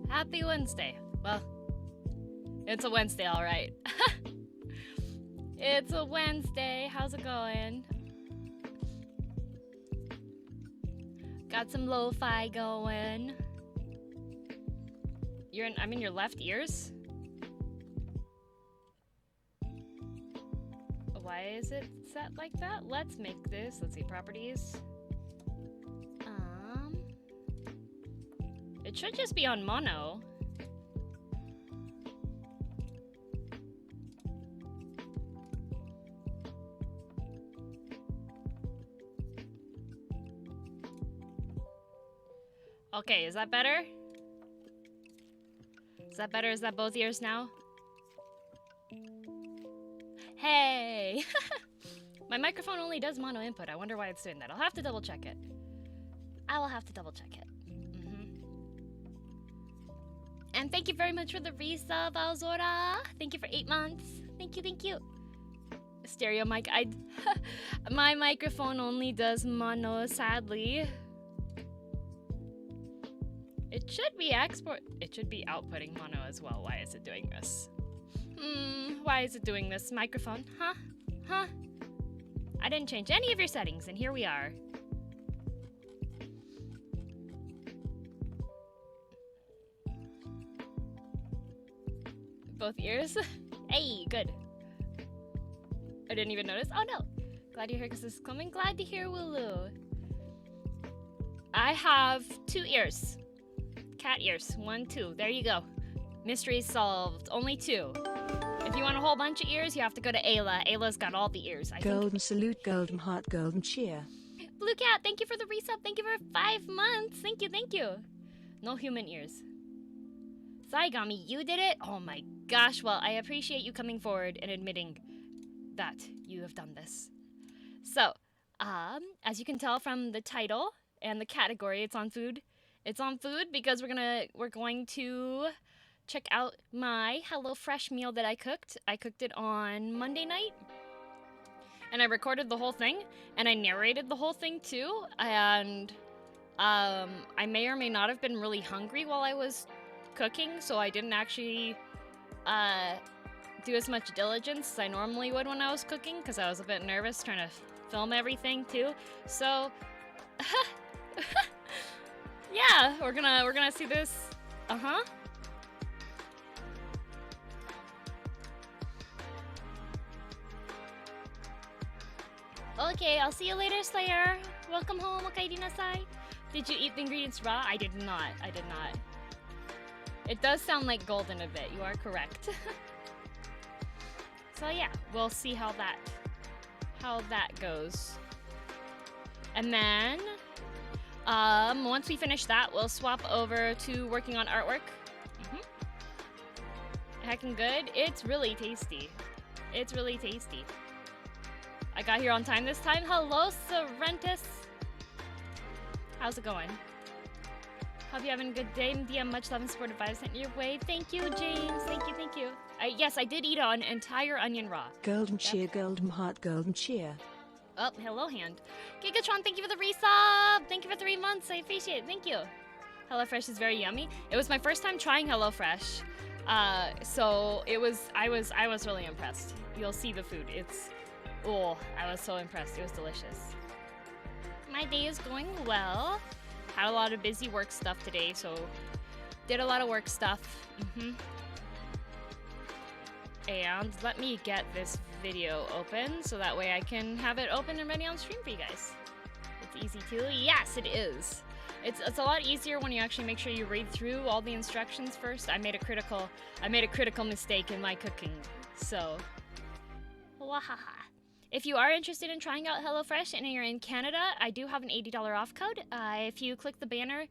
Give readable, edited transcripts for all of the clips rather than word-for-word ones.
Happy Wednesday. Well, it's a Wednesday, all right. It's a Wednesday. How's it going? Got some lo-fi going. I'm in your left ears? Why is it set like that? Let's make this. Let's see, properties. It should just be on mono. Okay, is that better? Is that better? Is that both ears now? Hey! My microphone only does mono input. I wonder why it's doing that. I'll have to double check it. I will have to double check it. And thank you very much for the resub, Alzora. Thank you for 8 months. Thank you, thank you. Stereo mic. My microphone only does mono, sadly. It should be It should be outputting mono as well. Why is it doing this? Why is it doing this? Microphone, huh? Huh? I didn't change any of your settings, and here we are. Both ears? Hey, good. I didn't even notice. Oh no! Glad to hear this is coming. Glad to hear Wooloo. I have 2 ears. Cat ears. 1, 2. There you go. Mystery solved. Only 2. If you want a whole bunch of ears, you have to go to Ayla. Ayla's got all the ears, I golden think. salute, golden heart, golden cheer. Blue Cat, thank you for the resub. Thank you for 5 months. Thank you, thank you. No human ears. Saigami, you did it? Oh my gosh. Well, I appreciate you coming forward and admitting that you have done this. So, as you can tell from the title and the category, it's on food. It's on food because we're going to check out my HelloFresh meal that I cooked. I cooked it on Monday night, and I recorded the whole thing, and I narrated the whole thing too. And I may or may not have been really hungry while I was cooking, so I didn't actually do as much diligence as I normally would when I was cooking, because I was a bit nervous trying to film everything too. So yeah, we're gonna see this. Okay, I'll see you later, Slayer. Welcome home, okaeri nasai. Did you eat the ingredients raw? I did not. I did not. It does sound like golden a bit. You are correct. So yeah, we'll see how that goes. And then once we finish that, we'll swap over to working on artwork. Heckin' good. It's really tasty. It's really tasty. I got here on time this time. Hello, Sorrentus. How's it going? Hope you're having a good day. DM, much love and support advice sent your way. Thank you, James. Thank you, thank you. Yes, I did eat an entire onion raw. Golden cheer, golden heart, golden cheer. Oh, hello, hand. Gigatron, thank you for the resub. Thank you for 3 months. I appreciate it. Thank you. HelloFresh is very yummy. It was my first time trying HelloFresh, so I was really impressed. You'll see the food. I was so impressed. It was delicious. My day is going well. Had a lot of busy work stuff today, so did a lot of work stuff. And let me get this video open so that way I can have it open and ready on stream for you guys. It's easy too. Yes, it is. It's a lot easier when you actually make sure you read through all the instructions first. I made a critical mistake in my cooking. So, wahaha. If you are interested in trying out HelloFresh and you're in Canada, I do have an $80 off code. If you click the banner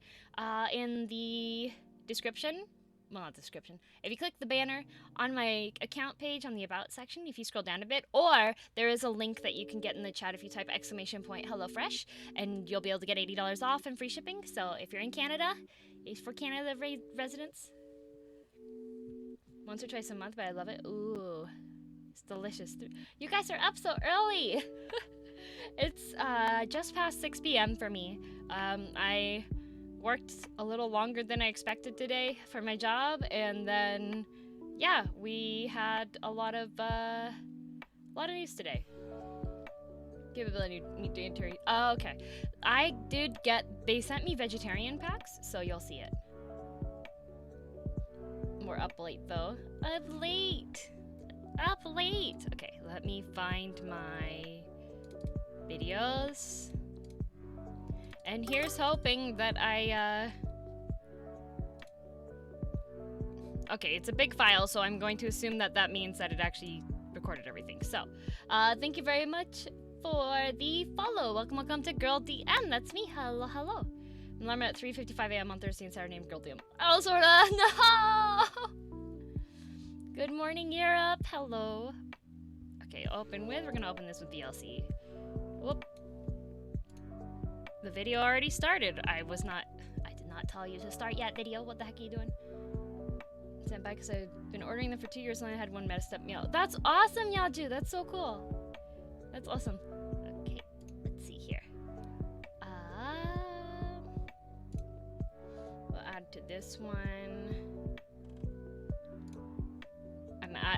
in the description, well, not description. If you click the banner on my account page on the About section, if you scroll down a bit, or there is a link that you can get in the chat if you type !HelloFresh, and you'll be able to get $80 off and free shipping. So if you're in Canada, it's for Canada residents. Once or twice a month, but I love it. Ooh. It's delicious. You guys are up so early. It's just past 6 p.m. for me. I worked a little longer than I expected today for my job, and then yeah, we had a lot of news today. Capability meet dietary. Oh, okay. I did get. They sent me vegetarian packs, so you'll see it. We're up late though. Up late. Up late. Okay, let me find my videos. And here's hoping that I okay, it's a big file, so I'm going to assume that that means that it actually recorded everything. So, thank you very much for the follow. Welcome to Girl DM. That's me. Hello. Alarm at 3:55 a.m. on Thursday and Saturday named Girl DM. Oh, sorta. No! Good morning, Europe. Hello. Okay, open with. We're gonna open this with DLC. Whoop. The video already started. I did not tell you to start yet, video. What the heck are you doing? Sent back because I've been ordering them for 2 years and I had one messed up meal. That's awesome, Yaju. That's so cool. That's awesome. Okay, let's see here. We'll add to this one.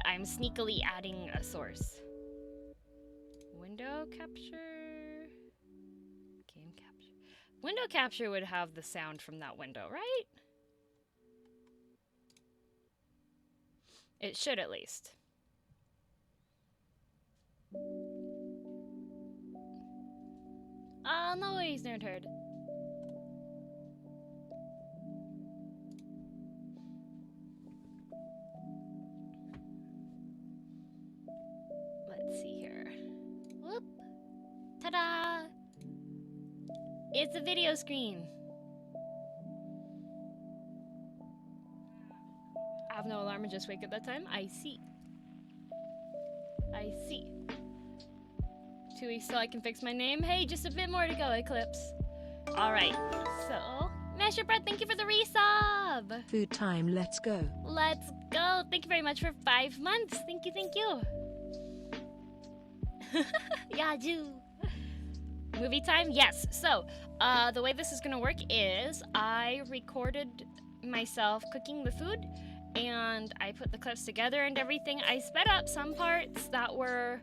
I'm sneakily adding a source. Window capture. Game capture. Window capture would have the sound from that window, right? It should at least. Oh no, he's nerd herd. Let's see here. Whoop. Ta-da! It's a video screen. I have no alarm and just wake at that time. I see. 2 weeks till I can fix my name. Hey, just a bit more to go, Eclipse. Alright, so... Measure Bread, thank you for the resub! Food time, let's go. Let's go! Thank you very much for 5 months. Thank you. Yaju! Movie time? Yes. So, the way this is gonna work is I recorded myself cooking the food and I put the clips together and everything. I sped up some parts that were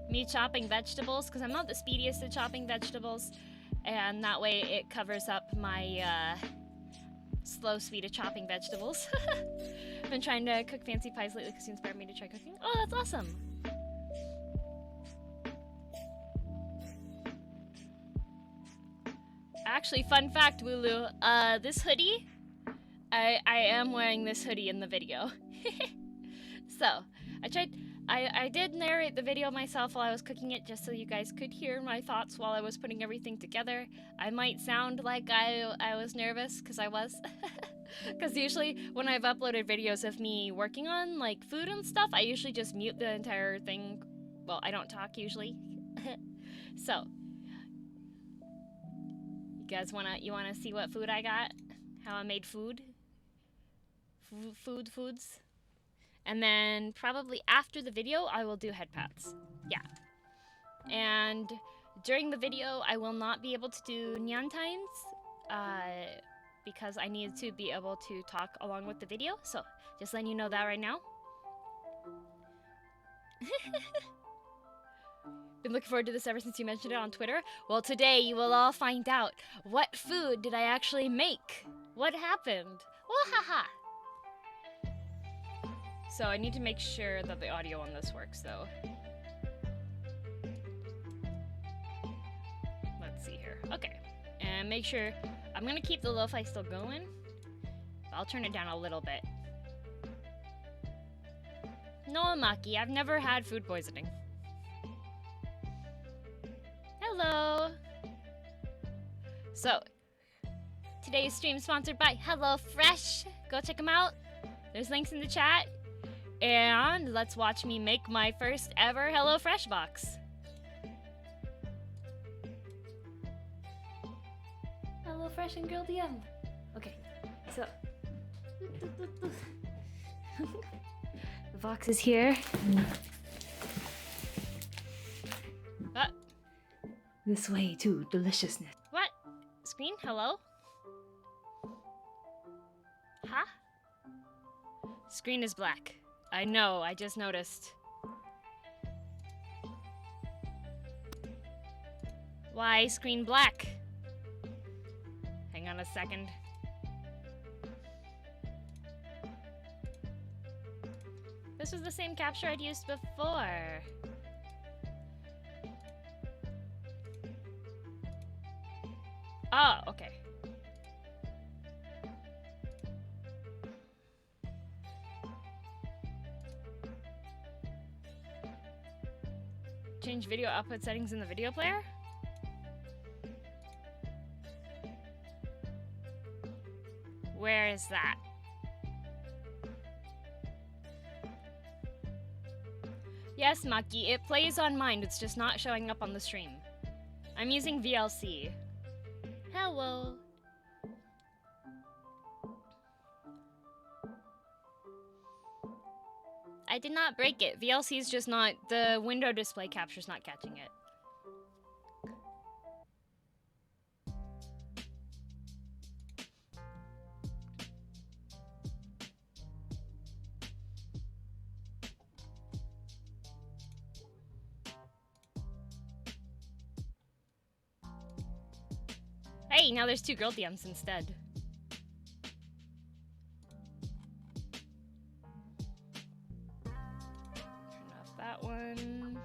me chopping vegetables because I'm not the speediest at chopping vegetables, and that way it covers up my slow speed of chopping vegetables. I've been trying to cook fancy pies lately because you inspired me to try cooking. Oh, that's awesome. Actually, fun fact, Wulu, this hoodie, I am wearing this hoodie in the video. So, I did narrate the video myself while I was cooking it just so you guys could hear my thoughts while I was putting everything together. I might sound like I was nervous, because I was. Because usually when I've uploaded videos of me working on like food and stuff, I usually just mute the entire thing. Well, I don't talk usually. So, you guys wanna see what food I got? How I made food? Foods? And then probably after the video, I will do head pats. Yeah. And during the video, I will not be able to do nyan times, because I need to be able to talk along with the video. So just letting you know that right now. Been looking forward to this ever since you mentioned it on Twitter. Well, today you will all find out what food did I actually make? What happened? Wahaha! So I need to make sure that the audio on this works, though. Let's see here. Okay. And make sure... I'm gonna keep the lo-fi still going. But I'll turn it down a little bit. No, Maki, I've never had food poisoning. Hello! So, today's stream is sponsored by HelloFresh. Go check them out. There's links in the chat. And let's watch me make my first ever HelloFresh box. HelloFresh and Girl DM. Okay, so the box is here. This way to deliciousness. What? Screen? Hello? Huh? Screen is black. I know, I just noticed. Why screen black? Hang on a second. This was the same capture I'd used before. Oh, okay. Change video output settings in the video player? Where is that? Yes, Maki, it plays on mine, it's just not showing up on the stream. I'm using VLC. Hello. I did not break it. VLC is just not, the window display capture's not catching it. Hey, now there's 2 girl DMs instead. Turn off that one.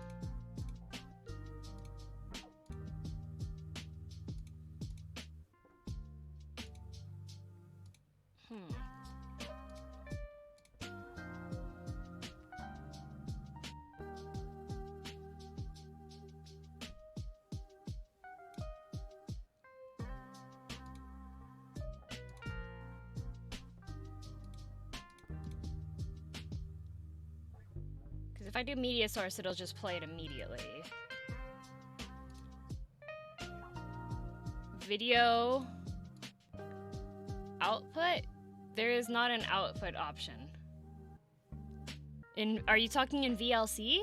If I do media source, it'll just play it immediately. Video output? There is not an output option. Are you talking in VLC?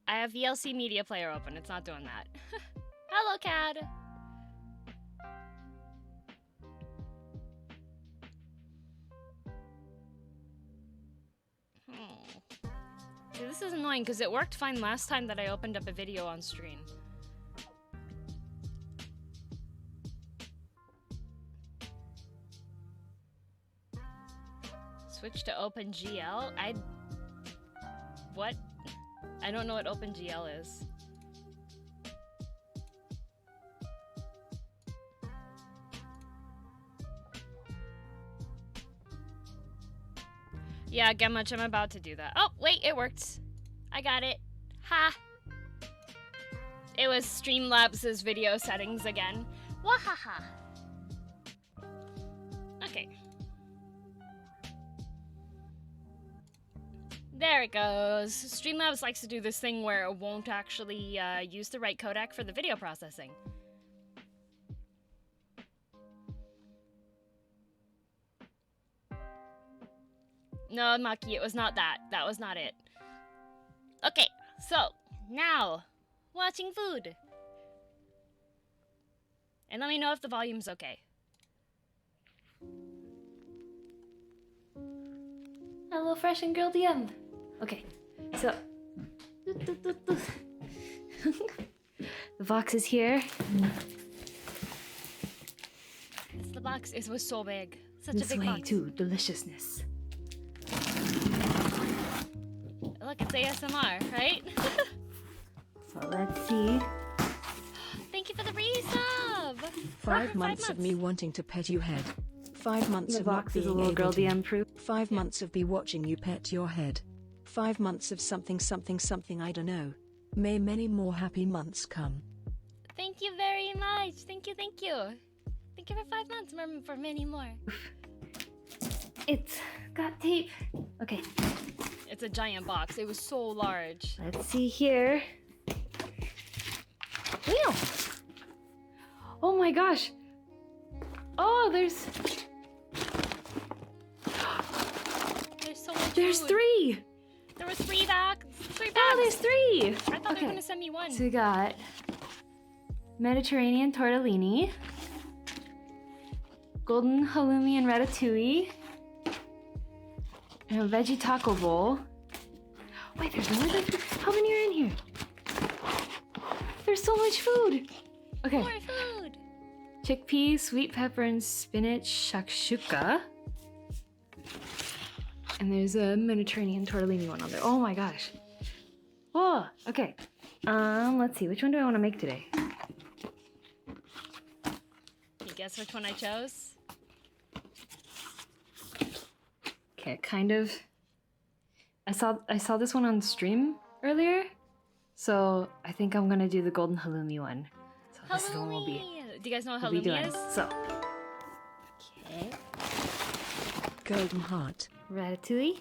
I have VLC media player open. It's not doing that. Hello, CAD. See, this is annoying because it worked fine last time that I opened up a video on stream. Switch to OpenGL? What? I don't know what OpenGL is. Yeah, Gemmuch, I'm about to do that. Oh, wait, it worked. I got it. Ha! It was Streamlabs' video settings again. Wahaha! Okay. There it goes. Streamlabs likes to do this thing where it won't actually use the right codec for the video processing. No, Maki, it was not that. That was not it. Okay, so, now, watching food. And let me know if the volume's okay. HelloFresh and Girl DM. Okay, so... the box is here. It's the box. It was so big. Such This a big way box. to deliciousness. Look, it's ASMR, right? So let's see. Thank you for the resub! 5 months of me wanting to pet you head. 5 months The of not box is a being little able Girl to. DM proof. 5 months of me watching you pet your head. 5 months of something something something I don't know. May many more happy months come. Thank you very much. Thank you, thank you. Thank you for 5 months, for many more. It's got tape. Okay, It's a giant box. It was so large. let's see here. Wheel! Oh my gosh! Oh, there's... There's food. 3! There was 3 bags. 3 bags. Oh, there's 3! I thought they were gonna send me 1. So we got Mediterranean tortellini, golden halloumi and ratatouille, and a veggie taco bowl. Wait, there's more than how many are in here? There's so much food. Okay. More food. Chickpeas, sweet pepper, and spinach shakshuka. And there's a Mediterranean tortellini one on there. Oh my gosh. Oh, okay. Let's see. Which one do I want to make today? Can you guess which one I chose? Okay, kind of. I saw this one on stream earlier, so I think I'm gonna do the golden halloumi one. So this is the one we'll be Halloumi. Do you guys know what we'll be doing. halloumi is? So Okay. Golden heart. ratatouille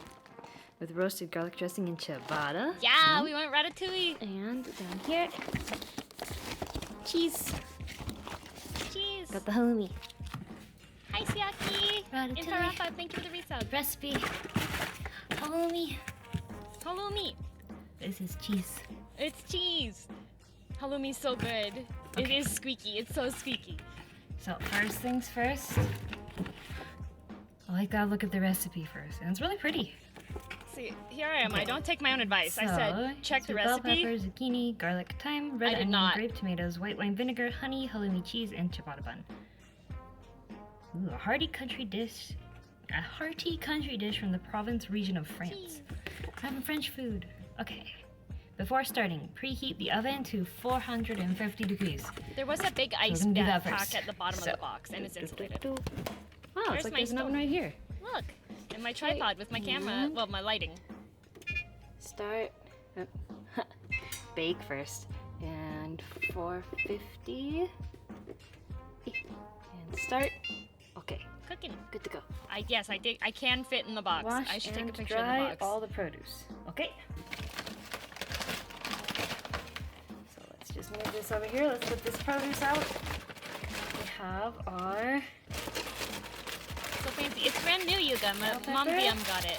with roasted garlic dressing and ciabatta. Yeah, we went ratatouille. And down here, cheese. Cheese. Got the halloumi. Hi, Siaki. Ratatouille. Imparafa, thank you for the resub. Recipe. Halloumi. Halloumi. This is cheese. It's cheese. Halloumi's so good. It is squeaky. It's so squeaky. So first things first. I like to look at the recipe first, and it's really pretty. See, here I am. I don't take my own advice. I said, check the bell recipe. pepper, zucchini, garlic, thyme, red I did onion, not. grape tomatoes, white wine vinegar, honey, halloumi cheese, and ciabatta bun. Ooh, a hearty country dish. A hearty country dish from the province region of France. Having French food. Okay. Before starting, preheat the oven to 450 degrees. There was a big ice gonna do that pack first. at the bottom of So- the box, and it's insulated. Wow, There's it's like my there's an oven stove. right here. Look, and my tripod with my camera. Well, my lighting. Start. Bake first. And 450. And start. Okay, Cooking. good to go. Yes, I did. I can fit in the box. Wash I should take and a picture dry of the box. all the produce. Okay. So let's just move this over here. Let's put this produce out. We have our So fancy. It's brand new, Yuga. Bell Mom pepper. VM got it.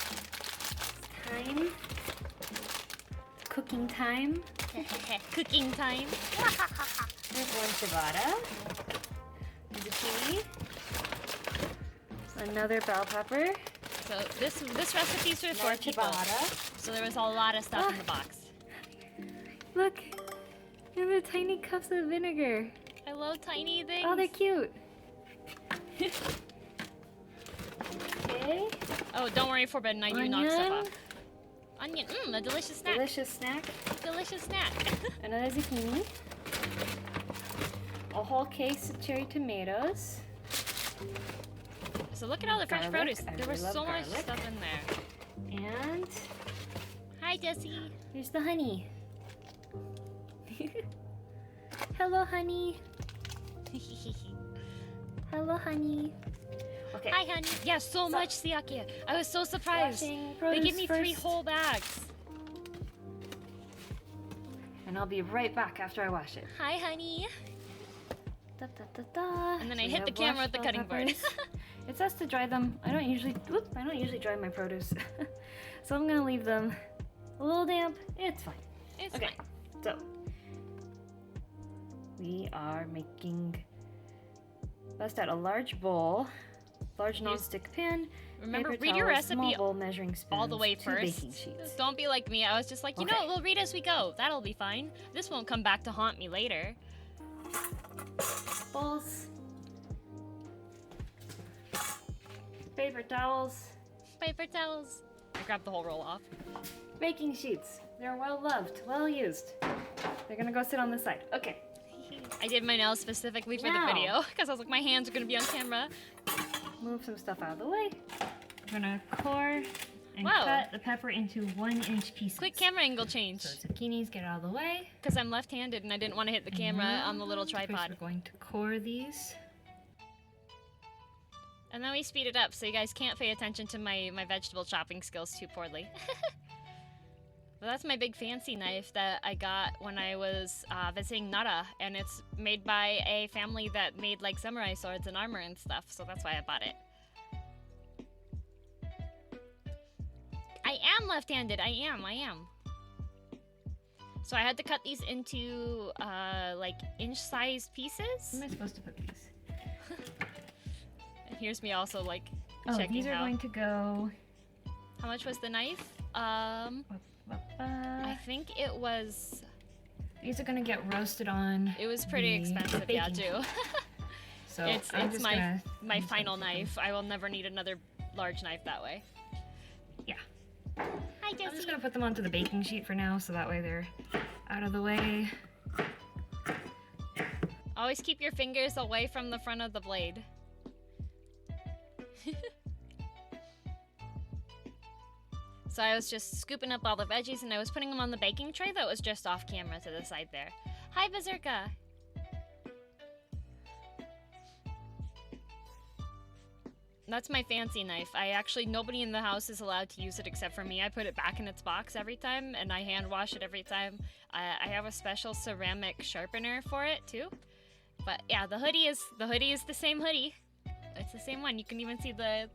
thyme. Cooking time. Cooking time. There's one ciabatta. Zucchini. Another bell pepper. So this recipe's for 4 More people. ciabatta. So there was a lot of stuff in the box. Look. And the tiny cups of vinegar. I love tiny things. Oh, they're cute. Okay. Oh, don't worry, Forbidden. I do knock stuff Onion. off. Onion. A delicious snack. Delicious snack. Delicious snack. Another zucchini. A whole case of cherry tomatoes. So look at all the fresh Garlic. produce. I There was really so love much garlic. stuff in there. And Hi, Jessie. here's the honey. Hello, honey. Hello, honey. Okay. Hi, honey. Yeah, so much Siaki. I was so surprised. Washing They produce gave me 3 first. whole bags. And I'll be right back after I wash it. Hi, honey. Da, da, da, da. And then So I we hit the have camera washed with the bell cutting board. peppers. It says to dry them. I don't usually dry my produce. So I'm gonna leave them a little damp. It's fine. It's Okay. fine. So we are making best out a large bowl, large non-stick pan. Remember, paper read your towels, small recipe bowl, measuring spoons, all the way 2 first. baking sheets. Don't be like me. I was just like, you know, Okay. we'll read as we go. That'll be fine. This won't come back to haunt me later. Bowls, paper towels, Paper towels. I grabbed the whole roll off. baking sheets. They're well loved, well used. They're gonna go sit on the side. Okay. I did my nails specifically for Now. the video because I was like, my hands are gonna be on camera. Move some stuff out of the way. I'm gonna core and Wow. cut the pepper into 1-inch pieces. Quick camera angle change So zucchinis get out of the way. because I'm left-handed and I didn't want to hit the camera on the little First we're tripod. going to core these. And then we speed it up so you guys can't pay attention to my vegetable chopping skills too poorly. Well, that's my big fancy knife that I got when I was visiting Nara, and it's made by a family that made like samurai swords and armor and stuff, so that's why I bought it. I am left-handed. I am. So I had to cut these into like inch-sized pieces. Where am I supposed to put these? And here's me also like Oh, checking these are going to go. How much was the knife? I think it was. These are gonna get roasted on. It was pretty expensive, yeah, baking too. So it's my final gonna knife. I will never need another large knife that way. Yeah. Hi, I'm just Jessie. gonna put them onto the baking sheet for now, so that way they're out of the way. Always keep your fingers away from the front of the blade. So I was just scooping up all the veggies and I was putting them on the baking tray that was just off camera to the side there. Hi, Berserka! That's my fancy knife. Nobody in the house is allowed to use it except for me. I put it back in its box every time and I hand wash it every time. I have a special ceramic sharpener for it too. But yeah, the hoodie is the same hoodie. It's the same one. You can even see the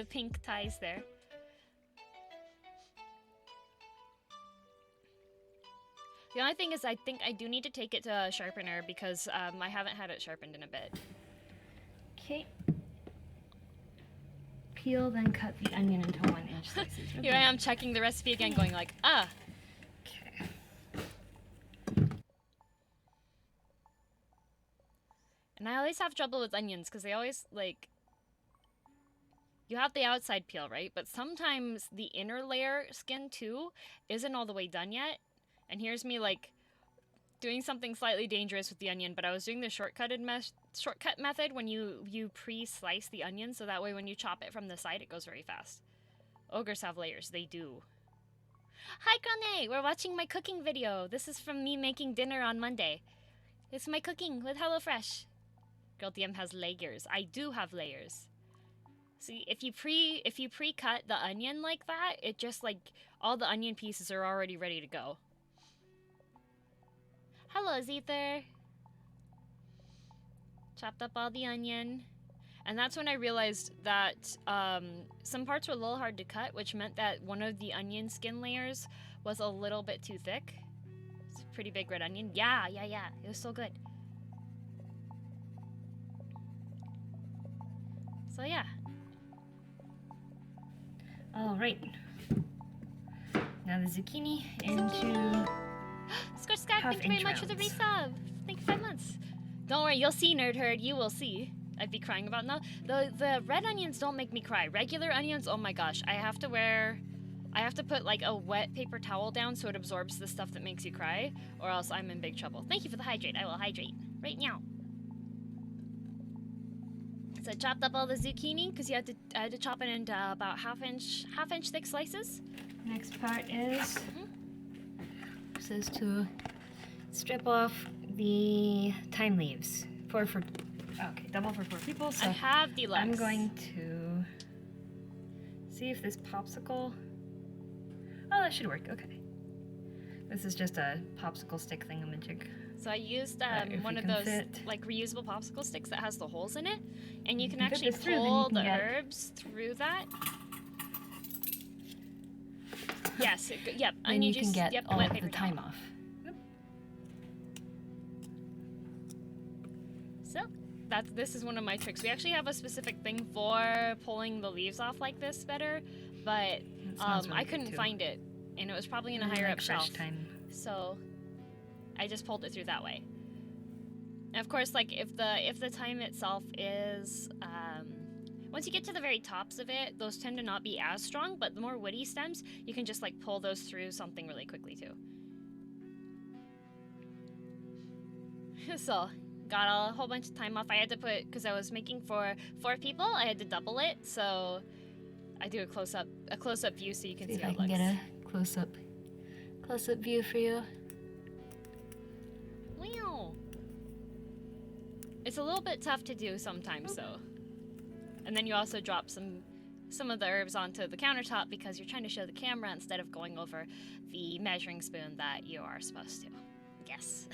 pink ties there. The only thing is I think I do need to take it to a sharpener because I haven't had it sharpened in a bit. Okay. Peel, then cut the onion into 1-inch slices. Here I am checking the recipe again, going like, ah. Okay. And I always have trouble with onions because they always, like, you have the outside peel, right? But sometimes the inner layer skin, too, isn't all the way done yet. And here's me, like, doing something slightly dangerous with the onion, but I was doing the shortcut method when you pre-slice the onion, so that way when you chop it from the side, it goes very fast. Ogres have layers. They do. Hi, Grane! We're watching my cooking video. This is from me making dinner on Monday. It's my cooking with HelloFresh. Girl DM has layers. I do have layers. See, if you pre-cut the onion like that, it just, like, all the onion pieces are already ready to go. Hello, Zether. Chopped up all the onion. And that's when I realized that some parts were a little hard to cut, which meant that one of the onion skin layers was a little bit too thick. It's a pretty big red onion. Yeah. It was so good. So yeah. All right. Now the zucchini into Squish Scott, thank you very much for the resub. Thank you 5 months. Don't worry, you'll see, Nerd Herd. You will see. I'd be crying about no. The red onions don't make me cry. Regular onions, oh my gosh. I have to put like a wet paper towel down so it absorbs the stuff that makes you cry, or else I'm in big trouble. Thank you for the hydrate. I will hydrate right now. So I chopped up all the zucchini because I had to chop it into about half inch thick slices. next part is says to strip off the thyme leaves. Okay, double for 4 people. So I have deluxe. I'm going to see if this popsicle. Oh, that should work. Okay. This is just a popsicle stick thingamajig. So I used one of those like reusable popsicle sticks that has the holes in it, and you can actually pull the herbs through that. Yes. Yep. And you can get all of the thyme off. So this is one of my tricks. We actually have a specific thing for pulling the leaves off like this better, but really I couldn't find it, and it was probably in a higher up shelf. Thyme. So I just pulled it through that way. And of course, like if the thyme itself is once you get to the very tops of it, those tend to not be as strong, but the more woody stems, you can just like pull those through something really quickly too. So got a whole bunch of thyme off. I had to put, because I was making for 4 people, I had to double it, so I do a close-up view so you can see how it looks. I can get a close-up view for you. Wow. It's a little bit tough to do sometimes though. And then you also drop some of the herbs onto the countertop because you're trying to show the camera instead of going over the measuring spoon that you are supposed to. Yes.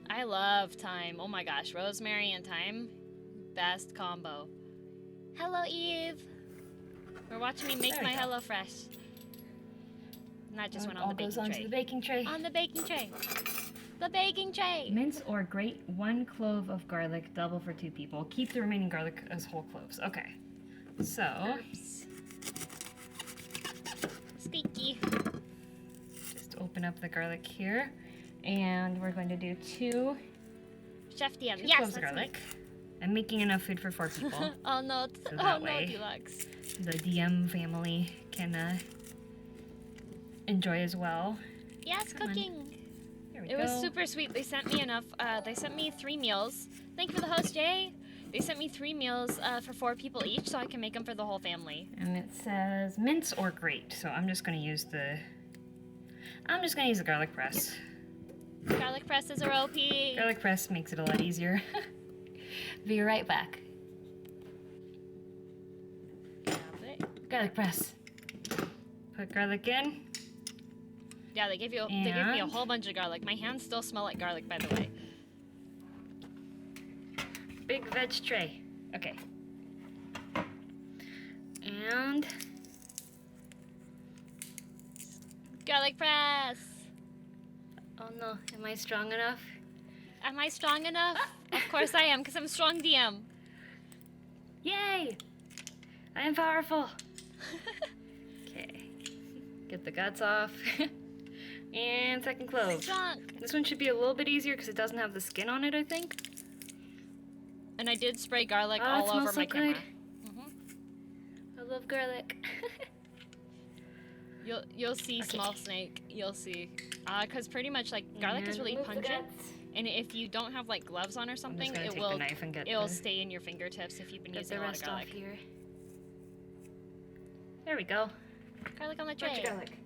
I love thyme. Oh my gosh, rosemary and thyme. best combo. Hello, Eve. We're watching me make There we my go. HelloFresh. And that just went on all the baking goes onto tray. the baking tray. On the baking tray. The baking tray. Mince or grate 1 clove of garlic, double for 2 people. Keep the remaining garlic as whole cloves. Okay. So, Squeaky. just open up the garlic here. And we're going to do 2 Chef DM. 2 Yes, cloves of that's me. garlic. I'm making enough food for 4 people. Oh no, So oh that no, way- Deluxe. The DM family can enjoy as well. Yes, Come on. cooking. Here we It go. was super sweet. They sent me enough. They sent me 3 meals. Thank you for the host, Jay. They sent me 3 meals for 4 people each, so I can make them for the whole family. And it says mince or grate, so I'm just going to use the garlic press. Garlic presses are OP. Garlic press makes it a lot easier. Be right back. Garlic press. Put garlic in. Yeah, they gave me a And- whole bunch of garlic. My hands still smell like garlic, by the way. Big veg tray. Okay. And Garlic press. oh no, am I strong enough? Am I strong enough? Of course I am, because I'm strong DM. Yay! I am powerful. Okay. Get the guts off. And second clove. Strong. This one should be a little bit easier because it doesn't have the skin on it, I think. And I did spray garlic Oh, it all smells over so my camera. good. Mhm. I love garlic. You'll see, Okay. small snake. You'll see. Because pretty much like garlic is And really remove the pungent, guts. and if you don't have like gloves on or I'm just something, gonna it take will the knife and get it'll the, stay in your fingertips if you've been get using the a lot of rest off garlic. here. There we go. Garlic on the Bunch tray. of garlic.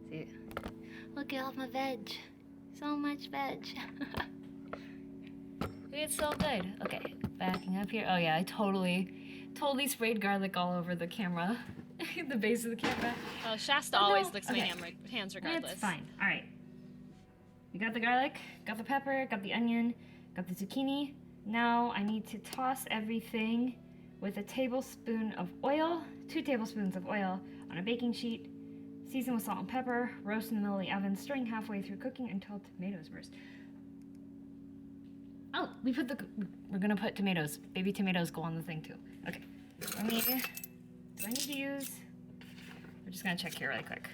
See, look at all my veg. So much veg. It's so good. Okay, backing up here. Oh yeah, I totally sprayed garlic all over the camera. The base of the camera. Oh, Shasta Oh, no. always licks my Okay. hands regardless. It's fine. All right. We got the garlic, got the pepper, got the onion, got the zucchini. Now I need to toss everything with a tablespoon of oil, 2 tablespoons of oil on a baking sheet. Season with salt and pepper. Roast in the middle of the oven, stirring halfway through cooking until tomatoes burst. Oh, we're gonna put tomatoes. Baby tomatoes go on the thing too. Okay. Do I need to use? We're just gonna check here really quick.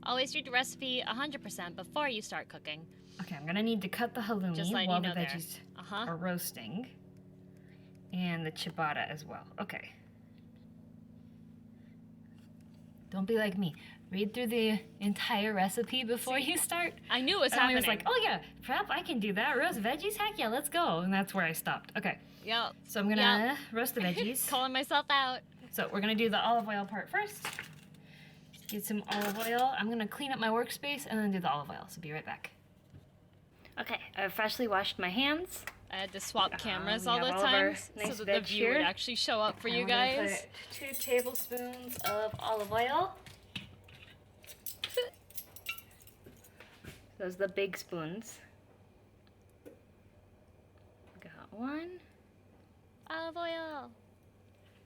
Always read the recipe 100% before you start cooking. Okay, I'm gonna need to cut the halloumi Just letting while you the know there. veggies Uh-huh. are roasting. And the ciabatta as well. Okay. Don't be like me. Read through the entire recipe before you start. I knew it was And I happening. was like, oh yeah, prep, I can do that. Roast veggies? Heck yeah, let's go. And that's where I stopped. Okay, Yep. so I'm gonna roast the veggies. Calling myself out. So we're gonna do the olive oil part first. Get some olive oil. I'm gonna clean up my workspace and then do the olive oil. So be right back. Okay, I've freshly washed my hands. I had to swap cameras we all have the all of our time nice so that the veg view would here. actually show up for And you we're gonna guys. Put 2 tablespoons of olive oil. Those are the big spoons. Got 1. Olive oil.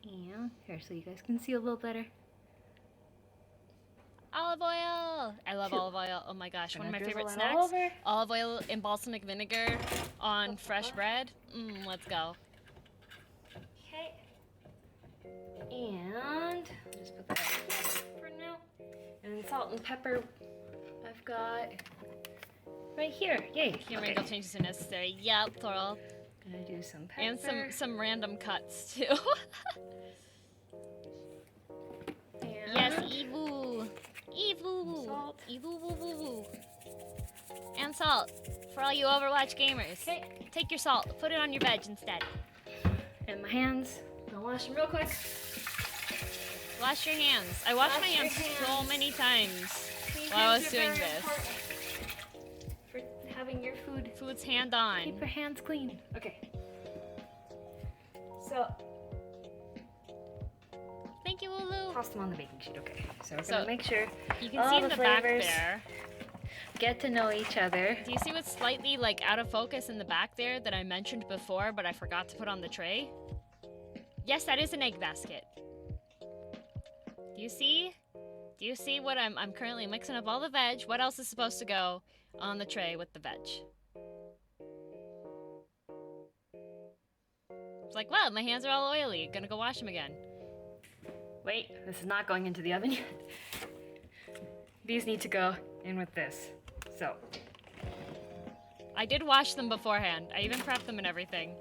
And here, so you guys can see a little better. Olive oil. I love 2. olive oil. Oh my gosh, one of my Gonna favorite drizzle it all snacks. over. Olive oil and balsamic vinegar on fresh bread. Let's go. Okay. And I'll just put that for now. And salt and pepper I've got right here. Yay. Camera Okay. angle changes are necessary. Yep, Thorl. Gonna do some pepper. And some random cuts too. And Yes, Evu. Evu. Salt. Evu woo woo woo. And salt. For all you Overwatch gamers. Okay. Take your salt, put it on your veg instead. And my hands. I'll wash them real quick. Wash your hands. I washed my Wash your hands so hands. many times Clean while I hands was are doing very this. important for having your food. Food's hand on. Keep your hands clean. Okay. So Thank you, Lulu. toss them on the baking sheet. Okay. So we're So, gonna make sure You can all see in the the back flavors there. get to know each other. Do you see what's slightly like out of focus in the back there that I mentioned before, but I forgot to put on the tray? Yes, that is an egg basket. Do you see? Do you see what I'm currently mixing up all the veg? What else is supposed to go on the tray with the veg? It's like, wow, my hands are all oily. Gonna go wash them again. Wait, this is not going into the oven yet. These need to go in with this. So, I did wash them beforehand. I even prepped them and everything.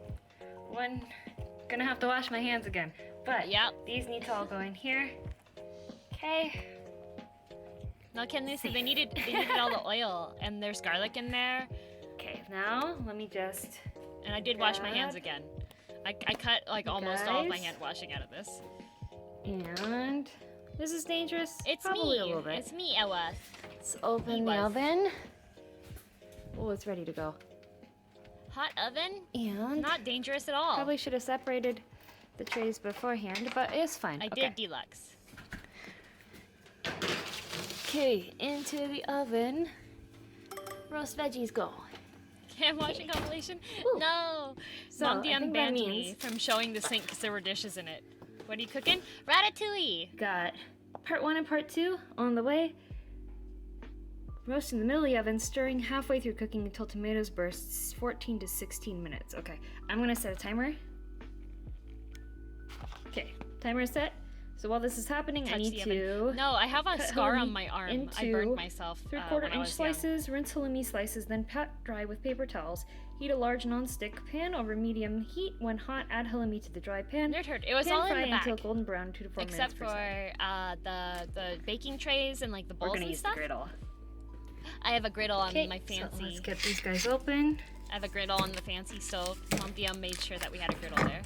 Gonna have to wash my hands again. But Yep. these need to all go in here. Okay. No, Ken, they needed all the oil, and there's garlic in there. Okay, now let me just. And I did wash my hands again. I cut like almost all of my hand washing out of this. And this is dangerous. It's Probably me. a little bit. It's me, Ella. Let's open the oven. Oh, it's ready to go. Hot oven? And Not dangerous at all. probably should have separated the trays beforehand, but it's fine. I Okay. did deluxe. Okay, into the oven. Roast veggies go. Hand washing compilation? Ooh. No. So, Mom I DM think that banned me means- from showing the sink because there were dishes in it. What are you cooking? Ratatouille. Got part 1 and part 2 on the way. Roast in the middle of the oven, stirring halfway through cooking until tomatoes burst, 14 to 16 minutes. Okay, I'm gonna set a timer. Okay, timer is set. So while this is happening, I Touch need the to No, I have a cut scar on halloumi my arm. I into burned myself. 3/4 when I inch was young. slices, rinse halloumi slices, then pat dry with paper towels. Heat a large non-stick pan over medium heat. When hot, add halloumi to the dry pan. Nerd herd. It was Pan all in fry the back. until golden brown, 2 to 4 Except minutes for per side. the baking trays and like the We're bowls gonna and use stuff. the griddle. I have a griddle on Okay, my so fancy. let's get these guys open. I have a griddle on the fancy stove. Mom DM made sure that we had a griddle there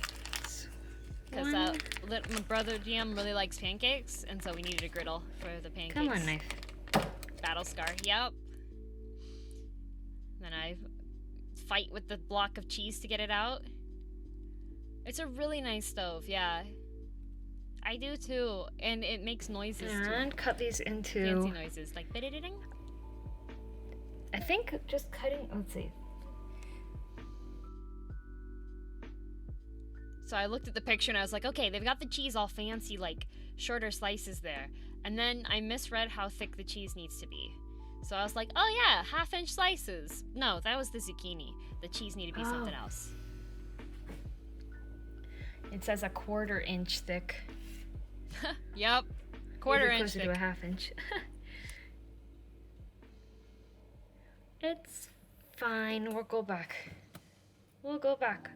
because One. my brother DM really likes pancakes, and so we needed a griddle for the pancakes. Come on, knife. Battle scar. Yep. Then I fight with the block of cheese to get it out. It's a really nice stove. Yeah. I do too, and it makes noises too. And cut these into. Fancy noises like bidididing. I think just cutting. Let's see. So I looked at the picture and I was like, okay, they've got the cheese all fancy, like shorter slices there. And then I misread how thick the cheese needs to be. So I was like, oh yeah, 1/2 inch slices. No, that was the zucchini. The cheese needed to be something else. It says a 1/4 inch thick. Yep. 1/4 Maybe inch closer thick. to a 1/2 inch. It's fine. We'll go back. We'll go back.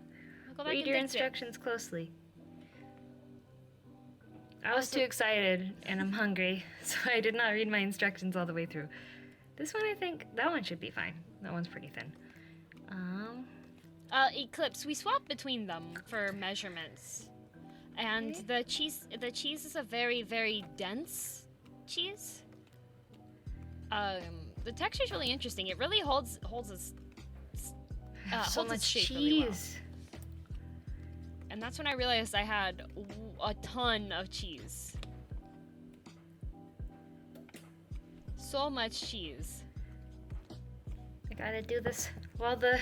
I'll go back Read and your fix it. instructions closely. I was too excited and I'm hungry, so I did not read my instructions all the way through. This one, I think, that one should be fine. That one's pretty thin. Eclipse, we swapped between them for measurements. And the cheese is a very, very dense cheese. The texture is really interesting. It really holds its So holds its much shape really well. cheese. And that's when I realized I had a ton of cheese. So much cheese. I gotta do this while the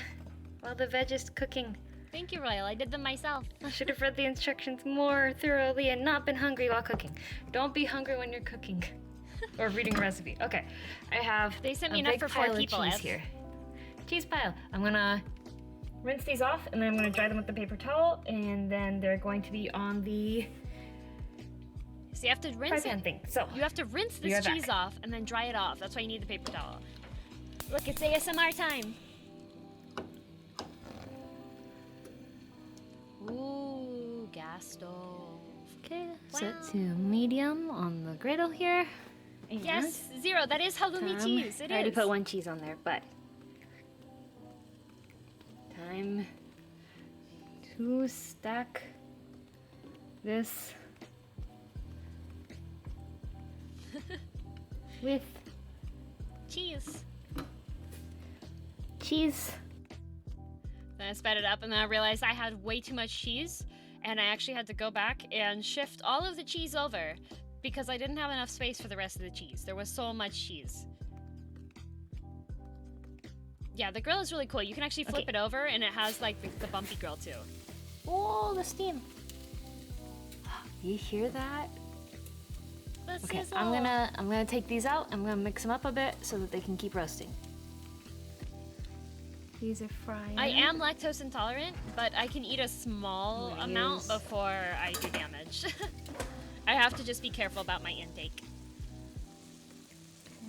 veg is cooking. Thank you, Royal. I did them myself. I should have read the instructions more thoroughly and not been hungry while cooking. Don't be hungry when you're cooking or reading a recipe. Okay, I have They sent me a enough big for 4 pile of people, cheese Ev. here. Cheese pile. I'm gonna rinse these off and then I'm gonna dry them with the paper towel and then they're going to be on the So you have to fry rinse pan it. thing. So You have to rinse We this are cheese back. off and then dry it off. That's why you need the paper towel. Look, it's ASMR time. Ooh, gas stove. okay, Wow. set to medium on the griddle here. And Yes, 0. That is halloumi cheese. It I already is. put one cheese on there, but time to stack this with Cheese. cheese. Then I sped it up and then I realized I had way too much cheese and I actually had to go back and shift all of the cheese over because I didn't have enough space for the rest of the cheese. There was so much cheese. Yeah, the grill is really cool. You can actually flip it over, and it has like the bumpy grill too. Oh, the steam. You hear that? Okay, Sizzle. I'm gonna take these out. I'm gonna mix them up a bit so that they can keep roasting. These are frying. I am lactose intolerant, but I can eat a small amount before I do damage. I have to just be careful about my intake.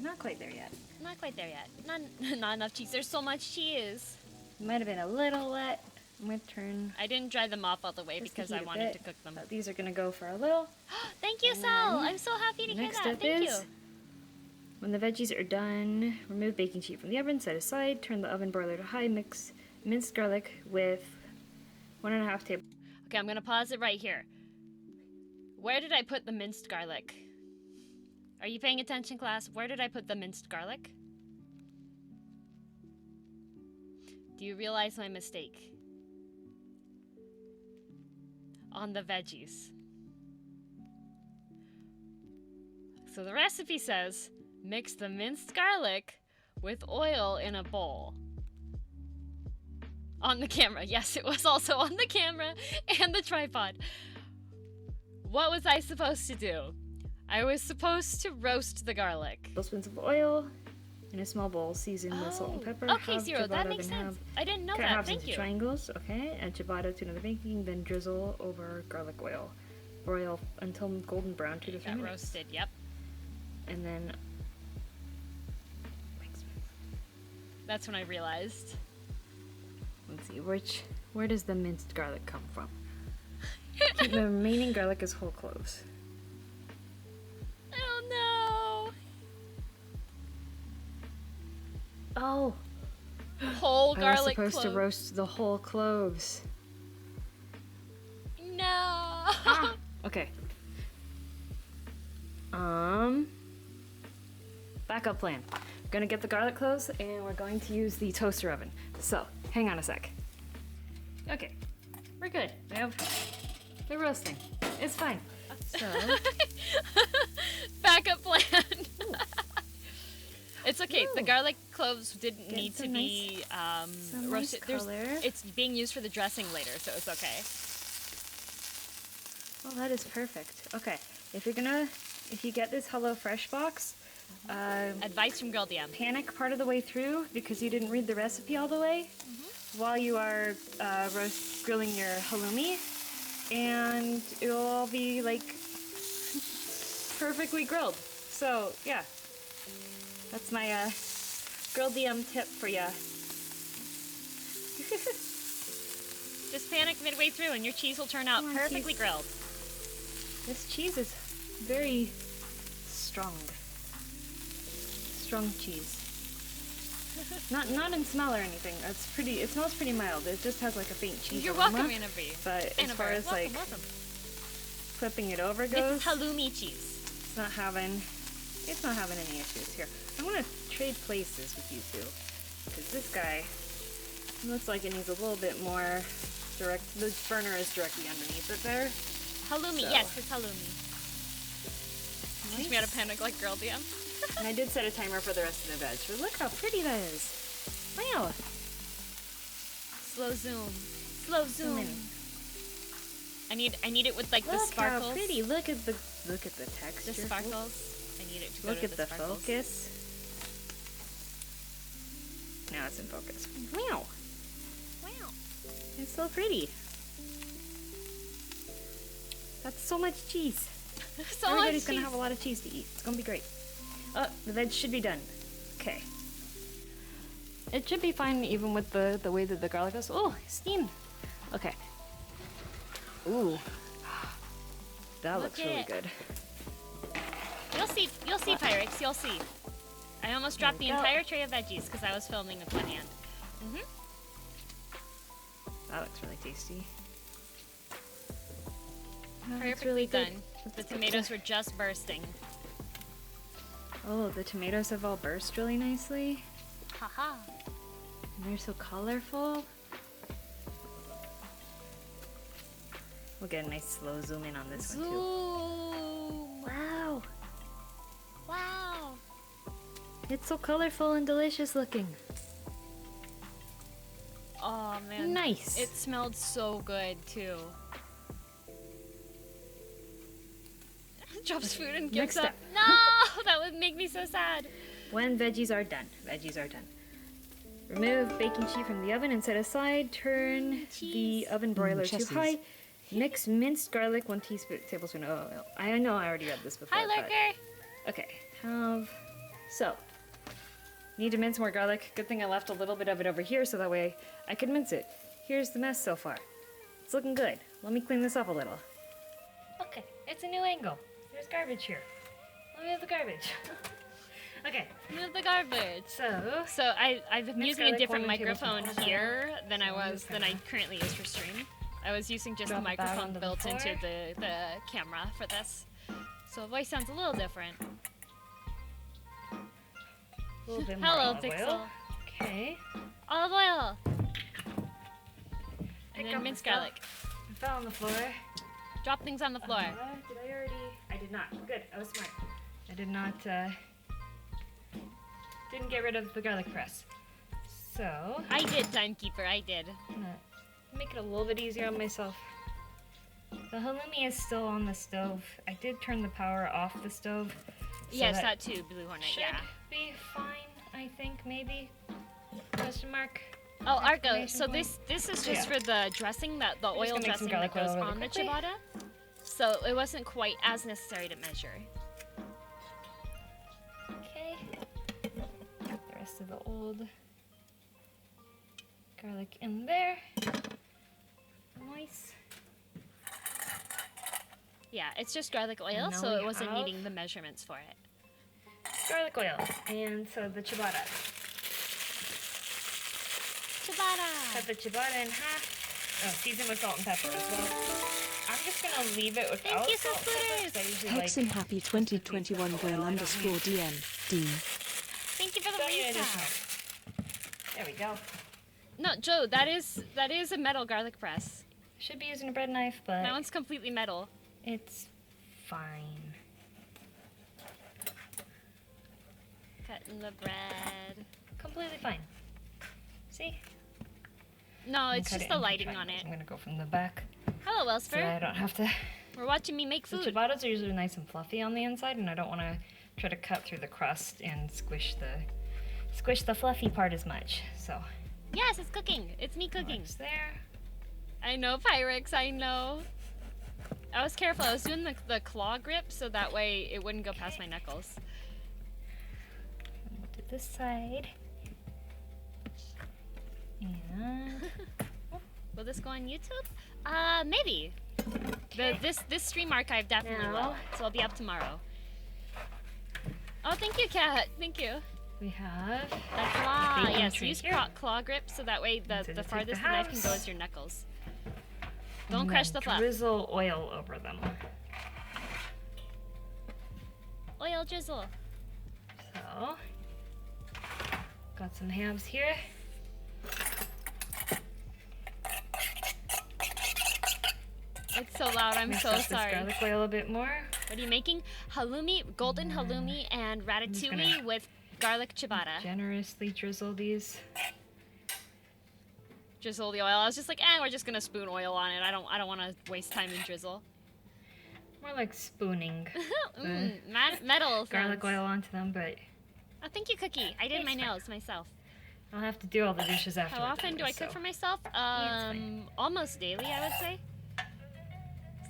Not quite there yet. Not quite there yet. Not enough cheese. There's so much cheese. Might have been a little wet. I'm gonna turn. I didn't dry them off all the way because I wanted to cook them. But these are gonna go for a little. Thank you, Sal. I'm so happy to hear Next that. step Thank is, you. when the veggies are done, remove baking sheet from the oven, set aside, turn the oven boiler to high, mix minced garlic with 1.5 tablespoons. Okay, I'm gonna pause it right here. Where did I put the minced garlic? Are you paying attention, class? Where did I put the minced garlic? Do you realize my mistake? On the veggies. So the recipe says, mix the minced garlic with oil in a bowl. On the camera. Yes, it was also on the camera and the tripod. What was I supposed to do? I was supposed to roast the garlic. Tablespoons of oil in a small bowl, seasoned with salt and pepper. Okay, Halve Zero, that ciabatta, makes then sense. I didn't know cut that. halves Thank into you. triangles, okay? Add ciabatta to another baking, then drizzle over garlic oil. Broil until golden brown, 2 to 3 Got minutes. roasted, yep. And then That's when I realized. let's see, where does the minced garlic come from? Keep the remaining garlic as whole cloves. Oh Oh, no! Whole I was garlic supposed to clove. roast the whole cloves. No! Ah, okay. Backup plan. We're gonna get the garlic cloves and we're going to use the toaster oven. So, hang on a sec. Okay, we're good. They're roasting. It's fine. So, Backup plan. It's okay. The Ooh. garlic cloves didn't Get need to some be some roasted. nice color. It's being used for the dressing later, so it's okay. well, that is perfect. Okay, if you get this HelloFresh box, Advice from Girl DM. panic part of the way through because you didn't read the recipe all the way while you are grilling your halloumi, and it'll all be like perfectly grilled. So yeah, that's my Girl DM tip for ya. Just panic midway through, and your cheese will turn out Come on, perfectly cheese. grilled. This cheese is very strong. Strong cheese. Not in smell or anything. It smells pretty mild. It just has like a faint cheese You're aroma. welcome, Annabelle. But as far as welcome, like welcome. flipping it over goes, It's halloumi cheese. it's not having any issues here. I want to trade places with you two because this guy looks like it needs a little bit more direct. The burner is directly underneath it there. Halloumi, So. yes, it's halloumi. Teach me how to panic like Girl DM. And I did set a timer for the rest of the veg. But look how pretty that is. Wow. Slow zoom. Slow zoom. in. I need it with like the Look sparkles. how pretty. Look at the texture. The sparkles. I need it to go Look to at the sparkles. focus. Now it's in focus. Wow. Wow. It's so pretty. That's so much cheese. So Everybody's much gonna cheese. have a lot of cheese to eat. It's gonna be great. Oh, the veg should be done. Okay. It should be fine even with the way that the garlic is. Oh, steam. Okay. Ooh. That Look looks really it. good. You'll see, Pyrex, you'll see. I almost dropped the There we go. entire tray of veggies because I was filming with one hand. That looks really tasty. That looks Perfectly really good. done. The tomatoes were just bursting. Oh, the tomatoes have all burst really nicely. Haha. And they're so colorful. We'll get a nice slow zoom in on this one too. Zoom. Wow, Wow. it's so colorful and delicious looking. nice. It smelled so good too. Drops food and gives Next up. step. No, that would make me so sad. When veggies are done. Veggies are done. Remove baking sheet from the oven and set aside. Turn the oven broiler to Chesses. high. Mix minced garlic, 1 tablespoon of oil. I know I already read this before. Hi, but- Lurker. Okay, so, need to mince more garlic. Good thing I left a little bit of it over here so that way I could mince it. Here's the mess so far. It's looking good. Let me clean this up a little. Okay, it's a new angle. There's garbage here. Let me have the garbage. Okay, Move the garbage. so I've been Minced using a garlic, different 1 tablespoon microphone of oil. here than So I currently use for stream. I was using just the Drop it back microphone onto the built into floor. the camera for this. So the voice sounds a little different. a little bit more Hello, olive Pixel. oil. Okay. Olive oil. Pick And then up minced the stuff. garlic. It fell on the floor. Drop things on the floor. Did I already? I did not. Good. I was smart. I did not. Didn't get rid of the garlic press. So I did, timekeeper. I did. I'm gonna make it a little bit easier on myself. The halloumi is still on the stove. I did turn the power off the stove. So Yes, that too, Blue Hornet. should Yeah. be fine. I think maybe. Question mark. Oh, Argo. Exclamation So point. this is just Yeah. for the dressing, that the I'm just oil gonna make some dressing that garlic oil goes really on the quickly. ciabatta. So it wasn't quite as necessary to measure. Okay. Put the rest of the old garlic in there. Nice. Yeah, it's just garlic oil, And now so we it wasn't have- needing the measurements for it. Garlic oil. And so the ciabatta. Ciabatta! Cut the ciabatta in half. Oh, season with salt and pepper as well. I'm just gonna leave it without Thank you, salt and pepper, Subscribers. 'cause I usually Hex and Happy 2021 girl underscore DM. D. Thank you for the Don't need resub. additional. There we go. No, Joe, that is a metal garlic press. Should be using a bread knife, but That one's completely metal. it's fine. Cutting the bread. Completely fine. See? No, I'm it's gonna just cut the it lighting into on it. triangles. I'm gonna go from the back Hello, so that I Wellsper. don't have to. We're watching me make The food. ciabattas are usually nice and fluffy on the inside, and I don't want to try to cut through the crust and squish the fluffy part as much. So Yes, it's cooking. It's me cooking. it's there. I know, Pyrex, I know. I was careful. I was doing the claw grip so that way it wouldn't go past my knuckles. And we'll do this side. And Will this go on YouTube? Maybe. This stream archive definitely Now- will. So it'll be up tomorrow. Oh, thank you, Kat. Thank you. we have The claw. baking Yes, tray use here. claw grip so that way the So to take farthest the the knife can go halves. is your knuckles. Don't and crush then the fluff. drizzle oil over them. Oil drizzle. So got some halves here. It's so loud. I'm Mix so up this sorry. garlic oil a bit more. What are you making? Halloumi, golden halloumi, and just ratatouille gonna with garlic ciabatta. Generously drizzle these. Drizzle the oil. I was just like, we're just gonna spoon oil on it. I don't want to waste time in drizzle. More like spooning Metal. garlic sounds. oil onto them, but Oh, thank you, Cookie. I did It's my fine. nails myself. I'll have to do all the dishes after. How often do I cook for myself? fine. Almost daily, I would say.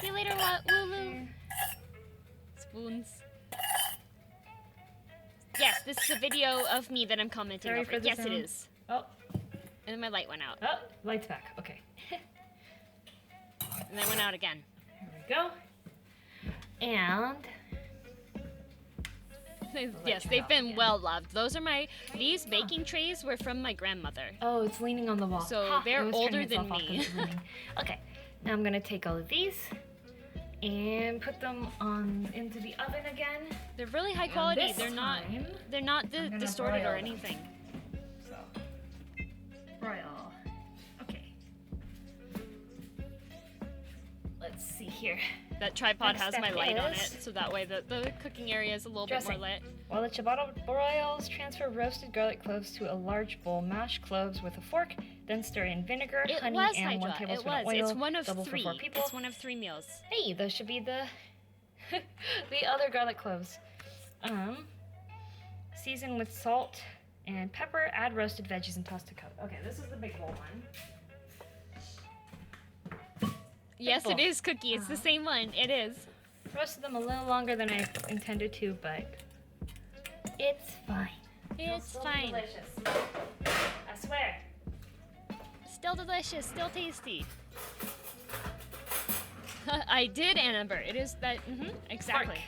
See you later, Lulu. Spoons. Yes, this is a video of me that I'm commenting Sorry over. for the Yes, it sound. is. Oh, And then my light went out. oh, lights back. Okay. And then went out again. Here we go. And Yes, turn they've off been again. well loved. These baking trays were from my grandmother. oh, it's leaning on the wall. So Ha, they're it was turning older itself than off 'cause me. it's leaning. Okay, now I'm gonna take all of these and put them on into the oven again. They're really high And quality. this They're not time, I'm gonna distorted or broil them. anything. So, broil. Okay. Let's see here. That tripod Next has step my light on it, is so that way the cooking area is a little bit dressing. more lit. While the ciabatta broils, transfer roasted garlic cloves to a large bowl. Mash cloves with a fork, Then stir in vinegar, It honey, was and 1 Hydra. It tablespoon was. of oil. It's one of double for 3. 4 people. It's one of 3 meals. Hey, those should be the the other garlic cloves. Season with salt and pepper. Add roasted veggies and toss to coat. Okay, this is the big bowl one. Yes, bowl. it is Cookie. It's the same one. It is. Roasted them a little longer than I intended to, but it's fine. It's Still fine. delicious. I swear. Still delicious. Still tasty. I did, Amber. It is that. Exactly.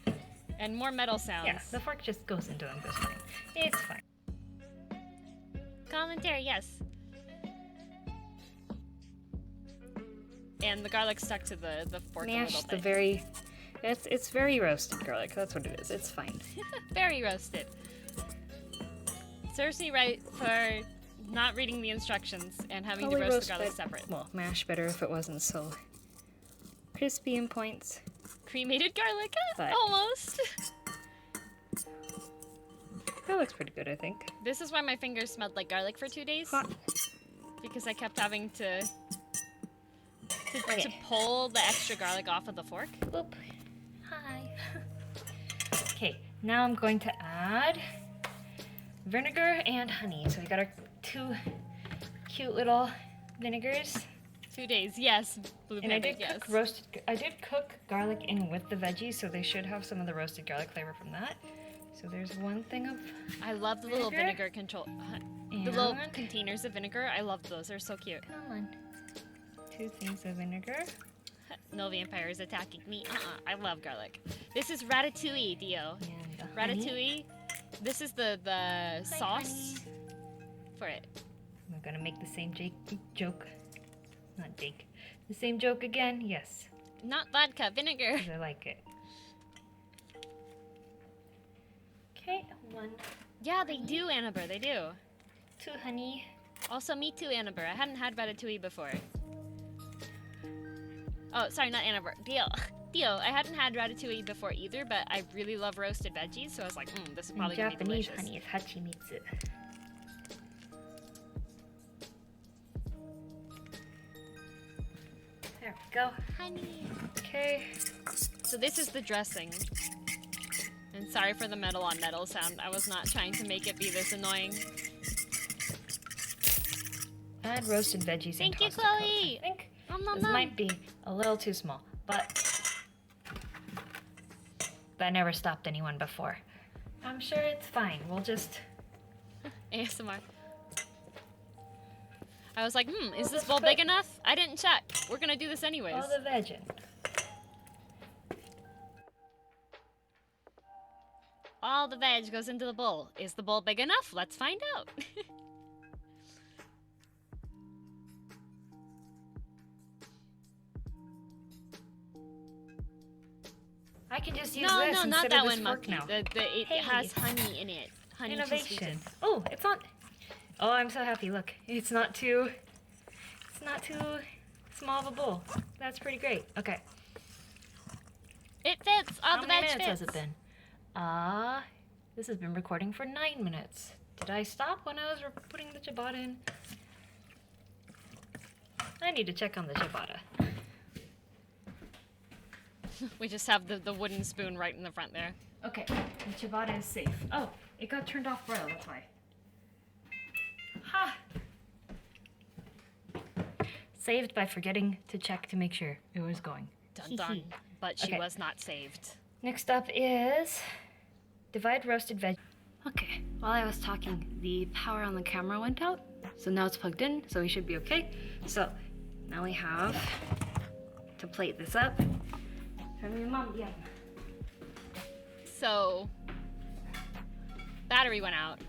Fork. And more metal sounds. Yeah, the fork just goes into them just fine. It's fine. Commentary, yes. And the garlic stuck to the fork a Mash little the bit. very. It's very roasted garlic. That's what it is. It's fine. Very roasted. Serves me right for not reading the instructions and having to roast the garlic separate. Well, mash better if it wasn't so crispy in points. Cremated garlic? But- Almost. That looks pretty good, I think. This is why my fingers smelled like garlic for 2 days. Hot. Because I kept having to Okay. pull the extra garlic off of the fork. Boop. Hi. Okay, now I'm going to add vinegar and honey. So we got our 2 cute little vinegars. 2 days, yes. Blue And I pepper, did yes. cook garlic in with the veggies, so they should have some of the roasted garlic flavor from that. So there's 1 thing of I love the little Vinegar? vinegar control. The little and containers of vinegar. I love those. They're so cute. come on. 2 things of vinegar. No vampires attacking me. I love garlic. This is ratatouille, Dio. And the honey. Ratatouille. This is the sauce for it. I'm gonna make the same joke. Not Jake. The same joke again. Yes, Not vodka, vinegar. 'cause I like it. Okay, 1, Yeah, they do, Annabelle. They do. 2 honey. Also, me too, Annabelle. I hadn't had ratatouille before. Oh, sorry, not Annabelle. Dio. I hadn't had ratatouille before either, but I really love roasted veggies, so I was like, this is And probably gonna be Japanese delicious. honey is hachimitsu. There we go. Honey. Okay. So this is the dressing. And sorry for the metal on metal sound. I was not trying to make it be this annoying. Add roasted veggies Thank and you, toss to coat. Chloe. I think Nom, this nom. might be a little too small, but that never stopped anyone before. I'm sure it's fine. We'll just ASMR. I was like, is this just bowl put- big enough? I didn't check. We're gonna do this anyways. all the veg in. All the veg goes into the bowl. Is the bowl big enough? Let's find out. I can just use No, this not instead that of this one, fork Monkey. now. It Hey. has honey in it. Honey to Innovation. sweeten. Oh, it's not. Oh, I'm so happy. Look, it's not too small of a bowl. That's pretty great. Okay. It fits. All How the many veg minutes fits. has it been? This has been recording for 9 minutes. Did I stop when I was putting the ciabatta in? I need to check on the ciabatta. We just have the wooden spoon right in the front there. Okay, the ciabatta is safe. Oh, it got turned off broil, that's why. Ha! Saved by forgetting to check to make sure it was going. Dun dun. But she Okay. was not saved. Next up is divide roasted veg. Okay, while I was talking, the power on the camera went out. So now it's plugged in, so we should be okay. So now we have to plate this up. So, battery went out.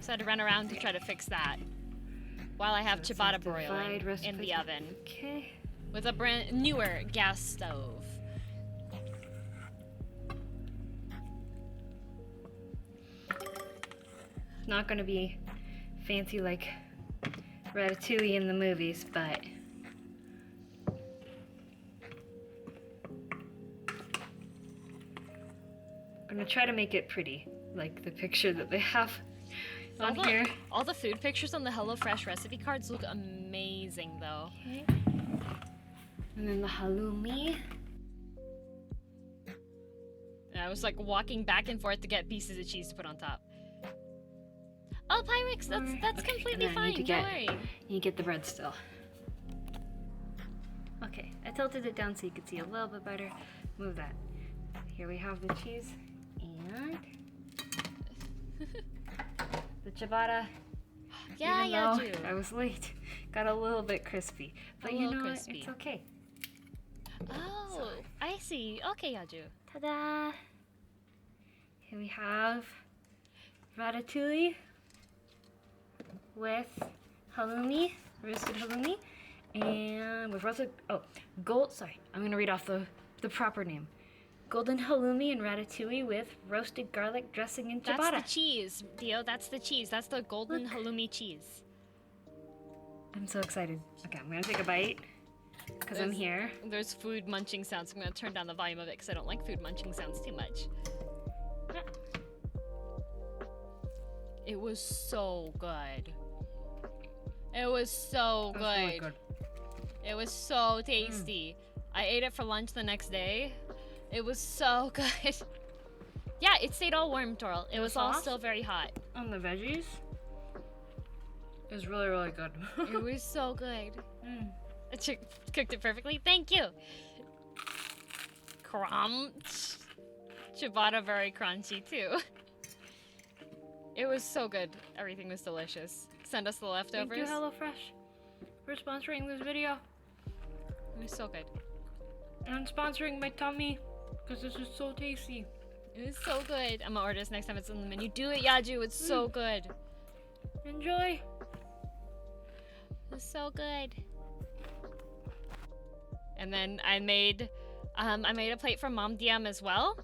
So I had to run around to try to fix that. While I have So it ciabatta says divide broiling roasted in the veg- oven Okay. with a brand newer gas stove. Not gonna be fancy like Ratatouille in the movies, but I'm gonna try to make it pretty, like the picture that they have on here. All the food pictures on the HelloFresh recipe cards look amazing, though. Okay. And then the halloumi. And I was like walking back and forth to get pieces of cheese to put on top. Oh, Pyrex, that's Okay, completely and then I need fine. to Don't worry. You get the bread still. Okay, I tilted it down so you could see a little bit better. Move that. Here we have the cheese and the ciabatta. Yeah, Even yeah, though Ju. I was late. Got a little bit crispy. But A you little know crispy. what? It's okay. Oh, I see. Okay, Yaju. Ta-da! Here we have ratatouille with halloumi, roasted halloumi, and with roasted, I'm gonna read off the proper name. Golden halloumi and ratatouille with roasted garlic dressing and ciabatta. That's the cheese, Dio. That's the cheese. That's the golden halloumi cheese. I'm so excited. Okay, I'm gonna take a bite because I'm here. There's food munching sounds. I'm gonna turn down the volume of it because I don't like food munching sounds too much. It was so good. It was so good. Really good. It was so tasty. I ate it for lunch the next day. It was so good. Yeah, it stayed all warm, Toril. It was all sauce? still very hot. On the veggies, it was really, really good. It was so good. I cooked it perfectly. Thank you. Crunch. Ciabatta very crunchy too. It was so good. Everything was delicious. Send us the leftovers. Thank you, HelloFresh, for sponsoring this video It was so good. and sponsoring my tummy because this is so tasty. It was so good. I'm gonna order this next time it's on the menu. Do it, Yaju. It's so good. Enjoy. It was so good. And then I made a plate for Mom DM as well.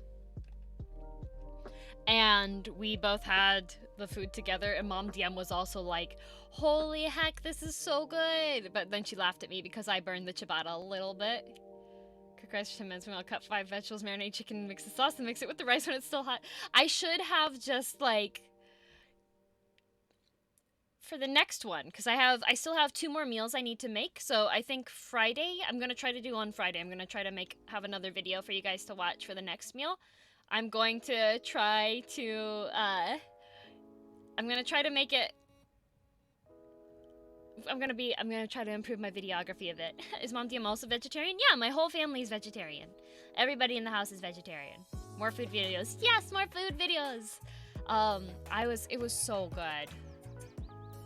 And we both had the food together, and Mom DM was also like, holy heck, this is so good. But then she laughed at me because I burned the ciabatta a little bit. Cook rice for 10 minutes, I'll cut 5 vegetables, marinate chicken, mix the sauce, and mix it with the rice when it's still hot. I should have just like, for the next one, because I still have 2 more meals I need to make. So I think Friday, I'm going to try to do on Friday. I'm going to try to have another video for you guys to watch for the next meal. I'm going to try to, make it, I'm gonna try to improve my videography a bit. Is Mom DM also vegetarian? Yeah, my whole family is vegetarian. Everybody in the house is vegetarian. More food videos. Yes, more food videos! It was so good.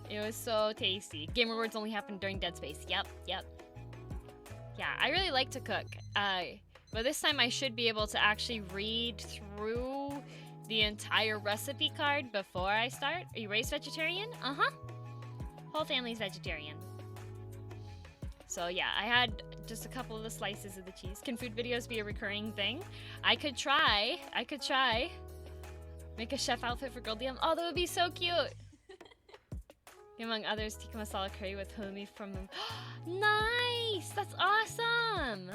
It was so tasty. Game Rewards only happened during Dead Space. Yep. Yeah, I really like to cook. But this time I should be able to actually read through the entire recipe card before I start. Are you raised vegetarian? Uh-huh. Whole family's vegetarian. So yeah, I had just a couple of the slices of the cheese. Can food videos be a recurring thing? I could try. Make a chef outfit for Girl DM. Oh, that would be so cute. Among others, tikka masala curry with halloumi from them. Nice! That's awesome!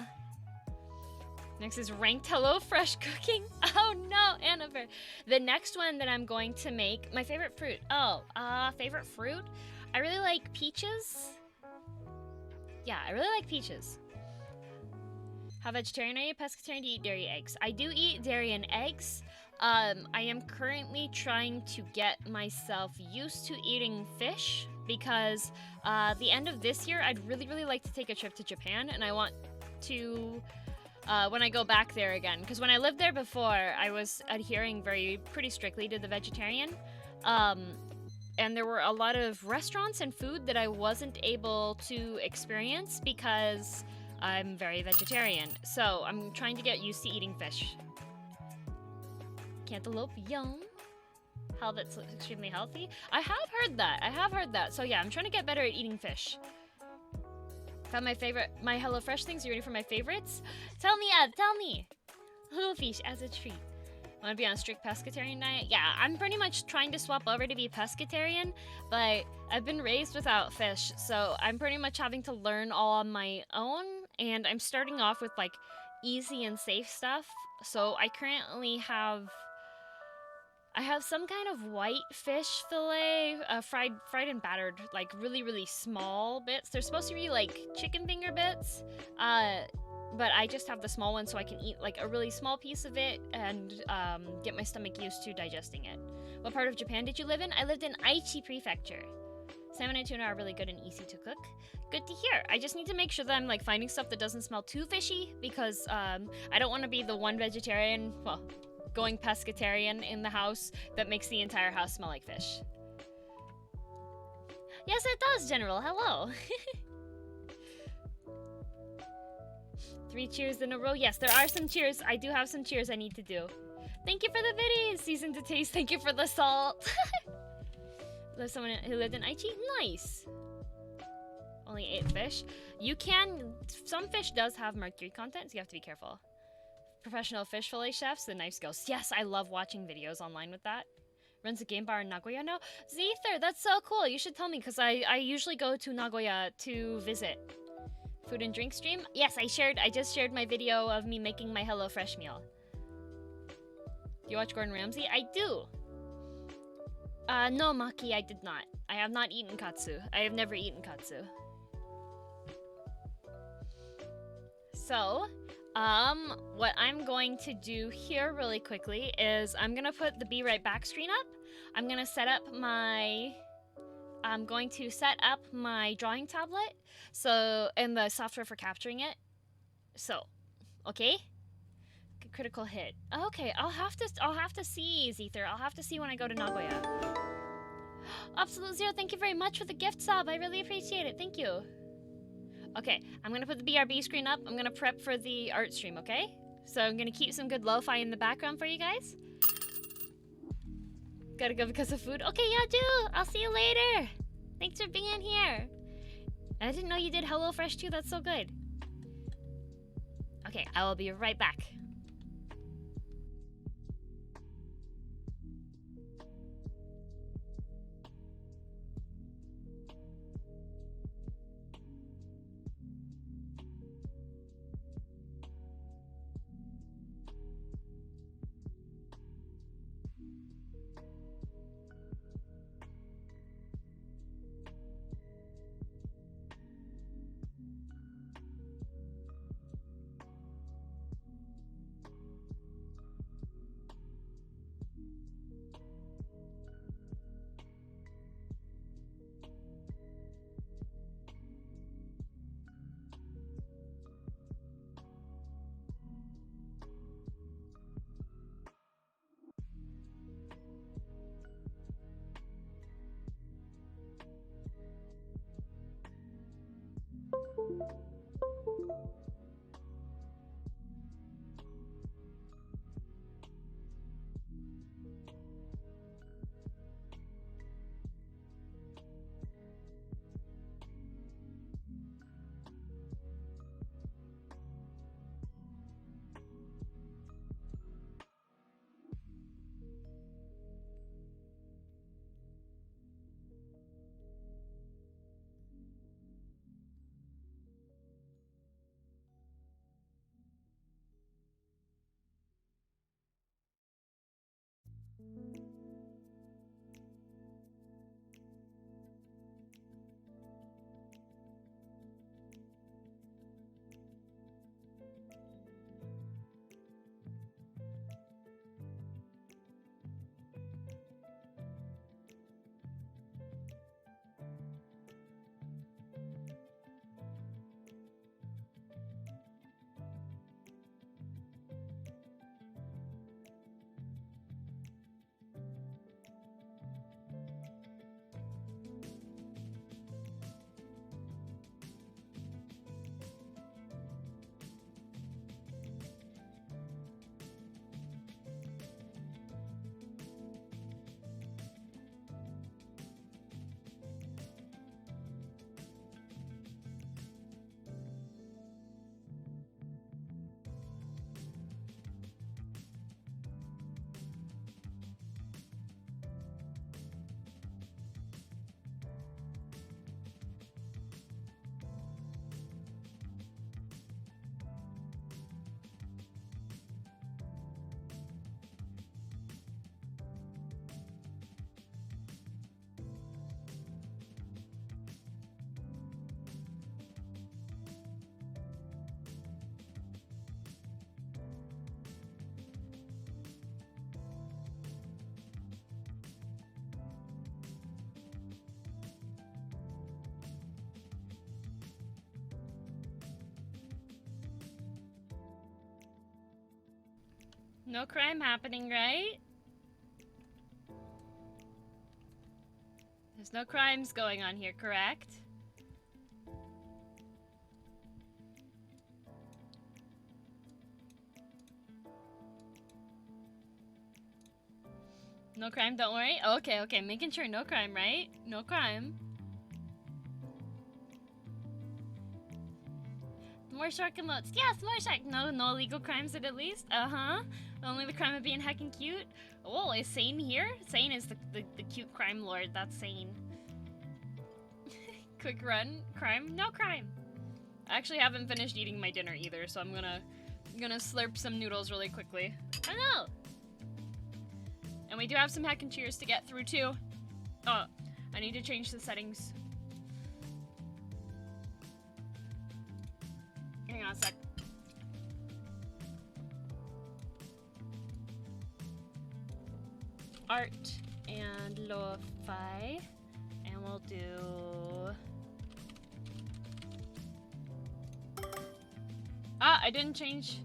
Next is ranked HelloFresh cooking. Oh no, Annabelle. The next one that I'm going to make, my favorite fruit. Favorite fruit? I really like peaches. Yeah, I really like peaches. How vegetarian are you? Pescatarian? Do you eat dairy eggs? I do eat dairy and eggs. I am currently trying to get myself used to eating fish because the end of this year, I'd really, really like to take a trip to Japan, and I want to, when I go back there again, because when I lived there before, I was adhering pretty strictly to the vegetarian, and there were a lot of restaurants and food that I wasn't able to experience because I'm very vegetarian. So I'm trying to get used to eating fish. Cantaloupe, yum. Halibut's extremely healthy. I have heard that. So yeah, I'm trying to get better at eating fish. Found my HelloFresh things. You ready for my favorites? Tell me, Ed, tell me. Little fish as a treat. Want to be on a strict pescatarian diet? Yeah, I'm pretty much trying to swap over to be pescatarian, but I've been raised without fish, so I'm pretty much having to learn all on my own, and I'm starting off with like easy and safe stuff. So I currently have I have some kind of white fish fillet, fried and battered, like really small bits. They're supposed to be like chicken finger bits, but I just have the small one so I can eat like a really small piece of it and get my stomach used to digesting it. What part of Japan did you live in? I lived in Aichi Prefecture. Salmon and tuna are really good and easy to cook. Good to hear. I just need to make sure that I'm like finding stuff that doesn't smell too fishy because I don't want to be the one vegetarian, well, going pescatarian in the house that makes the entire house smell like fish. Yes, it does, General. Hello. 3 cheers in a row. Yes, there are some cheers. I do have some cheers I need to do. Thank you for the viddies. Season to taste. Thank you for the salt. There's someone who lived in Aichi. Nice. Only 8 fish. You can... Some fish does have mercury content, so you have to be careful. Professional fish fillet chefs, the knife skills. Yes, I love watching videos online with that. Runs a game bar in Nagoya now. Zether, that's so cool. You should tell me, because I usually go to Nagoya to visit. Food and drink stream? Yes, I just shared my video of me making my HelloFresh meal. Do you watch Gordon Ramsay? I do. No, Maki, I did not. I have not eaten katsu. I have never eaten katsu. So, what I'm going to do here really quickly is I'm gonna put the Be Right Back screen up. I'm going to set up my drawing tablet, so, and the software for capturing it. So, okay? Critical hit. Okay, I'll have to see, Zether. I'll have to see when I go to Nagoya. Absolute Zero, thank you very much for the gift sub. I really appreciate it. Thank you. Okay, I'm gonna put the BRB screen up. I'm gonna prep for the art stream, okay? So I'm gonna keep some good lo-fi in the background for you guys. Gotta go because of food. Okay, yeah, do. I'll see you later. Thanks for being here. I didn't know you did HelloFresh too. That's so good. Okay, I will be right back. No crime happening, right? There's no crimes going on here, correct? No crime, don't worry. Okay, okay, making sure no crime, right? No crime. More shark emotes. Yes, more shark. No illegal crimes at least. Uh-huh. Only the crime of being heckin' cute. Oh, is Sane here? Sane is the cute crime lord. That's Sane. Quick run. Crime? No crime. I actually haven't finished eating my dinner either, so I'm gonna slurp some noodles really quickly. I know! And we do have some hack and cheers to get through too. Oh, I need to change the settings. Hang on a sec. Art and lo-fi. And we'll do... Ah, I didn't change.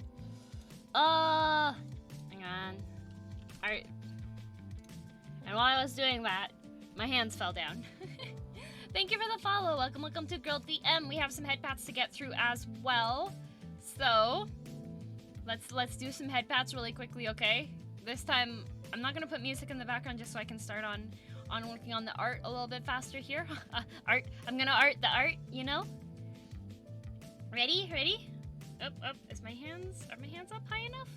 Hang on. Art. And while I was doing that, my hands fell down. Thank you for the follow. Welcome to Girl DM. We have some head pats to get through as well. So, let's do some head pats really quickly, okay? This time, I'm not gonna put music in the background just so I can start on working on the art a little bit faster here. Art. I'm gonna art the art, you know? Ready? Ready? Up. Are my hands up high enough?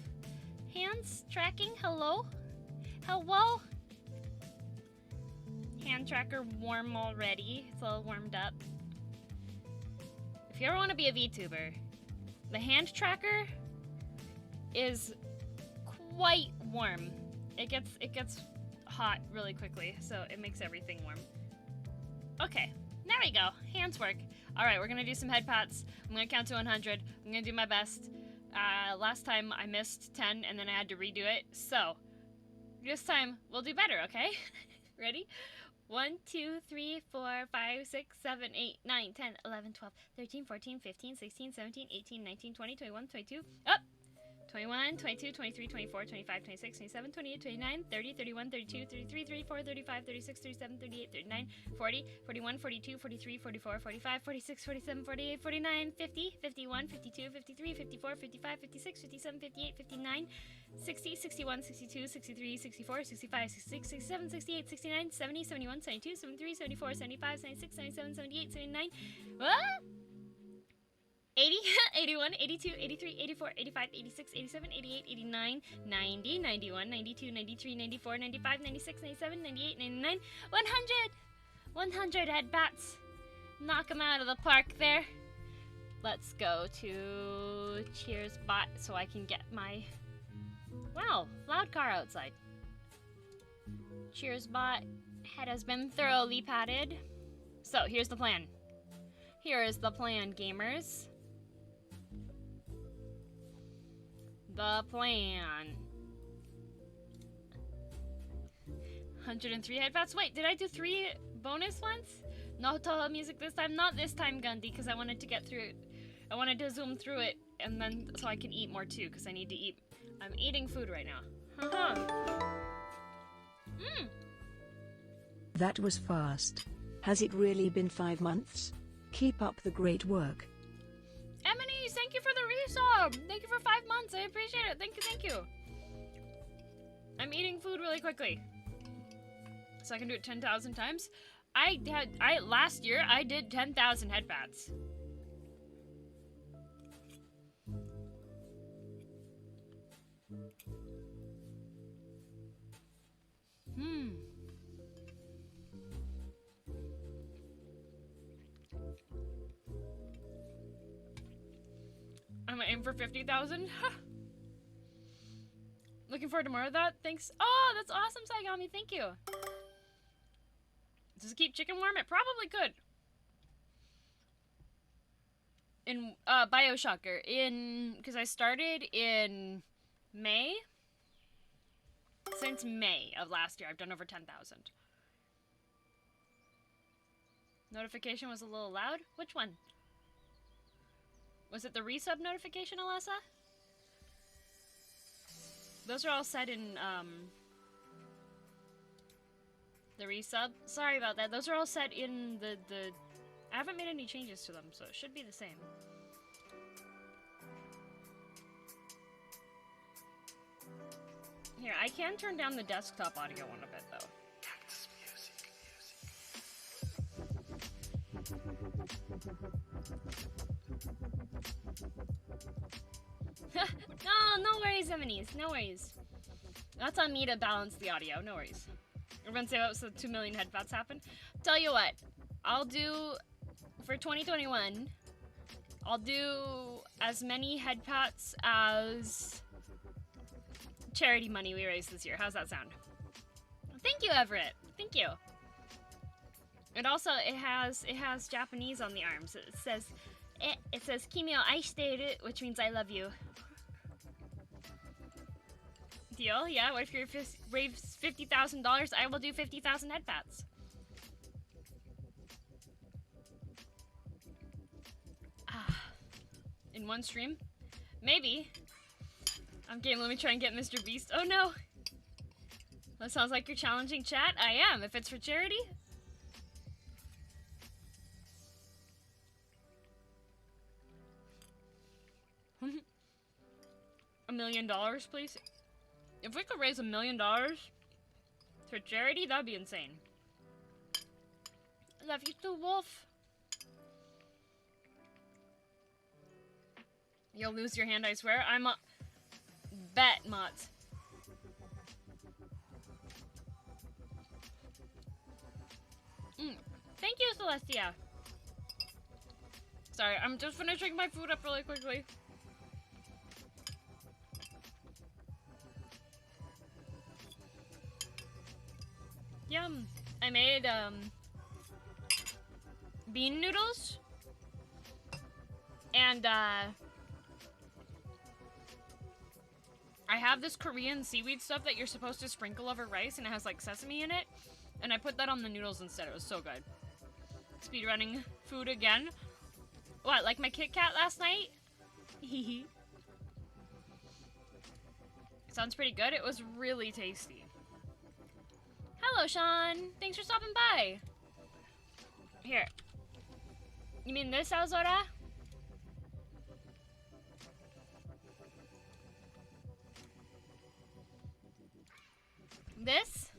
Hands tracking? Hello? Hello? Hand tracker warm already. It's all warmed up. If you ever want to be a VTuber, the hand tracker is quite warm. It gets hot really quickly, so it makes everything warm. Okay, there we go. Hands work. All right, we're gonna do some head pats. I'm gonna count to 100. I'm gonna do my best. Last time I missed 10 and then I had to redo it. So this time we'll do better, okay? Ready? 1, 2, 3, 4, 5, 6, 7, 8, 9, 10, 11, 12, 13, 14, 15, 16, 17, 18, 19, 20, 21, 22, up! 21, 22, 23, 24, 25, 26, 27, 28, 29, 30, 31, 32, 33, 34, 35, 36, 37, 38, 39, 40, 41, 42, 43, 44, 45, 46, 47, 48, 49, 50, 51, 52, 53, 54, 55, 56, 57, 58, 59, 60, 61, 62, 63, 64, 65, 66, 67, 68, 69, 70, 71, 72, 73, 74, 75, 76, 77, 78, 79, what? 80, 81, 82, 83, 84, 85, 86, 87, 88, 89, 90, 91, 92, 93, 94, 95, 96, 97, 98, 99, 100! 100 head bats. Knock them out of the park there. Let's go to Cheers bot so I can get my... Wow, loud car outside. Cheers bot. Head has been thoroughly patted. So, here's the plan. Here is the plan, gamers. The plan. 103 headbats. Wait, did I do 3 bonus ones? No Toho music this time. Not this time, Gundy, because I wanted to get through it. I wanted to zoom through it, and then so I can eat more too, because I need to eat. I'm eating food right now. That was fast. Has it really been 5 months? Keep up the great work. Emily, thank you for the resub. Thank you for 5 months. I appreciate it. Thank you, thank you. I'm eating food really quickly, so I can do it 10,000 times. Last year I did 10,000 headbats. I'm gonna aim for 50,000. Looking forward to more of that. Thanks. Oh, that's awesome, Saigami. Thank you. Does it keep chicken warm? It probably could. In Bioshocker, because I started in May. Since May of last year, I've done over 10,000. Notification was a little loud. Which one? Was it the resub notification, Alessa? Those are all set in, the resub. Sorry about that. Those are all set in the... I haven't made any changes to them, so it should be the same. Here, I can turn down the desktop audio one a bit, though. No worries, Eminis. No worries. That's on me to balance the audio. No worries. Everyone say, oh, so 2 million headpats happen? Tell you what, I'll do, for 2021, I'll do as many headpats as charity money we raised this year. How's that sound? Thank you, Everett. Thank you. And also, it has Japanese on the arms. It says Kimi o aishiteru, which means I love you. Deal? Yeah, what if you raise $50,000? I will do 50,000 headpats. In one stream? Maybe. I'm game, let me try and get Mr. Beast. Oh no! That sounds like you're challenging chat. I am, if it's for charity. $1 million, please? If we could raise $1 million for charity, that'd be insane. Love you too, Wolf. You'll lose your hand, I swear. I'm a... Bet, Mott. Thank you, Celestia. Sorry, I'm just finishing my food up really quickly. Yum. I made, bean noodles. And, I have this Korean seaweed stuff that you're supposed to sprinkle over rice, and it has, like, sesame in it. And I put that on the noodles instead. It was so good. Speedrunning food again. What, like my Kit Kat last night? Hehe. Sounds pretty good. It was really tasty. Hello, Sean. Thanks for stopping by. Here. You mean this, Alzora? This?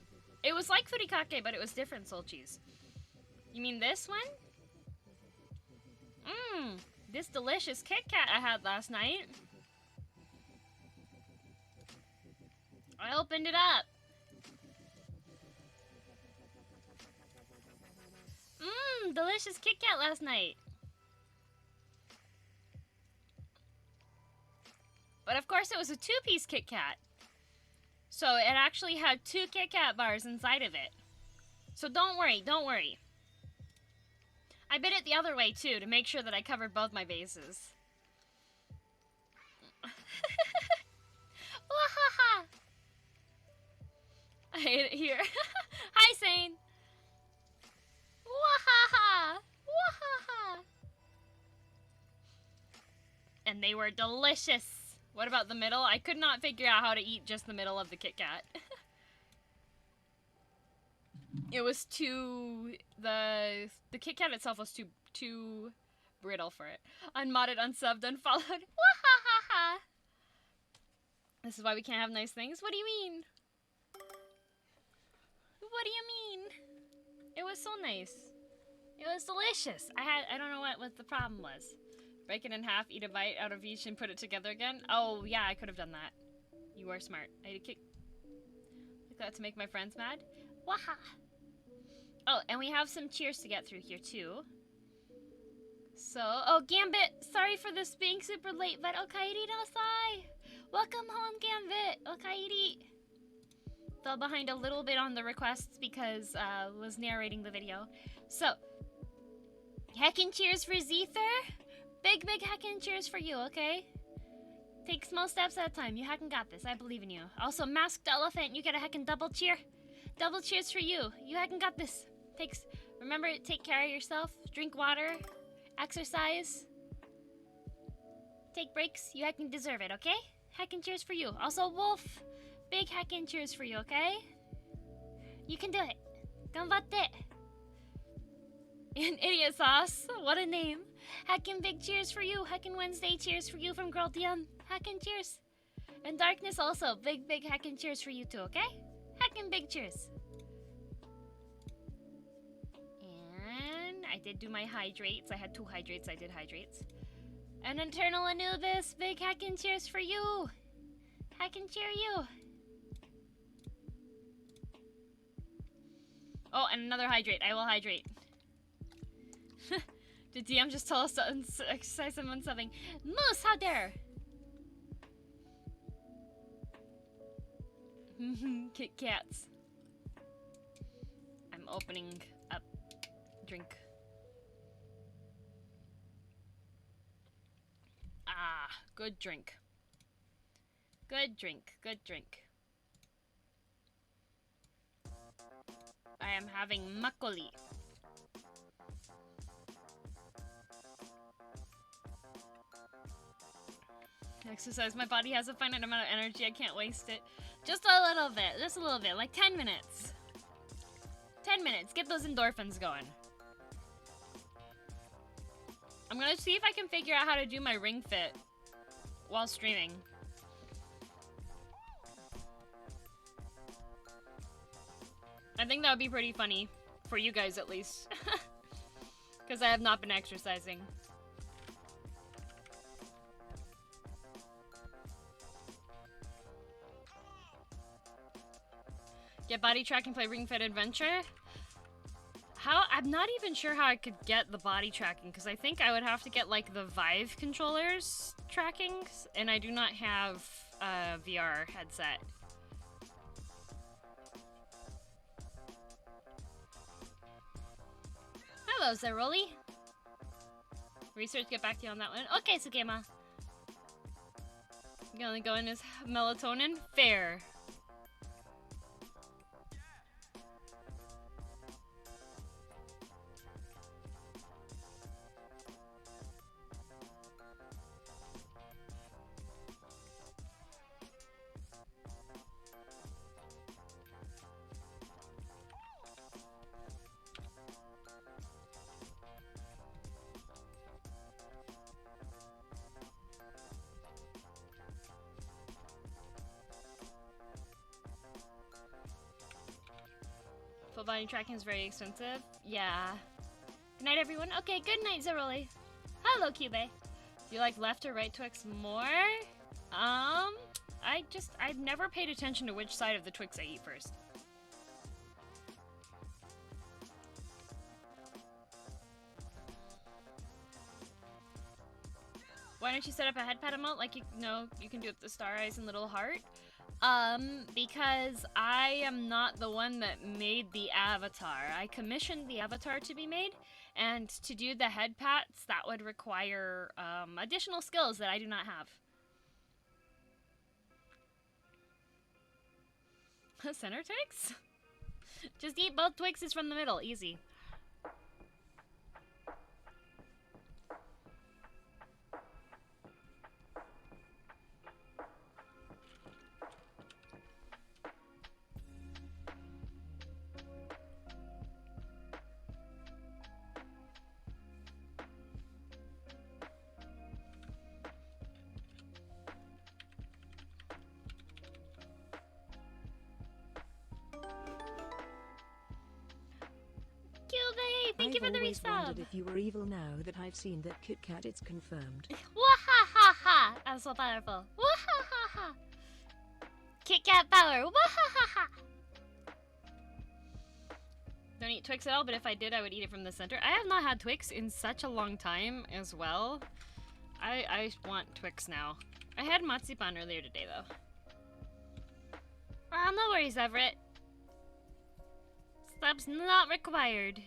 It was like furikake, but it was different soul cheese. You mean this one? This delicious Kit Kat I had last night. I opened it up. Delicious Kit Kat last night. But of course it was a 2-piece Kit Kat. So it actually had 2 Kit Kat bars inside of it. So don't worry, don't worry. I bit it the other way too to make sure that I covered both my bases. Wahaha! I ate it here. Hi, Sane. Wahaha! Wahaha! And they were delicious. What about the middle? I could not figure out how to eat just the middle of the Kit Kat. It was too... The Kit Kat itself was too brittle for it. Unmodded, unsubbed, unfollowed. Wahahaha! This is why we can't have nice things? What do you mean? What do you mean? It was so nice. It was delicious. I don't know what the problem was. Break it in half, eat a bite out of each, and put it together again? Oh, yeah, I could have done that. You are smart. I had to kick like that to make my friends mad. Waha! Oh, and we have some cheers to get through here, too. So, oh, Gambit, sorry for this being super late, but okairi nasai. Welcome home, Gambit. Okairi. Fell behind a little bit on the requests because was narrating the video. So, heckin' cheers for Zether. Big heckin' cheers for you, okay? Take small steps at a time. You heckin' got this. I believe in you. Also, Masked Elephant, you get a heckin' double cheer. Double cheers for you. You heckin' got this. Remember, take care of yourself. Drink water. Exercise. Take breaks. You heckin' deserve it, okay? Heck and cheers for you. Also, Wolf, big heck and cheers for you, okay? You can do it. Ganbatte. And Idiot Sauce, what a name. Heckin' big cheers for you. Heckin' Wednesday cheers for you from Girl Dion. Heckin' cheers. And Darkness also, big heckin' cheers for you too, okay? Heckin' big cheers. And I did do my hydrates. I had 2 hydrates. I did hydrates. And Eternal Anubis, big heckin' cheers for you. Heckin' cheer you. Oh, and another hydrate. I will hydrate. Did DM just tell us to exercise someone something? Moose, how dare! Kit Kats. I'm opening up drink. Ah, good drink. Good drink, good drink. I am having makgeolli. Exercise. My body has a finite amount of energy. I can't waste it. Just a little bit. Just a little bit. Like 10 minutes. 10 minutes. Get those endorphins going. I'm gonna see if I can figure out how to do my ring fit while streaming. I think that would be pretty funny. For you guys, at least. Because I have not been exercising. Get body tracking, play Ring Fit Adventure. I'm not even sure how I could get the body tracking, because I think I would have to get like the Vive controllers trackings, and I do not have a VR headset. Hello, Zeroli. Research, get back to you on that one. Okay, Sukema. You only go in as melatonin? Fair. Full body tracking is very expensive. Yeah. Good night, everyone. Okay, good night, Zeroli. Hello, Cube. Do you like left or right Twix more? I've never paid attention to which side of the Twix I eat first. Why don't you set up a head pad emote like you can do with the star eyes and little heart? Because I am not the one that made the avatar. I commissioned the avatar to be made, and to do the head pats, that would require additional skills that I do not have. Center Twix? Just eat both Twixes from the middle, easy. Thank you for the resub. I've always wondered if you were evil now that I've seen that Kit Kat, it's confirmed. Wahahaha! I'm so powerful. Wahahaha! Kit Kat power. Wahahaha! Don't eat Twix at all, but if I did, I would eat it from the center. I have not had Twix in such a long time as well. I want Twix now. I had Marzipan earlier today, though. Oh, no worries, Everett. Subs not required.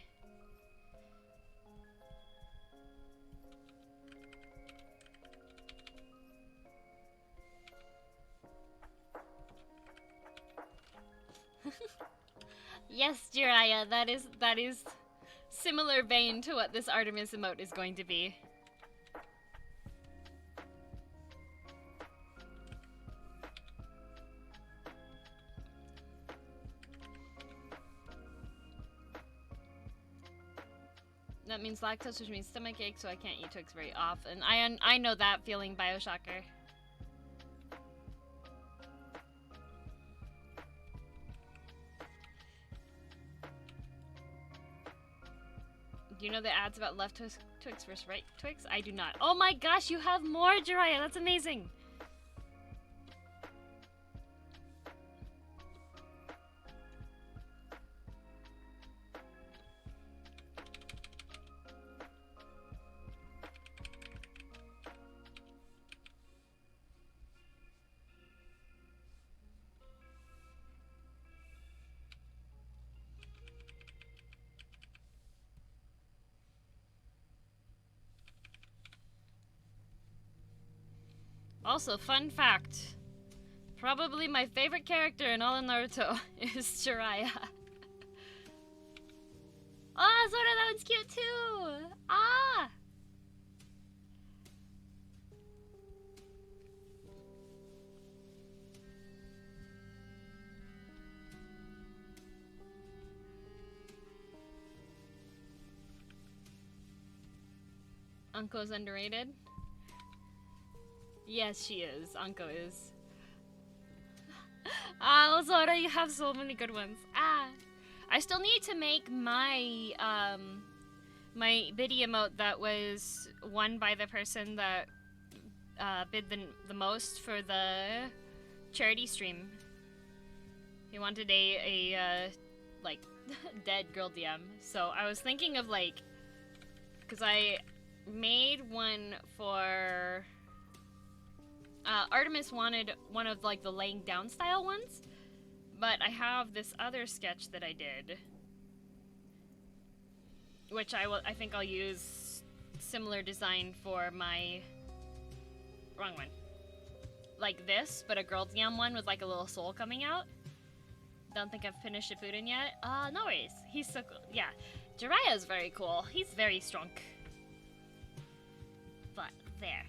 Yes, Jiraiya, that is similar vein to what this Artemis emote is going to be. That means lactose, which means stomach ache, so I can't eat Twix very often. I know that feeling, Bioshocker. Do you know the ads about left Twix versus right Twix? I do not. Oh my gosh, you have more, Jiraiya. That's amazing. Also, fun fact. Probably my favorite character in all of Naruto is Jiraiya. Oh, Zora, that one's cute too! Ah! Anko's underrated? Yes, she is. Anko is. Ah, Zora, you have so many good ones. Ah! I still need to make my, my biddy emote that was won by the person that, bid the most for the charity stream. He wanted a like, dead girl DM. So I was thinking of, like, because I made one for... Artemis wanted one of, like, the laying down style ones, but I have this other sketch that I did, which I think I'll use similar design for my... Wrong one. Like this, but a girl DM one with, like, a little soul coming out. Don't think I've finished Shippuden yet. No worries. He's so cool. Yeah. Jiraiya is very cool. He's very strong. But, there.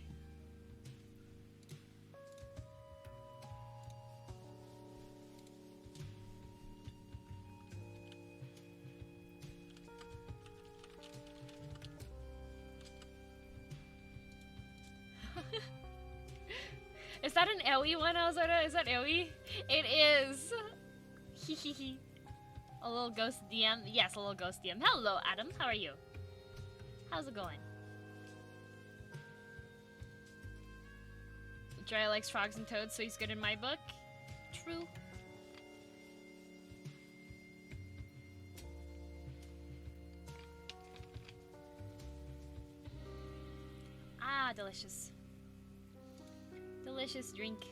Is that an Ewi one, Alzora? Is that Ewi? It is! Hehehe. A little ghost DM? Yes, a little ghost DM. Hello, Adam. How are you? How's it going? Dry likes frogs and toads, so he's good in my book. True. Ah, delicious. Delicious drink.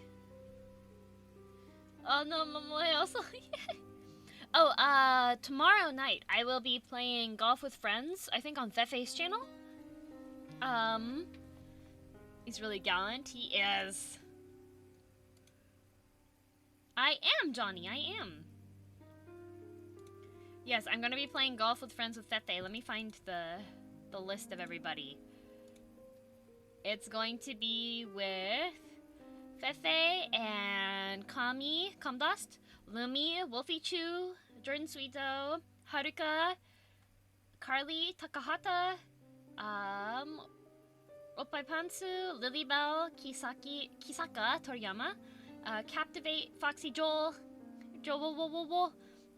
Oh no, Momoe also. Oh, tomorrow night I will be playing golf with friends, I think on Fefe's channel. He's really gallant. He is. I am, Johnny, I am. Yes, I'm gonna be playing golf with friends with Fefe. Let me find the list of everybody. It's going to be with Fefe and Kami, Comdust, Lumi, Wolfie Chu, Jordan Sweeto, Haruka, Carly, Takahata, Oppai Pantsu, Lilybell, Kisaka, Toriyama, Captivate, Foxy Joel, Joel,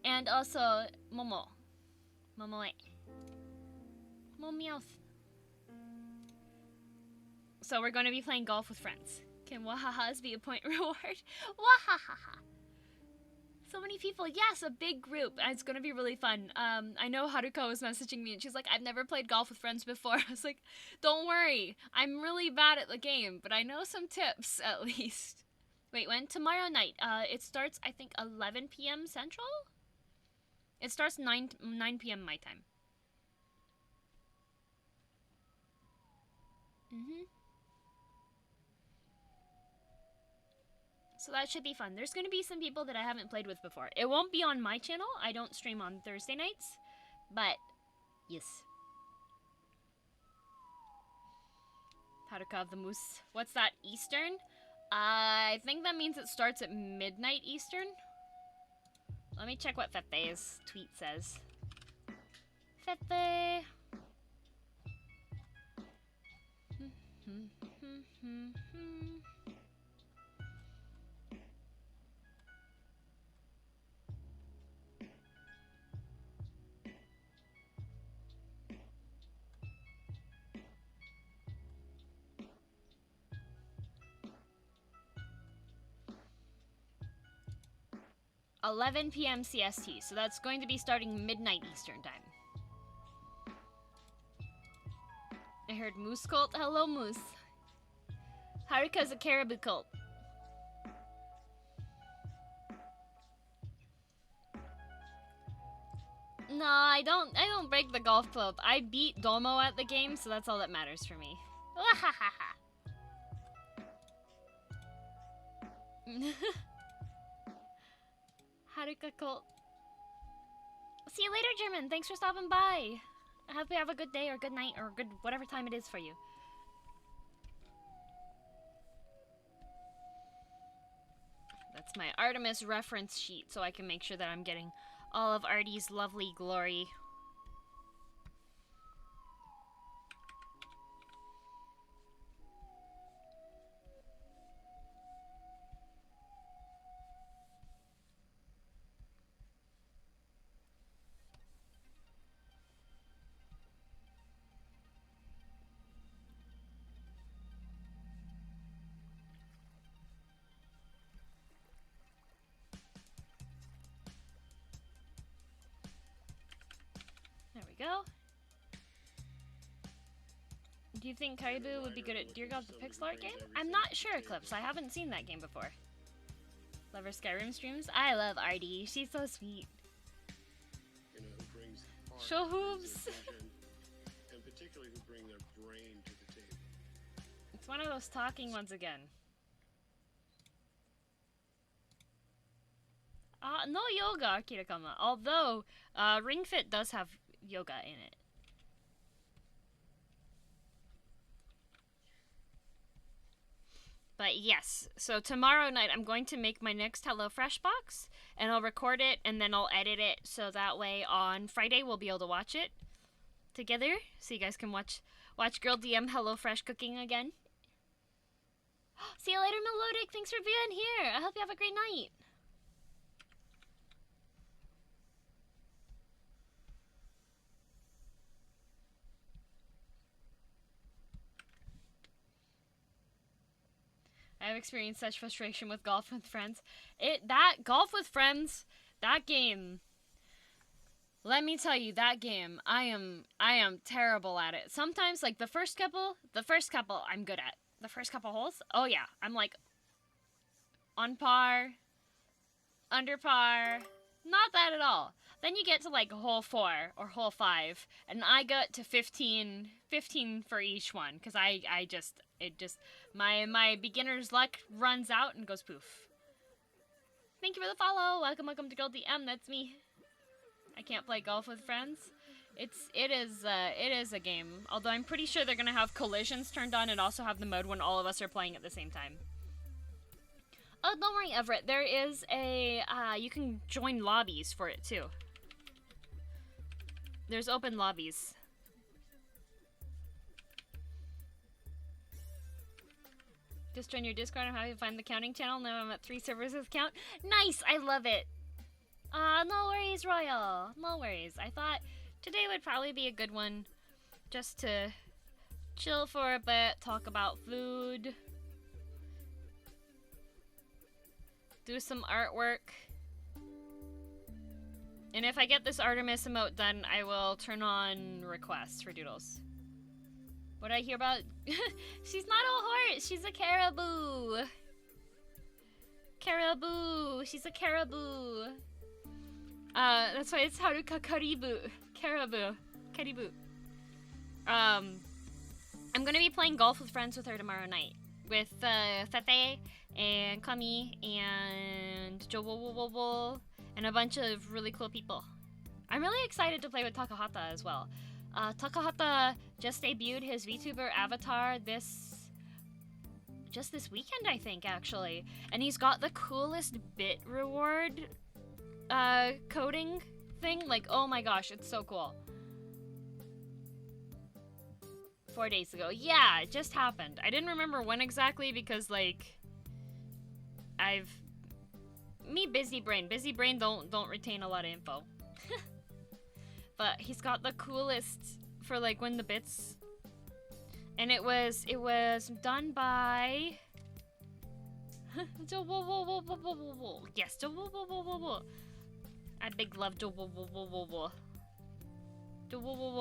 and also Momoe. Meowth. So we're going to be playing golf with friends. Can wahahas be a point reward? Wahahaha. So many people. Yes, a big group. It's going to be really fun. I know Haruka was messaging me and she's like, I've never played golf with friends before. I was like, don't worry. I'm really bad at the game, but I know some tips at least. Wait, when? Tomorrow night. It starts, I think, 11 p.m. Central? It starts 9 p.m. my time. So that should be fun. There's going to be some people that I haven't played with before. It won't be on my channel. I don't stream on Thursday nights. But, yes. Haruka of the Moose. What's that, Eastern? I think that means it starts at midnight Eastern. Let me check what Fefe's tweet says. Fefe. 11 p.m. CST, so that's going to be starting midnight Eastern time. I heard Moose Cult. Hello, Moose. Haruka's a caribou cult. No, I don't break the golf club. I beat Domo at the game, so that's all that matters for me. Haruka cult. See you later, German. Thanks for stopping by. I hope you have a good day or good night or good whatever time it is for you. That's my Artemis reference sheet, so I can make sure that I'm getting all of Artie's lovely glory. Go. Do you think Caribou would be good at Dear God the Pixel Art game? I'm not sure, Eclipse. I haven't seen that game before. Love her Skyrim streams? I love Artie. She's so sweet. Show hooves. And particularly who bring their brain to the table. It's one of those talking ones again. No yoga, Akirakama. Although, Ring Fit does have yoga in it. But yes, so tomorrow night I'm going to make my next HelloFresh box, and I'll record it, and then I'll edit it, so that way on Friday we'll be able to watch it together, so you guys can watch Girl DM HelloFresh cooking again. See you later, Melodic. Thanks for being here. I hope you have a great night. I've experienced such frustration with Golf with Friends. That Golf with Friends, that game. Let me tell you, that game, I am terrible at it. Sometimes, like the first couple I'm good at. The first couple holes, oh yeah, I'm like on par, under par, not bad at all. Then you get to like hole 4 or hole 5, and I got to 15 for each one, because my beginner's luck runs out and goes poof. Thank you for the follow. Welcome to Girl DM. That's me. I can't play Golf with Friends. It is a game. Although I'm pretty sure they're gonna have collisions turned on and also have the mode when all of us are playing at the same time. Oh, don't worry, Everett. There is a you can join lobbies for it too. There's open lobbies. Just join your Discord and how you find the counting channel. Now I'm at 3 servers with count. Nice! I love it! No worries, Royal. No worries. I thought today would probably be a good one. Just to chill for a bit, talk about food. Do some artwork. And if I get this Artemis emote done, I will turn on requests for doodles. What did I hear about? She's not a horse, she's a caribou. Caribou, she's a caribou. That's why it's Haruka Caribou. Caribou. Caribou. I'm gonna be playing Golf with Friends with her tomorrow night. With Fefe and Kami and Jowo and a bunch of really cool people. I'm really excited to play with Takahata as well. Takahata just debuted his VTuber avatar this weekend, I think, actually. And he's got the coolest bit reward coding thing. Like, oh my gosh, it's so cool. 4 days ago. Yeah, it just happened. I didn't remember when exactly because, like, busy brain don't retain a lot of info. But he's got the coolest for like when the bits, and it was done by Yes, I big love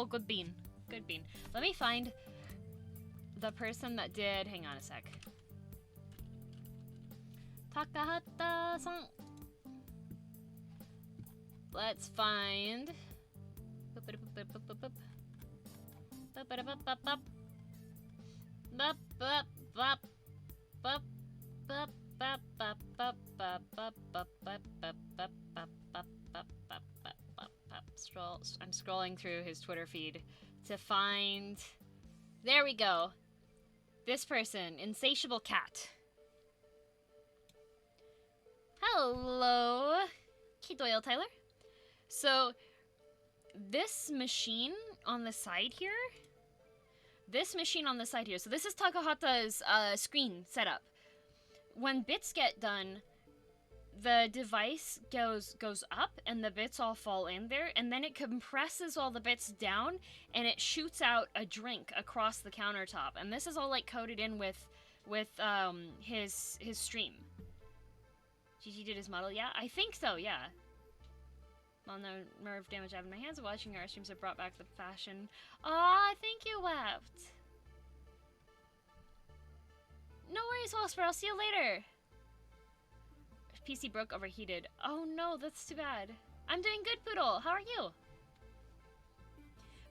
good bean. Good bean. Let me find the person that did. Hang on a sec. Takahata-san. Let's find. I'm scrolling through his Twitter feed to find. There we go. This person, Insatiable Cat. Hello, Doyle Tyler. So, this machine on the side here. So this is Takahata's screen setup. When bits get done, the device goes up and the bits all fall in there, and then it compresses all the bits down and it shoots out a drink across the countertop. And this is all like coated in with his stream. GG did his model, yeah? I think so, yeah. On the nerve damage I have in my hands, watching our streams have brought back the fashion. Aw, thank you, Wept. No worries, Whisper, I'll see you later. PC broke, overheated. Oh no, that's too bad. I'm doing good, Poodle. How are you?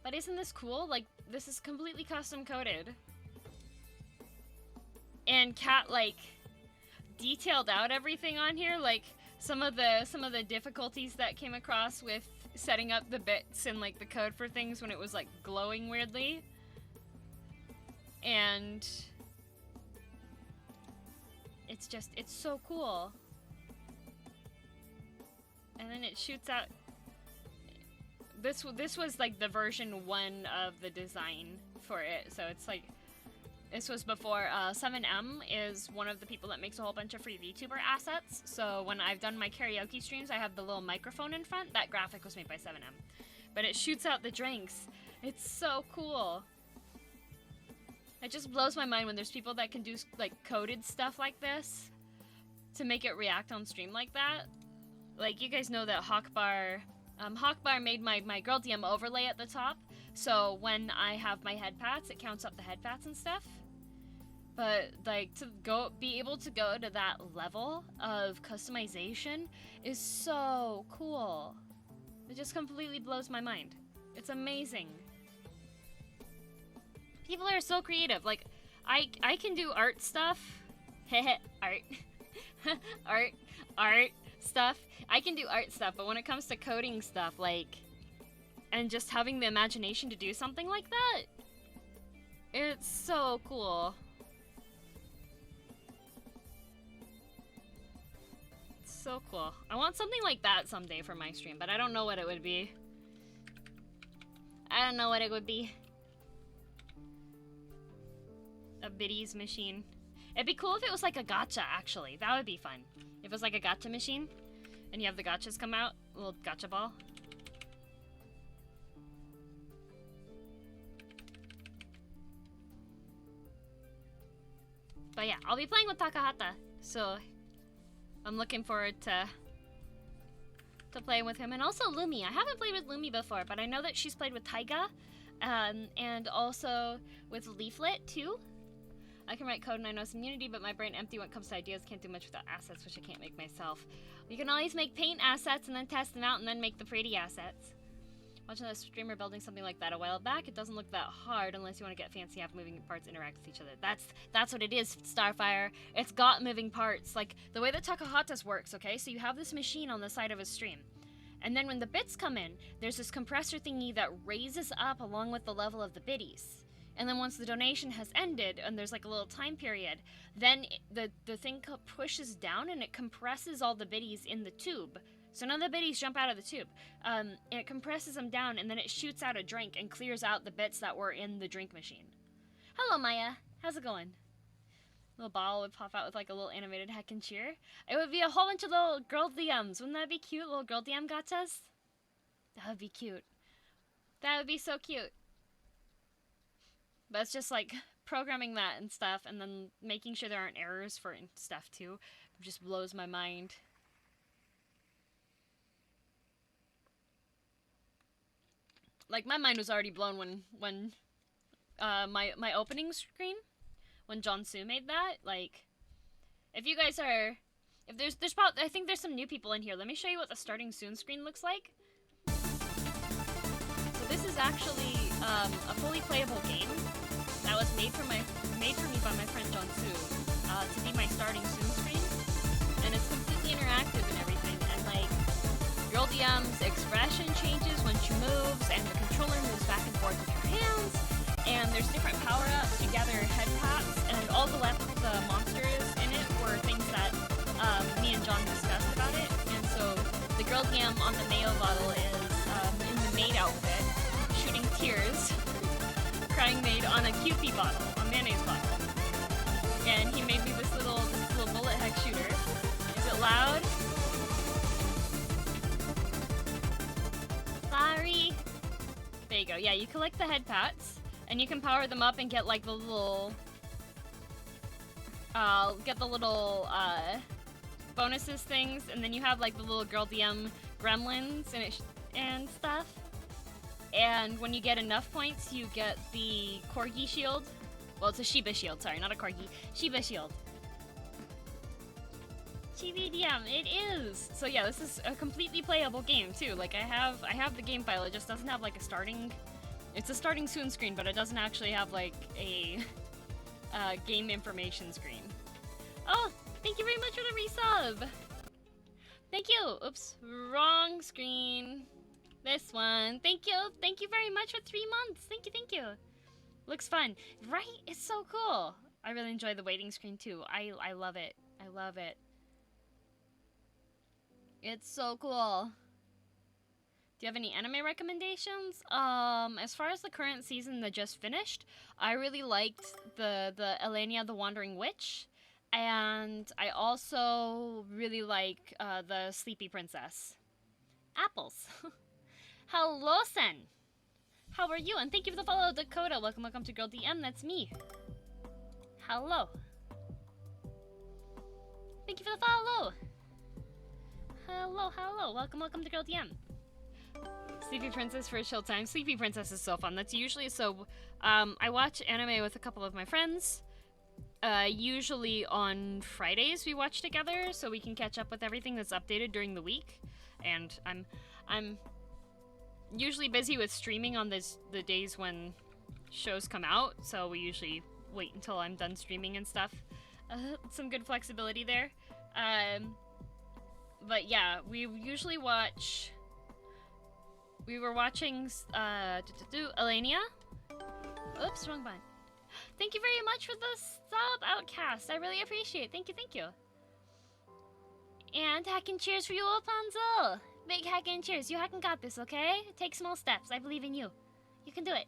But isn't this cool? Like, this is completely custom coded. And Cat, like, detailed out everything on here, like some of the difficulties that came across with setting up the bits and like the code for things when it was like glowing weirdly. And it's so cool. And then it shoots out. This was like the version 1 of the design for it, so it's like this was before 7M is one of the people that makes a whole bunch of free VTuber assets. So when I've done my karaoke streams, I have the little microphone in front. That graphic was made by 7M. But it shoots out the drinks. It's so cool. It just blows my mind when there's people that can do like coded stuff like this to make it react on stream like that. Like, you guys know that Hawkbar made my Girl DM overlay at the top. So when I have my head pats, it counts up the head pats and stuff. But like to be able to go to that level of customization is so cool. It just completely blows my mind. It's amazing. People are so creative. Like, I can do art stuff. art stuff. I can do art stuff, but when it comes to coding stuff, like, and just having the imagination to do something like that, it's so cool. It's so cool. I want something like that someday for my stream, but I don't know what it would be. I don't know what it would be. A biddies machine. It'd be cool if it was like a gacha, actually. That would be fun. If it was like a gacha machine, and you have the gachas come out, a little gacha ball. But yeah, I'll be playing with Takahata, so I'm looking forward to playing with him. And also Lumi. I haven't played with Lumi before, but I know that she's played with Taiga, and also with Leaflet too. I can write code and I know some Unity, but my brain empty when it comes to ideas. Can't do much without assets, which I can't make myself. You can always make paint assets and then test them out and then make the pretty assets. Watching a streamer building something like that a while back, it doesn't look that hard unless you want to get fancy, have moving parts interact with each other. That's what it is, Starfire. It's got moving parts. Like, the way that Takahata's works, okay? So you have this machine on the side of his stream. And then when the bits come in, there's this compressor thingy that raises up along with the level of the biddies. And then once the donation has ended, and there's like a little time period, then the thing pushes down and it compresses all the biddies in the tube. So none of the biddies jump out of the tube. And it compresses them down, and then it shoots out a drink and clears out the bits that were in the drink machine. Hello, Maya. How's it going? Little ball would pop out with like a little animated heck and cheer. It would be a whole bunch of little girl DMs. Wouldn't that be cute? Little girl DM gachas? That would be cute. That would be so cute. But it's just like programming that and stuff, and then making sure there aren't errors for it and stuff too, just blows my mind. Like, my mind was already blown when my opening screen, when John Su made that. Like, if you guys are, if there's probably, I think there's some new people in here. Let me show you what the starting soon screen looks like. So this is actually a fully playable game that was made for me by my friend John Su to be my starting soon screen, and it's completely interactive and everything. And like, Girl DM's expression changes when she moves, and the controller moves back and forth with her hands. And there's different power-ups. You gather head pats, and all the monsters in it were things that me and John discussed about it. And so the Girl DM on the mayo bottle is in the maid outfit, shooting tears, crying maid on a QP bottle, a mayonnaise bottle. And he made me this little bullet heck shooter. Is it loud? Sorry. There you go. Yeah, you collect the head pats, and you can power them up and get like the little, bonuses things, and then you have like the little Girl DM gremlins and stuff. And when you get enough points, you get the Corgi shield. Well, it's a Shiba shield, sorry, not a Corgi. Shiba shield. GBDM, it is! So yeah, this is a completely playable game too. Like, I have the game file, it just doesn't have like a starting... It's a starting soon screen, but it doesn't actually have like a game information screen. Oh, thank you very much for the resub! Thank you! Oops, wrong screen. This one. Thank you very much for 3 months. Thank you. Looks fun. Right? It's so cool. I really enjoy the waiting screen too. I love it. I love it. It's so cool. Do you have any anime recommendations? As far as the current season that just finished, I really liked the Elenia the Wandering Witch, and I also really like the Sleepy Princess. Apples. Hello, Sen. How are you? And thank you for the follow, Dakota. Welcome to Girl DM. That's me. Hello. Thank you for the follow. Hello. Welcome to Girl DM. Sleepy Princess for a chill time. Sleepy Princess is so fun. That's usually so. I watch anime with a couple of my friends. Usually on Fridays we watch together, so we can catch up with everything that's updated during the week. And I'm usually busy with streaming on the days when shows come out, so we usually wait until I'm done streaming and stuff. Some good flexibility there. But yeah, we usually watch. We were watching Elenia. Oops, wrong button. Thank you very much for the sub, Outcast. I really appreciate it. Thank you. And hack and cheers for you, Rapunzel. Big hack and cheers. You haven't got this, okay? Take small steps. I believe in you. You can do it.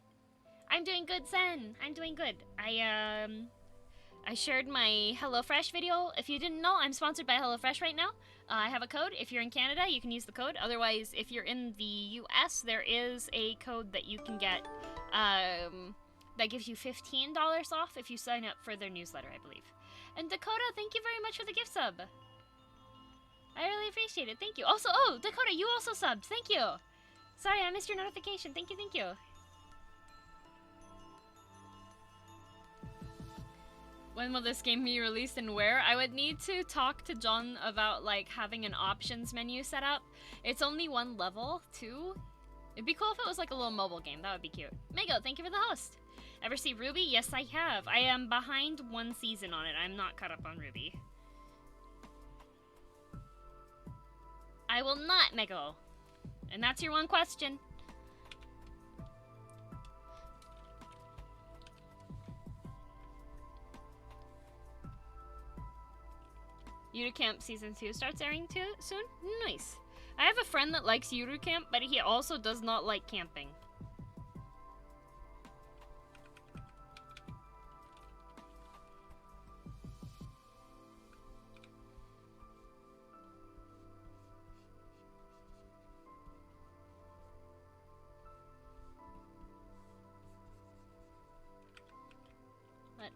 I'm doing good, Sen. I'm doing good. I shared my HelloFresh video. If you didn't know, I'm sponsored by HelloFresh right now. I have a code. If you're in Canada, you can use the code. Otherwise, if you're in the US, there is a code that you can get that gives you $15 off if you sign up for their newsletter, I believe. And Dakota, thank you very much for the gift sub. I really appreciate it. Thank you. Also, oh, Dakota, you also subbed. Thank you. Sorry, I missed your notification. Thank you. When will this game be released and where? I would need to talk to John about like having an options menu set up. It's only one level too. It'd be cool if it was like a little mobile game. That would be cute. Mego, thank you for the host. Ever see Ruby? Yes, I have. I am behind one season on it. I'm not caught up on Ruby. I will not, Mego. And that's your one question. Yuru Camp Season 2 starts airing too soon? Nice. I have a friend that likes Yuru Camp, but he also does not like camping.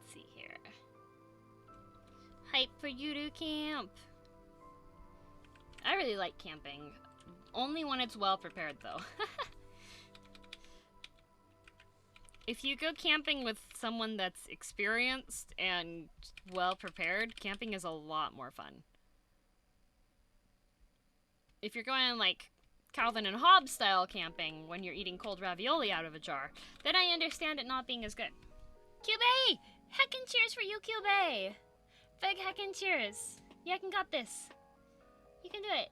Let's see here. Hype for you to camp. I really like camping. Only when it's well prepared, though. If you go camping with someone that's experienced and well prepared, camping is a lot more fun. If you're going like Calvin and Hobbes style camping when you're eating cold ravioli out of a jar, then I understand it not being as good. Cube! Heckin' cheers for you, Cube! Big heckin' cheers! Yakin got this. You can do it.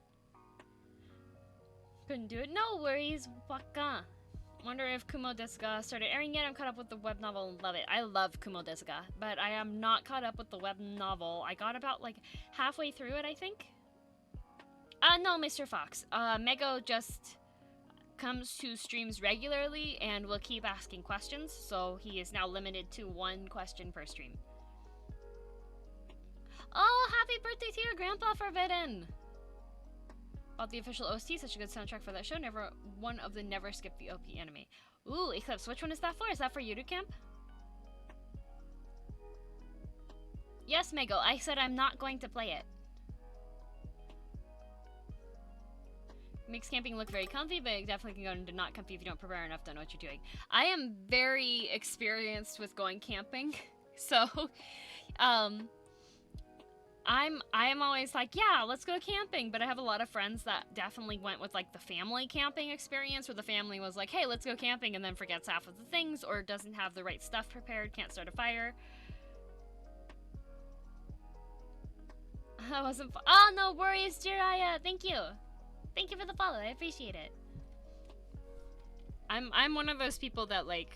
Couldn't do it. No worries, waka. Wonder if Kumo desu ga started airing yet. I'm caught up with the web novel and love it. I love Kumo desu ga, but I am not caught up with the web novel. I got about like halfway through it, I think. No, Mr. Fox. Mego just comes to streams regularly and will keep asking questions, so he is now limited to one question per stream. Oh, happy birthday to your grandpa, Forbidden! Bought the official OST, such a good soundtrack for that show. Never one of the Never Skip the OP anime. Ooh, Eclipse, which one is that for? Is that for you to camp? Yes, Mego, I said I'm not going to play it. Makes camping look very comfy, but it definitely can go into not comfy if you don't prepare enough to know what you're doing. I am very experienced with going camping, so I'm always like, yeah, let's go camping. But I have a lot of friends that definitely went with like the family camping experience, where the family was like, hey, let's go camping, and then forgets half of the things, or doesn't have the right stuff prepared, can't start a fire. That wasn't fun. Oh, no worries, Jiraiya. Thank you. Thank you for the follow. I appreciate it. I'm one of those people that like,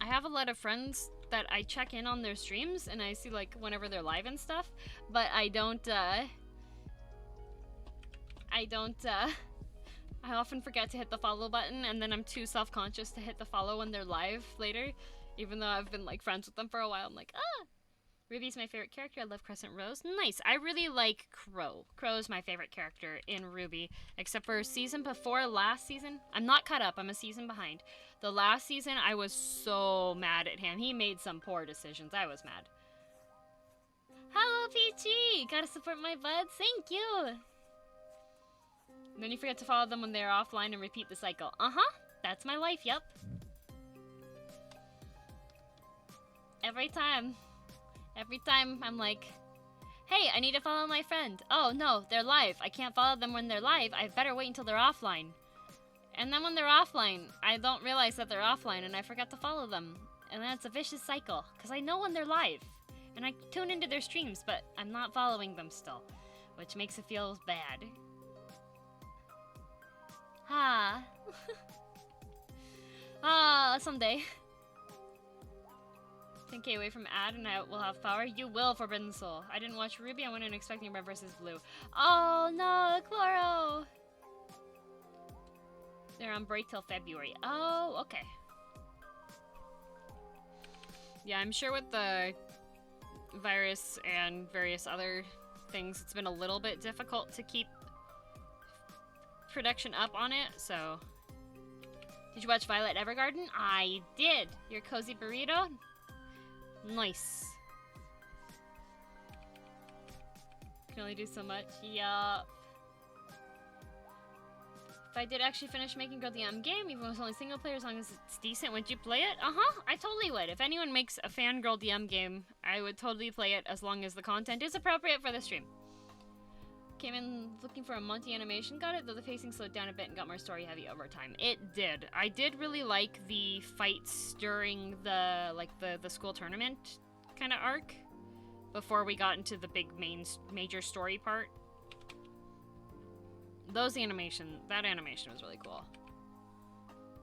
I have a lot of friends that I check in on their streams and I see like whenever they're live and stuff, but I often forget to hit the follow button, and then I'm too self-conscious to hit the follow when they're live later, even though I've been like friends with them for a while. I'm like, ah. Ruby's my favorite character. I love Crescent Rose. Nice. I really like Crow. Crow's my favorite character in Ruby, except for season before last season. I'm not caught up. I'm a season behind. The last season, I was so mad at him. He made some poor decisions. I was mad. Hello, Peachy! Gotta support my buds. Thank you! And then you forget to follow them when they're offline and repeat the cycle. Uh-huh. That's my life, yep. Every time I'm like, hey, I need to follow my friend. Oh no, they're live. I can't follow them when they're live. I better wait until they're offline. And then when they're offline, I don't realize that they're offline and I forget to follow them. And then it's a vicious cycle, because I know when they're live. And I tune into their streams, but I'm not following them still, which makes it feel bad. Ah. Ah, someday. 10k away from ad and I will have power. You will, Forbidden Soul. I didn't watch Ruby. I went in expecting Red vs. Blue. Oh no, Chloro! They're on break till February. Oh, okay. Yeah, I'm sure with the virus and various other things, it's been a little bit difficult to keep production up on it, so. Did you watch Violet Evergarden? I did. Your cozy burrito? Nice. Can only do so much. Yup. If I did actually finish making Girl DM game, even if it was only single player, as long as it's decent, would you play it? Uh-huh, I totally would. If anyone makes a fangirl DM game, I would totally play it as long as the content is appropriate for the stream. Came in looking for a Monty animation, got it, though the pacing slowed down a bit and got more story heavy over time. It did. I did really like the fights during the school tournament kind of arc before we got into the big major story part. That animation was really cool.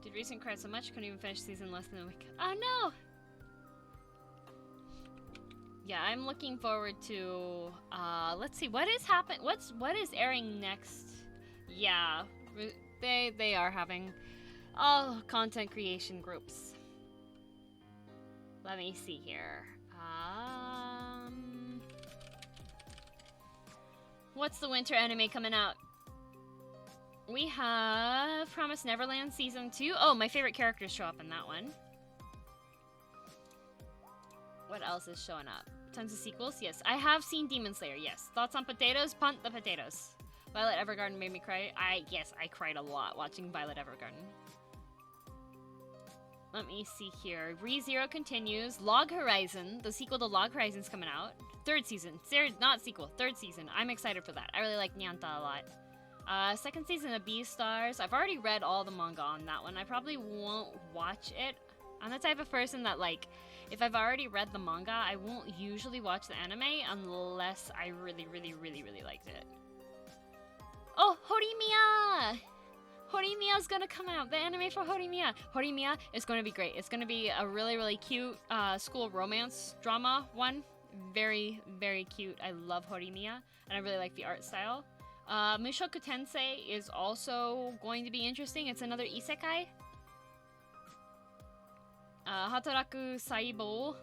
Did recent cried so much, couldn't even finish season less than a week. Oh no! Yeah, I'm looking forward to, let's see, what is airing next? Yeah, they are having, content creation groups. Let me see here. What's the winter anime coming out? We have Promised Neverland Season 2. Oh, my favorite characters show up in that one. What else is showing up? Tons of sequels? Yes. I have seen Demon Slayer, yes. Thoughts on potatoes? Punt the potatoes. Violet Evergarden made me cry. Yes, I cried a lot watching Violet Evergarden. Let me see here. ReZero continues. Log Horizon, the sequel to Log Horizon's coming out. Third season. Not sequel, third season. I'm excited for that. I really like Nyanta a lot. Second season of Beastars. I've already read all the manga on that one. I probably won't watch it. I'm the type of person that, like, if I've already read the manga, I won't usually watch the anime unless I really, really, really, really liked it. Oh, Horimiya! Horimiya's gonna come out. The anime for Horimiya. Horimiya is gonna be great. It's gonna be a really, really cute school romance drama one. Very, very cute. I love Horimiya, and I really like the art style. Mushoku Tensei is also going to be interesting. It's another isekai. Hataraku Saibo,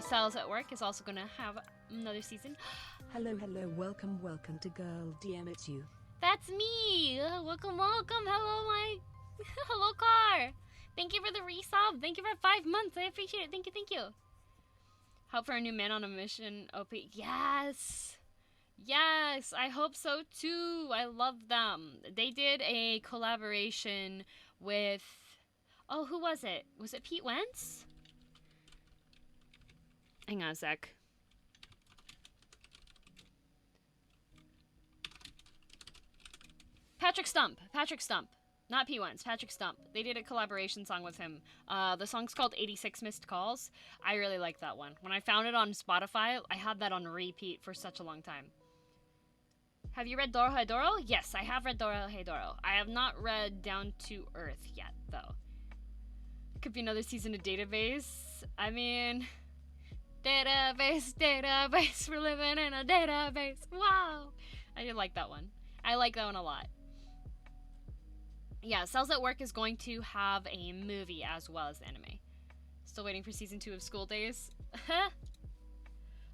Cells at Work, is also gonna have another season. Hello, welcome to Girl DM, it's you. That's me! Welcome. Hello, hello, car! Thank you for the resub. Thank you for 5 months. I appreciate it. Thank you. Help for a new man on a mission. OP. Yes! Yes! I hope so too. I love them. They did a collaboration with... Oh, who was it? Was it Pete Wentz? Hang on a sec. Patrick Stump. Not Pete Wentz, Patrick Stump. They did a collaboration song with him. The song's called 86 Missed Calls. I really like that one. When I found it on Spotify, I had that on repeat for such a long time. Have you read Dorohedoro? Yes, I have read Dorohedoro. I have not read Down to Earth yet, though. Could be another season of Database. I mean... Database, we're living in a database. Wow! I did like that one. I like that one a lot. Yeah, Cells at Work is going to have a movie as well as the anime. Still waiting for season 2 of School Days.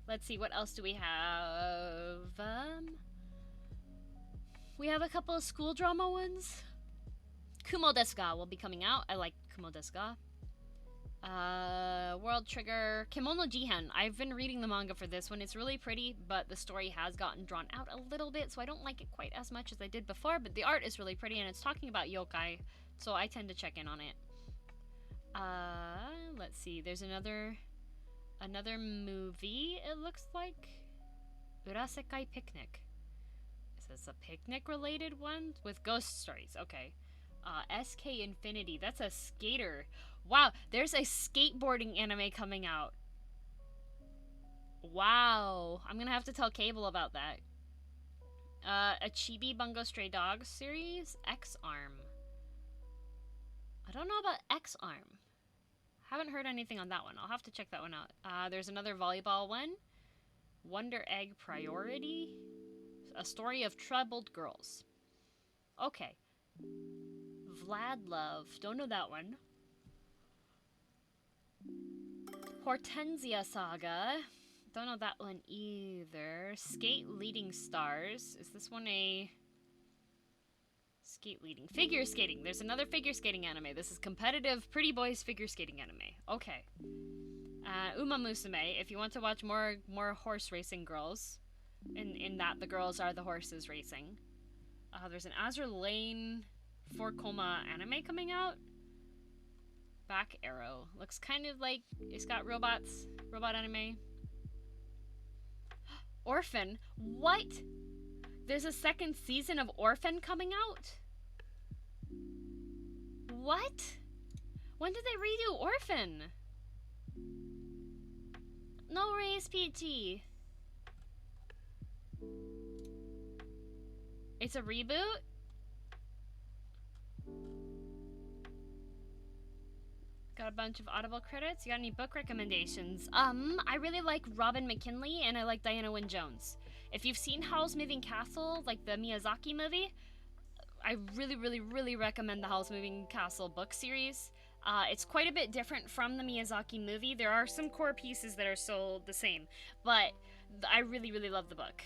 Let's see, what else do we have? We have a couple of school drama ones. Kumo Desu Ga will be coming out. I like Kumo Desu Ga. World Trigger, Kimono Jihen. I've been reading the manga for this one. It's really pretty, but the story has gotten drawn out a little bit, so I don't like it quite as much as I did before, but the art is really pretty, and it's talking about yokai, so I tend to check in on it. Let's see, there's another movie, it looks like. Urasekai Picnic. Is this a picnic-related one? With ghost stories, okay. SK Infinity, that's a skater. Wow, there's a skateboarding anime coming out. Wow, I'm gonna have to tell Cable about that. A Chibi Bungo Stray Dogs series, X-Arm. I don't know about X-Arm. Haven't heard anything on that one. I'll have to check that one out. There's another volleyball one. Wonder Egg Priority. A story of troubled girls. Okay. Vlad Love. Don't know that one. Hortensia Saga. Don't know that one either. Skate Leading Stars. Is this one a... Skate leading. Figure skating. There's another figure skating anime. This is competitive pretty boys figure skating anime. Okay. Uma Musume. If you want to watch more horse racing girls. In that the girls are the horses racing. There's an Azur Lane 4-Koma anime coming out. Back Arrow. Looks kind of like it's got robots. Robot anime. Orphan. What? There's a second season of Orphan coming out? What? When did they redo Orphan? No race PG. It's a reboot? Got a bunch of Audible credits. You got any book recommendations? I really like Robin McKinley and I like Diana Wynne Jones. If you've seen Howl's Moving Castle, like the Miyazaki movie, I really, really, really recommend the Howl's Moving Castle book series. It's quite a bit different from the Miyazaki movie. There are some core pieces that are still the same, but I really, really love the book.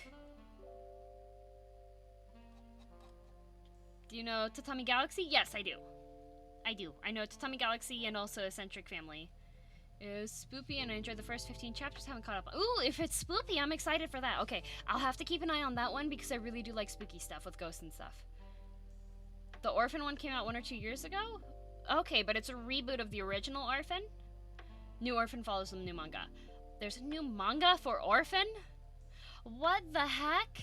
Do you know Tatami Galaxy? Yes, I do. I know Tatami Galaxy and also Eccentric Family. is spoopy, and I enjoyed the first 15 chapters. Haven't caught up. Ooh, if it's spoopy, I'm excited for that. Okay, I'll have to keep an eye on that one because I really do like spooky stuff with ghosts and stuff. The Orphan one came out 1 or 2 years ago? Okay, but it's a reboot of the original Orphan. New Orphan follows the new manga. There's a new manga for Orphan? What the heck?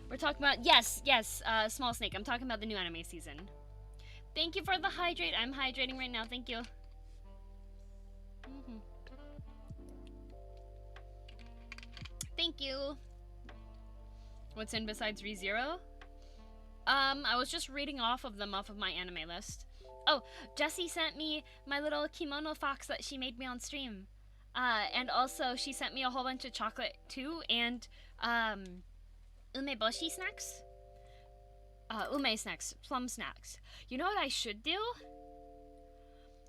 We're talking about, yes, Small Snake. I'm talking about the new anime season. Thank you for the hydrate. I'm hydrating right now. Thank you. Thank you. What's in besides ReZero? I was just reading off of them off of my anime list. Oh, Jessie sent me my little kimono fox that she made me on stream. And also she sent me a whole bunch of chocolate too, and umeboshi snacks. Ume snacks, plum snacks. You know what I should do?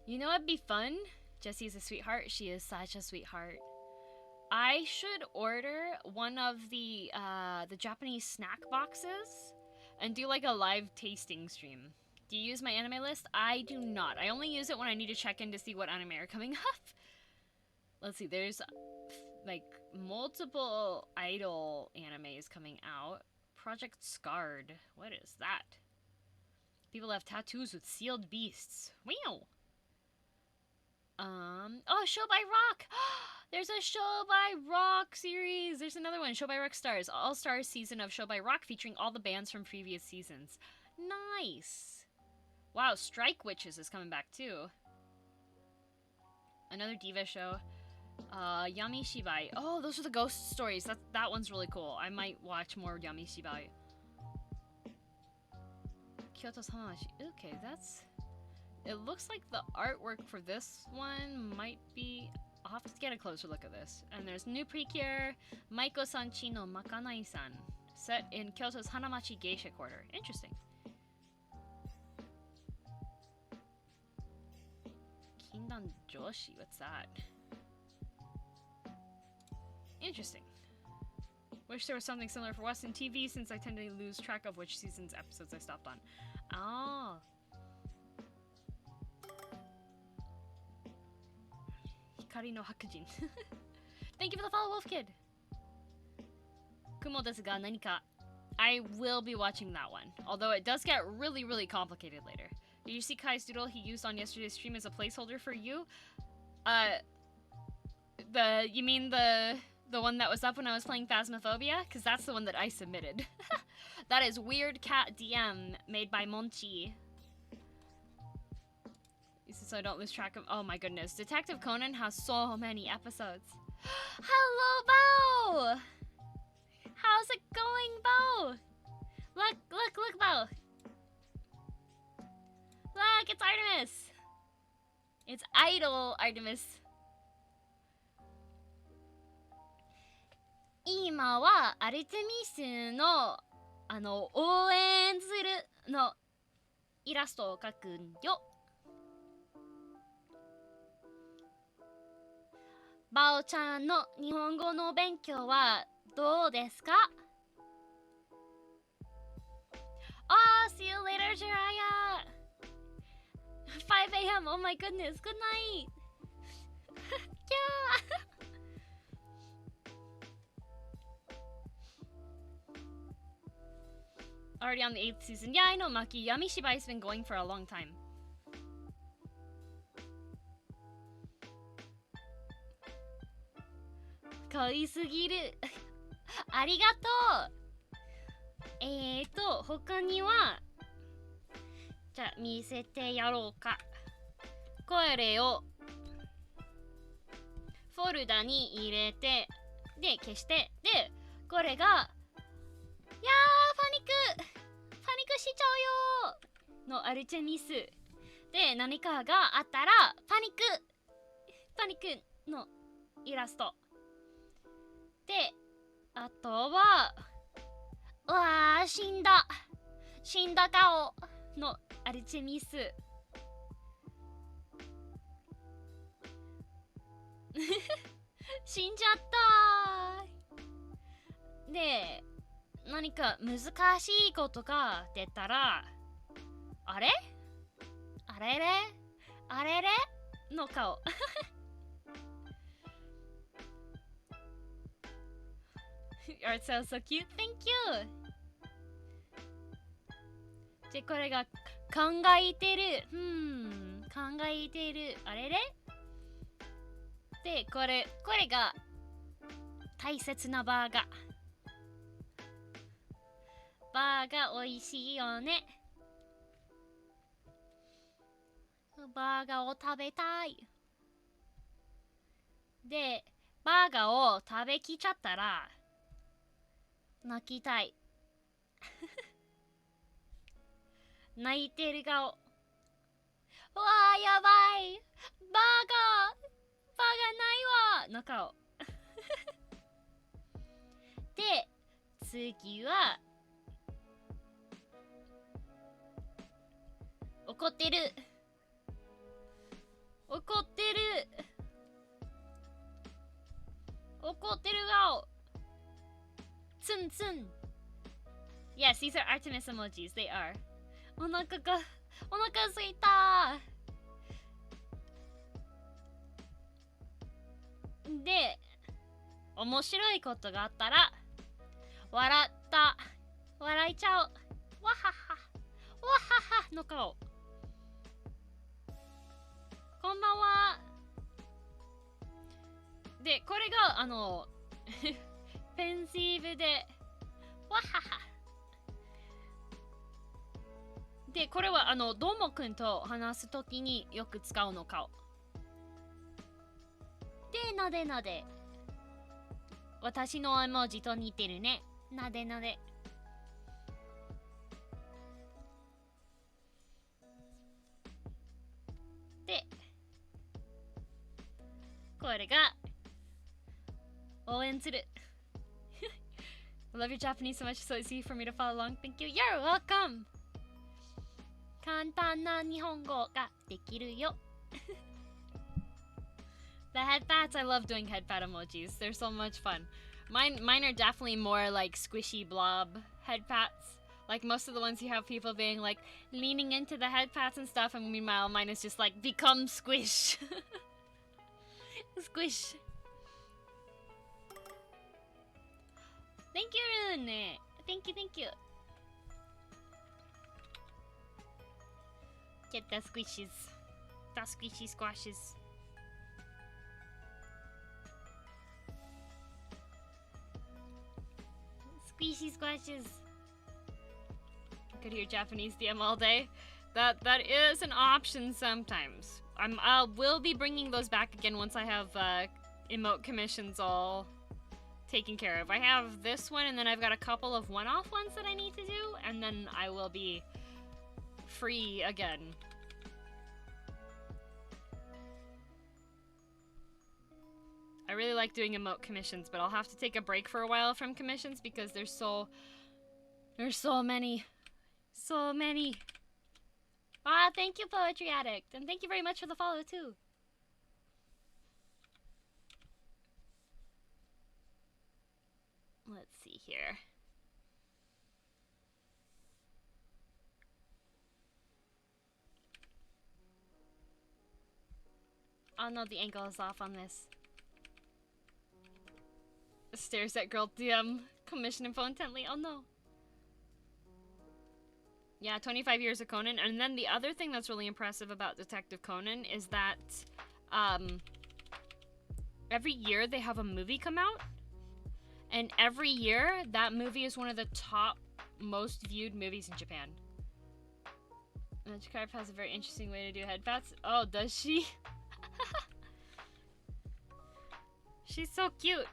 You know what'd be fun? Jessie's a sweetheart. She is such a sweetheart. I should order one of the Japanese snack boxes and do like a live tasting stream. Do you use my anime list? I do not. I only use it when I need to check in to see what anime are coming up. Let's see, there's like multiple idol animes coming out. Project Scarred. What is that? People have tattoos with sealed beasts. Wow. Oh, Show by Rock! There's a Show by Rock series! There's another one, Show by Rock Stars. All-Stars season of Show by Rock featuring all the bands from previous seasons. Nice! Wow, Strike Witches is coming back too. Another diva show. Yami Shibai. Oh, those are the ghost stories. That one's really cool. I might watch more Yami Shibai. Kyoto's Hamashi. Okay, that's... It looks like the artwork for this one might be... I'll have to get a closer look at this. And there's new Precure, Maiko-san Chi no Makanai-san, set in Kyoto's Hanamachi Geisha Quarter. Interesting. Kindan Joshi, what's that? Interesting. Wish there was something similar for Western TV since I tend to lose track of which season's episodes I stopped on. Oh. Hikari no Hakujin. Thank you for the follow, Wolf Kid. Kumo desu ga nanika. I will be watching that one, although it does get really, really complicated later. Did you see Kai's doodle he used on yesterday's stream as a placeholder for you? You mean the one that was up when I was playing Phasmophobia? Because that's the one that I submitted. That is Weird Cat DM made by Monchi. So I don't lose track of... Oh my goodness. Detective Conan has so many episodes. Hello, Bo! How's it going, Bo? Look, Bo. Look, it's Artemis. It's Idol Artemis. 今はアルテミスの応援するのイラストを描くんよ。バオちゃんの日本語の勉強はどうですか? Ah, see you later, Jiraiya. 5 a.m. Oh my goodness. Good night. Yeah. Already on the 8th season. Yeah, I know, Maki. Yami Shibai's been going for a long time. Kawaisugiru. ありがとう。他にはじゃあ見せてやろうか。これをフォルダに入れて、で消して、でこれが、いやーパニックしちゃうよのアルテミスで、何かがあったらパニックのイラストで、あとはうわー死んだ顔のアルテミス死んじゃったで、何か難しいことが出たら、あれれの顔 Art sounds so cute. Thank you! で、これが、考えてる。考えてる。あれれで、これが、大切なバーガー。バーガー美味しいよね。バーガーを食べたい。で、バーガーを食べきっちゃったら、泣きたい。泣いてる顔。うわー、やばい。バーないわの顔。で、次は、怒ってる。怒ってる。怒ってる顔。ツンツン。Yes, these are Artemis emojis. They are. お腹すいた。で、面白いことがあったら、笑いちゃう。わはは。わははの顔。こんばんは。で、これが、ペンシーブで、わはは。で、これは、どーもくんと話すときによく使うの顔。で、なでなで。私の絵文字と似てるね。なでなで。で、これが、応援する。I love your Japanese so much, so it's easy for me to follow along. Thank you. You're welcome! 簡単な日本語ができるよ。The head pats, I love doing head pat emojis. They're so much fun. Mine are definitely more like squishy blob head pats. Like most of the ones you have people being like leaning into the head pats and stuff, and meanwhile mine is just like become squish. Squish. Thank you, Rune. Thank you. Get the squishes. The squishy squashes. Squishy squashes. I could hear Japanese DM all day. That is an option sometimes. I will be bringing those back again once I have emote commissions all taken care of. I have this one, and then I've got a couple of one-off ones that I need to do, and then I will be free again. I really like doing emote commissions, but I'll have to take a break for a while from commissions because there's so many. So many. Ah, thank you, Poetry Addict, and thank you very much for the follow too. Let's see here. Oh no, the angle is off on this. Stares at girl DM. Commission info intently. Oh no. Yeah, 25 years of Conan. And then the other thing that's really impressive about Detective Conan is that every year they have a movie come out. And every year, that movie is one of the top most viewed movies in Japan. Magikarp has a very interesting way to do head pats. Oh, does she? She's so cute.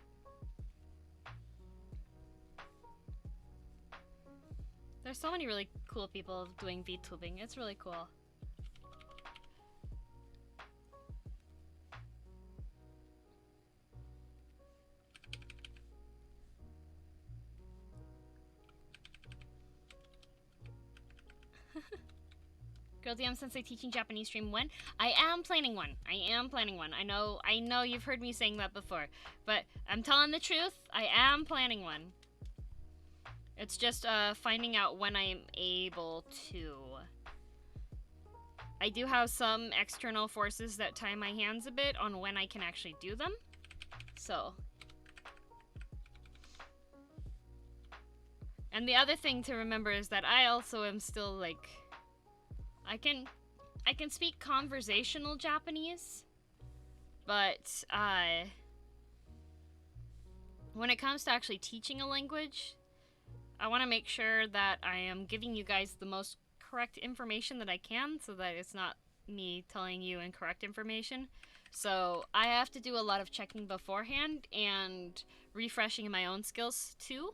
There's so many really cool people doing VTubing. It's really cool. Girl DM Sensei teaching Japanese stream when? I am planning one. I know you've heard me saying that before, but I'm telling the truth. I am planning one. It's just finding out when I am able to. I do have some external forces that tie my hands a bit on when I can actually do them. So And the other thing to remember is that I also am still like, I can speak conversational Japanese, but when it comes to actually teaching a language, I want to make sure that I am giving you guys the most correct information that I can, so that it's not me telling you incorrect information. So I have to do a lot of checking beforehand and refreshing my own skills too,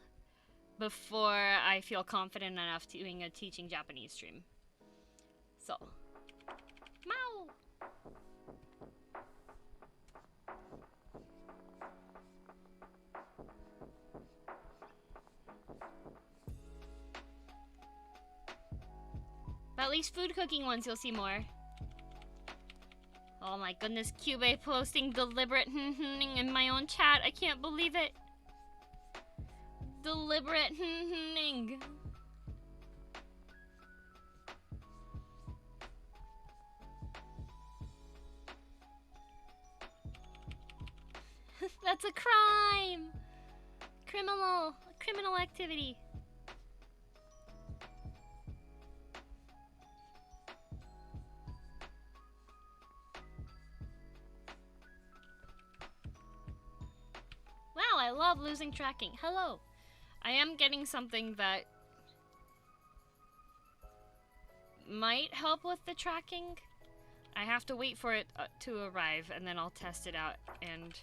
before I feel confident enough doing a teaching Japanese stream. So, Mao! But at least food cooking ones you'll see more. Oh my goodness, Cube posting deliberate in my own chat. I can't believe it. Deliberate ing. That's a crime! Criminal activity. Wow, I love losing tracking. Hello. I am getting something that might help with the tracking. I have to wait for it to arrive, and then I'll test it out, and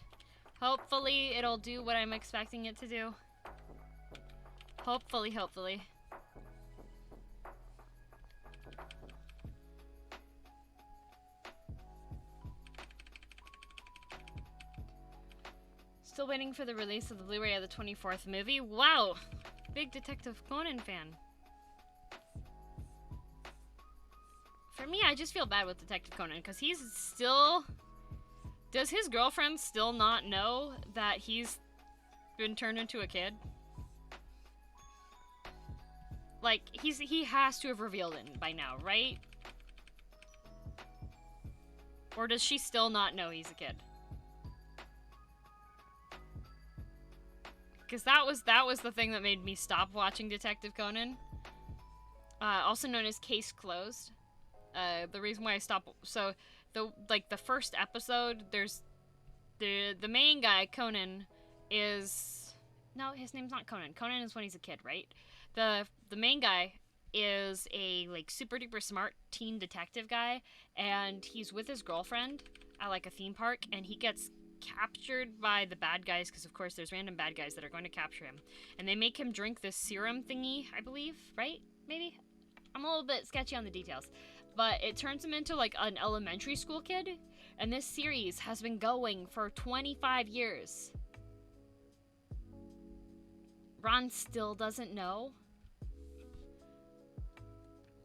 hopefully it'll do what I'm expecting it to do. Hopefully. Still waiting for the release of the Blu-ray of the 24th movie. Wow! Big Detective Conan fan. For me, I just feel bad with Detective Conan, because he's still... Does his girlfriend still not know that he's been turned into a kid? Like, he has to have revealed it by now, right? Or does she still not know he's a kid? Because that was the thing that made me stop watching Detective Conan. Also known as Case Closed. The reason why I stopped... So, the first episode, there's... The main guy, Conan, is... No, his name's not Conan. Conan is when he's a kid, right? The main guy is a, like, super duper smart teen detective guy, and he's with his girlfriend at, like, a theme park, and he gets captured by the bad guys, because of course there's random bad guys that are going to capture him, and they make him drink this serum thingy, I believe, right? Maybe? I'm a little bit sketchy on the details, but it turns him into like an elementary school kid, and this series has been going for 25 years. Ron still doesn't know.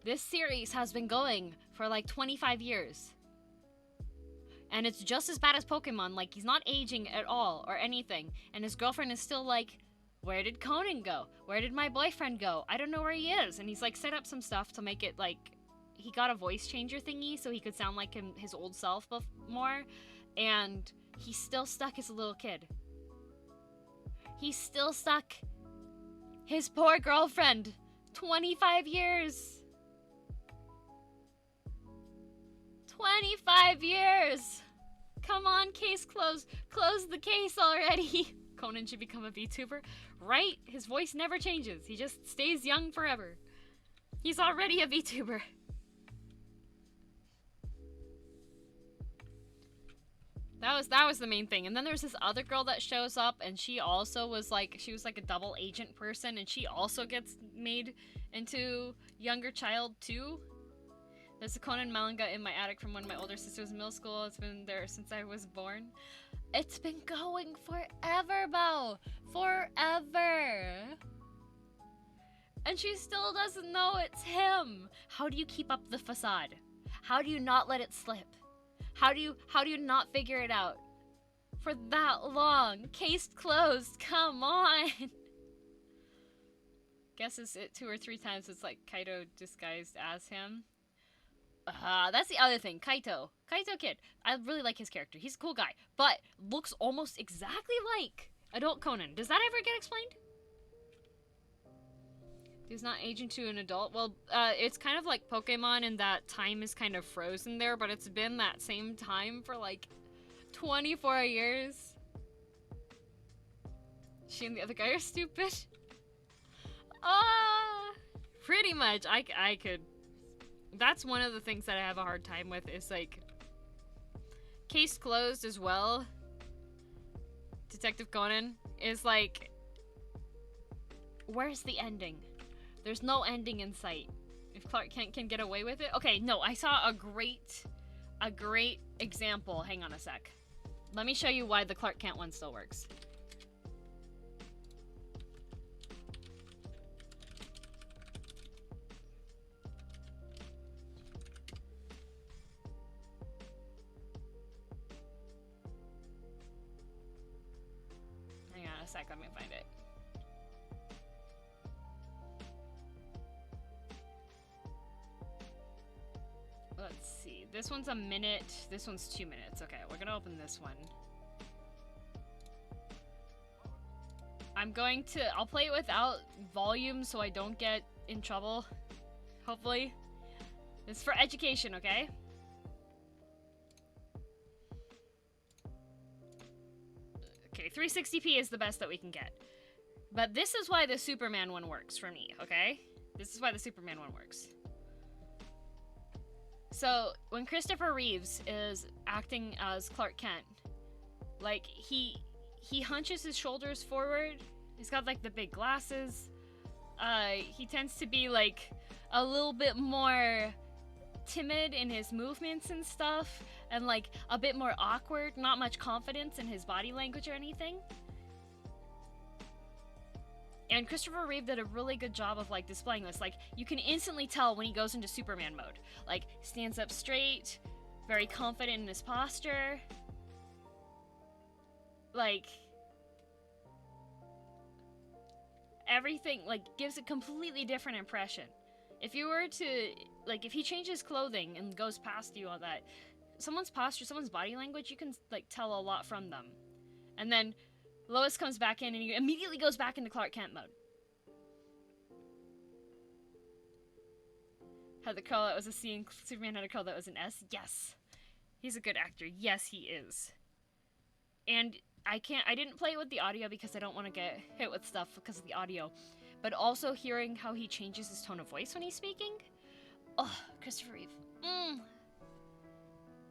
This series has been going for like 25 years. And it's just as bad as Pokemon. Like, he's not aging at all or anything. And his girlfriend is still like, where did Conan go? Where did my boyfriend go? I don't know where he is. And he's like set up some stuff to make it like, he got a voice changer thingy so he could sound like his old self more. And he's still stuck as a little kid. He's still stuck. His poor girlfriend. 25 years. 25 years! Come on, case closed. Close the case already. Conan should become a VTuber. Right? His voice never changes. He just stays young forever. He's already a VTuber. That was the main thing. And then there's this other girl that shows up, and she also was like, she was like a double agent person, and she also gets made into younger child too. There's a Conan manga in my attic from when my older sister was in middle school. It's been there since I was born. It's been going forever, Bao! Forever! And she still doesn't know it's him! How do you keep up the facade? How do you not let it slip? How do you not figure it out? For that long! Case closed! Come on! Guess it's 2 or 3 times it's like Kaito disguised as him. That's the other thing. Kaito Kid. I really like his character. He's a cool guy, but looks almost exactly like adult Conan. Does that ever get explained? Does not age into an adult. Well, it's kind of like Pokemon in that time is kind of frozen there, but it's been that same time for like 24 years. She and the other guy are stupid. Pretty much. I could. That's one of the things that I have a hard time with is like case closed as well. Detective Conan is like, where's the ending? There's no ending in sight. If Clark Kent can get away with it. Okay, no, I saw a great example. Hang on a sec. Let me show you why the Clark Kent one still works. Hang on a sec, let me find it. Let's see. This one's a minute. This one's 2 minutes. Okay, we're gonna open this one. I'll play it without volume so I don't get in trouble. Hopefully. It's for education, okay? Okay, 360p is the best that we can get. But this is why the Superman one works for me, okay? This is why the Superman one works. So, when Christopher Reeves is acting as Clark Kent, like, he hunches his shoulders forward. He's got, like, the big glasses. He tends to be, like, a little bit more timid in his movements and stuff. And, like, a bit more awkward. Not much confidence in his body language or anything. And Christopher Reeve did a really good job of, like, displaying this. Like, you can instantly tell when he goes into Superman mode. Like, stands up straight, very confident in his posture. Like, everything, like, gives a completely different impression. If you were to, like, if he changes clothing and goes past you on that, someone's posture, someone's body language, you can, like, tell a lot from them. And then Lois comes back in and he immediately goes back into Clark Kent mode. Had the curl that was a C and Superman had a curl that was an S? Yes. He's a good actor. Yes, he is. And I didn't play it with the audio because I don't want to get hit with stuff because of the audio. But also hearing how he changes his tone of voice when he's speaking. Oh, Christopher Reeve.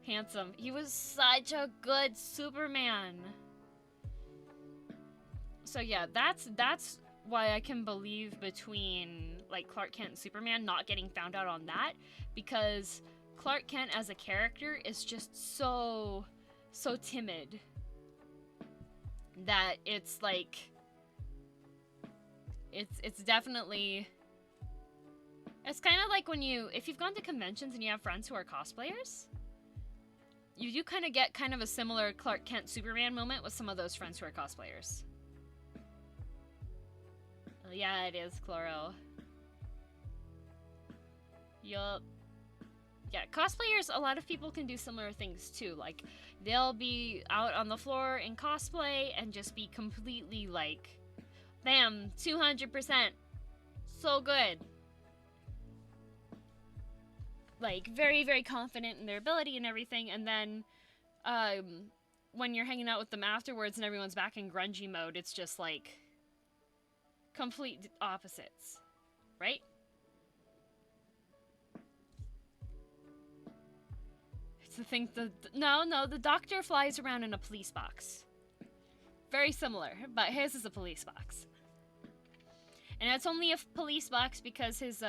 Handsome. He was such a good Superman. So yeah, that's why I can believe between like Clark Kent and Superman not getting found out on that, because Clark Kent as a character is just so timid that it's like it's definitely, it's kind of like when if you've gone to conventions and you have friends who are cosplayers, you do kind of get kind of a similar Clark Kent Superman moment with some of those friends who are cosplayers. Yeah, it is, Chloro. Yup. Yeah, cosplayers, a lot of people can do similar things too. Like, they'll be out on the floor in cosplay and just be completely like, bam, 200%. So good. Like, very, very confident in their ability and everything. And then, when you're hanging out with them afterwards and everyone's back in grungy mode, it's just like complete opposites, right? It's the thing. No, the Doctor flies around in a police box. Very similar, but his is a police box, and it's only a police box because his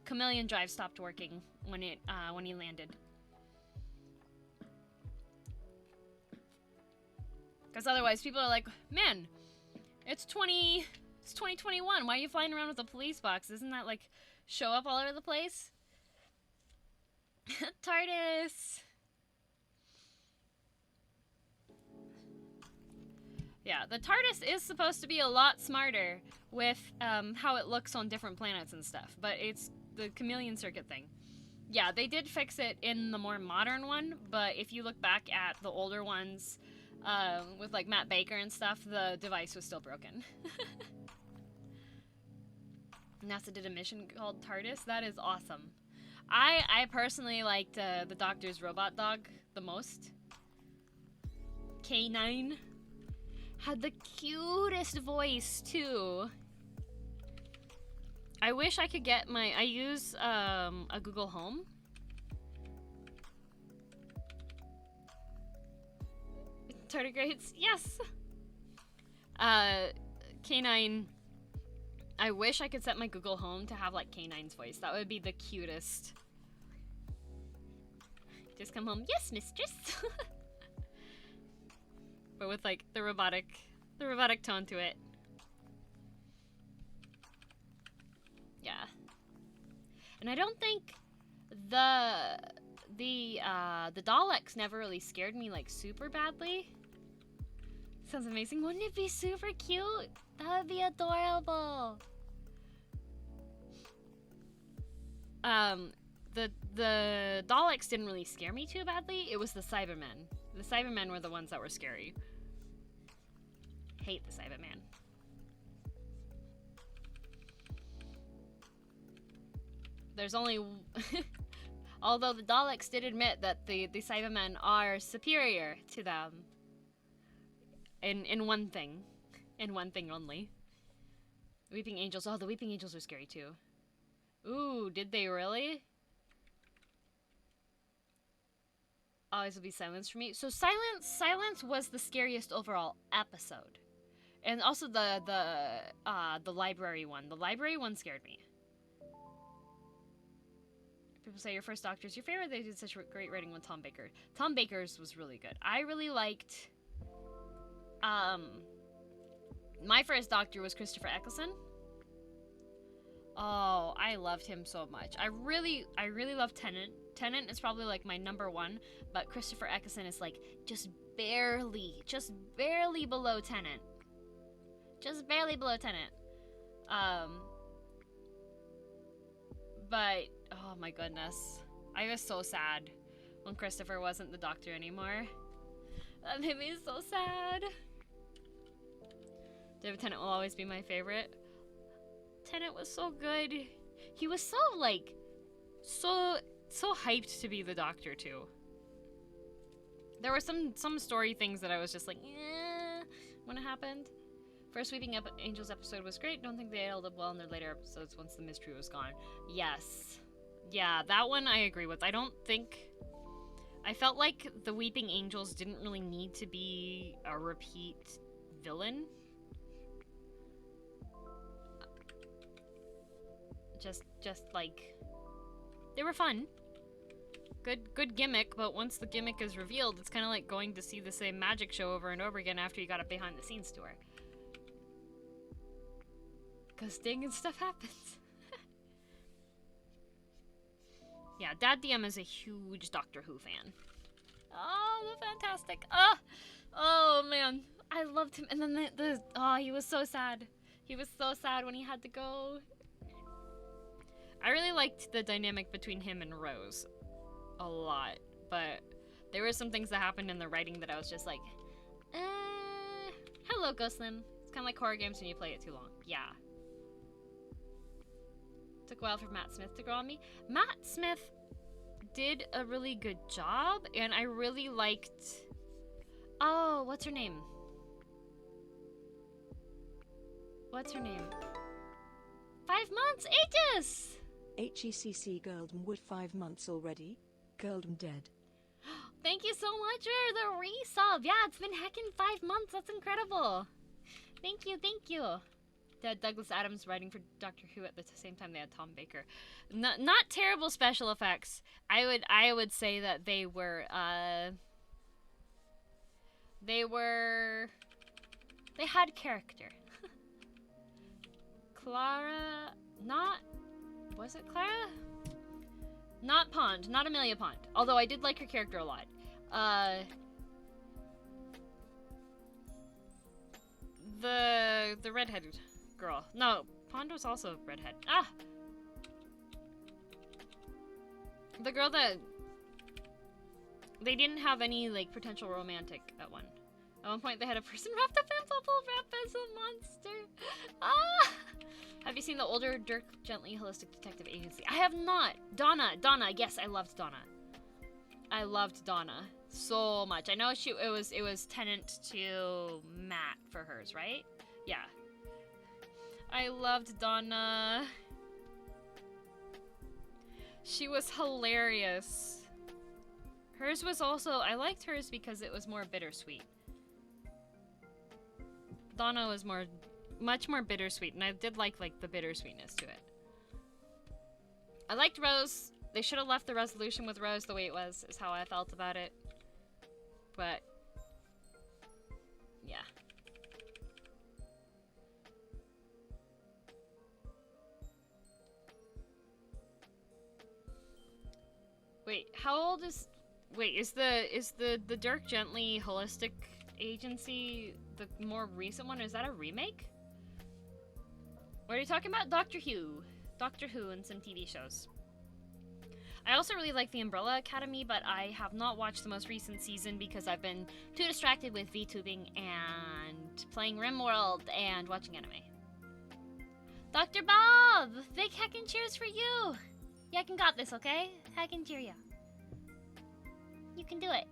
chameleon drive stopped working when he landed. Because otherwise, people are like, "Man, it's 2021. Why are you flying around with a police box? Isn't that like show up all over the place?" TARDIS. Yeah, the TARDIS is supposed to be a lot smarter with how it looks on different planets and stuff, but it's the chameleon circuit thing. Yeah, they did fix it in the more modern one, but if you look back at the older ones, with like Matt Baker and stuff, the device was still broken. NASA did a mission called TARDIS. That is awesome. I personally liked the Doctor's robot dog the most. K9 had the cutest voice too. I wish I could get I use a Google Home. Tardigrades, yes. K9. I wish I could set my Google Home to have like K9's voice. That would be the cutest. Just come home, yes, mistress. But with like the robotic tone to it. Yeah. And I don't think the Daleks never really scared me like super badly. Sounds amazing. Wouldn't it be super cute? That would be adorable. The Daleks didn't really scare me too badly. It was the Cybermen. The Cybermen were the ones that were scary. Hate the Cyberman. There's only... Although the Daleks did admit that the Cybermen are superior to them. In one thing. In one thing only. Weeping Angels. Oh, the Weeping Angels are scary too. Ooh, did they really? Always will be silence for me. So silence was the scariest overall episode. And also the library one. The library one scared me. People say your first Doctor's your favorite. They did such a great writing with Tom Baker. Tom Baker's was really good. I really liked... my first Doctor was Christopher Eccleston. Oh, I loved him so much. I really love Tennant. Tennant is probably like my number one, but Christopher Eccleston is like just barely below Tennant. Just barely below Tennant. But oh my goodness, I was so sad when Christopher wasn't the Doctor anymore. That made me so sad. David Tennant will always be my favorite. Tennant was so good. He was so like, so hyped to be the Doctor too. There were some story things that I was just like, eh, when it happened. First Weeping Angels episode was great. Don't think they held up well in their later episodes once the mystery was gone. Yes. Yeah, that one I agree with. I felt like the Weeping Angels didn't really need to be a repeat villain. Just like, they were fun. Good gimmick, but once the gimmick is revealed, it's kind of like going to see the same magic show over and over again after you got a behind the scenes tour. Ghosting and stuff happens. Yeah, Dad DM is a huge Doctor Who fan. Oh, the fantastic. Oh man, I loved him. And then he was so sad. He was so sad when he had to go. I really liked the dynamic between him and Rose a lot, but there were some things that happened in the writing that I was just like, hello, Ghostlim. It's kind of like horror games when you play it too long. Yeah. Took a while for Matt Smith to grow on me. Matt Smith did a really good job, and I really liked... Oh, what's her name? What's her name? 5 months? Aegis! HECC Girldom Wood 5 months already. Girldom dead. Thank you so much for the resub. Yeah, it's been heckin' 5 months. That's incredible. Thank you, thank you. They had Douglas Adams writing for Doctor Who at the same time they had Tom Baker. Not terrible special effects. I would say that they had character. Clara, was it Clara? Not Pond, not Amelia Pond. Although I did like her character a lot. The redheaded girl. No, Pond was also redhead. The girl that they didn't have any like potential romantic at one point they had a person wrapped up in bubble wrap as a monster. Have you seen the older Dirk Gently Holistic Detective Agency? I have not. Donna. Yes, I loved Donna. I loved Donna so much. I know it was Tennant to Matt for hers, right? Yeah. I loved Donna. She was hilarious. Hers was also, I liked hers because it was more bittersweet. Donna was much more bittersweet, and I did like the bittersweetness to it. I liked Rose. They should have left the resolution with Rose the way it was, is how I felt about it. But, yeah. Wait, how old is... Wait, is the Dirk Gently Holistic Agency the more recent one? Is that a remake? What are you talking about? Doctor Who. Doctor Who and some TV shows. I also really like The Umbrella Academy, but I have not watched the most recent season because I've been too distracted with VTubing and playing RimWorld and watching anime. Dr. Bob! Big heckin' cheers for you! Yeah, I can got this, okay? Heckin' cheer ya. You can do it.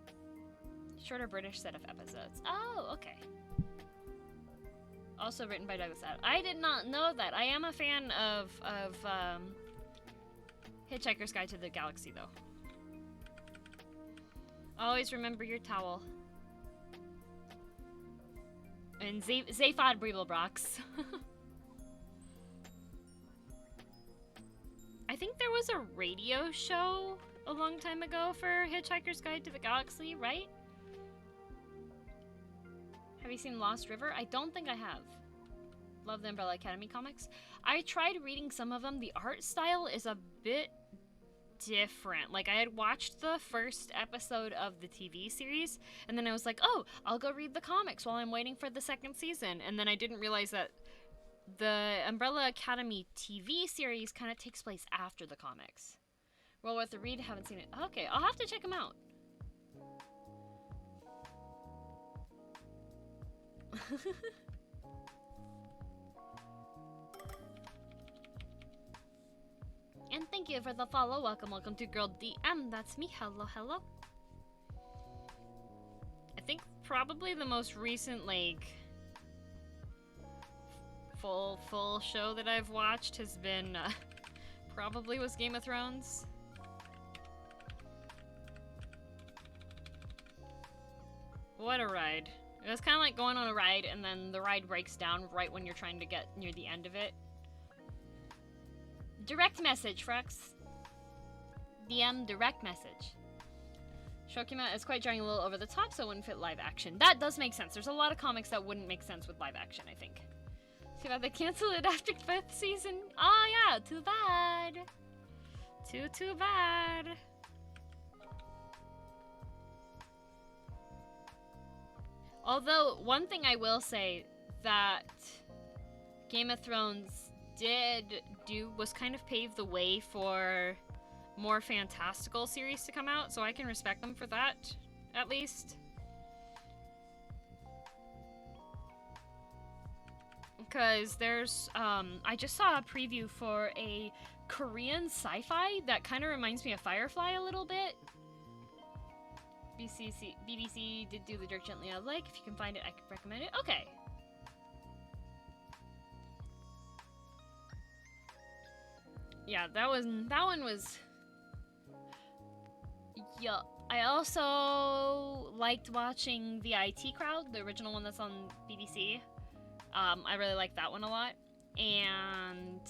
Shorter British set of episodes. Oh, okay. Also written by Douglas Adams. I did not know that. I am a fan of Hitchhiker's Guide to the Galaxy, though. Always remember your towel. And Zaphod Breeblebrox. I think there was a radio show a long time ago for Hitchhiker's Guide to the Galaxy, right? Have you seen Lost River? I don't think I have. Love the Umbrella Academy comics. I tried reading some of them. The art style is a bit different. Like, I had watched the first episode of the TV series, and then I was like, oh, I'll go read the comics while I'm waiting for the second season. And then I didn't realize that the Umbrella Academy TV series kind of takes place after the comics. Well worth the read, haven't seen it. Okay, I'll have to check them out. And thank you for the follow. Welcome to Girl DM. That's me. Hello. I think probably the most recent, like, full show that I've watched has been, probably was Game of Thrones. What a ride. It was kind of like going on a ride, and then the ride breaks down right when you're trying to get near the end of it. Direct message, Frex. DM direct message. Show came out as quite drawing a little over the top, so it wouldn't fit live action. That does make sense. There's a lot of comics that wouldn't make sense with live action, I think. Too bad they canceled it after 5th season. Oh yeah, too bad. Too bad. Although, one thing I will say that Game of Thrones did do was kind of pave the way for more fantastical series to come out, so I can respect them for that, at least. Because there's, I just saw a preview for a Korean sci-fi that kind of reminds me of Firefly a little bit. BBC did do the Dirk Gently I like. If you can find it, I could recommend it. Okay. Yeah, that one was... Yup. I also liked watching The IT Crowd, the original one that's on BBC. I really liked that one a lot. And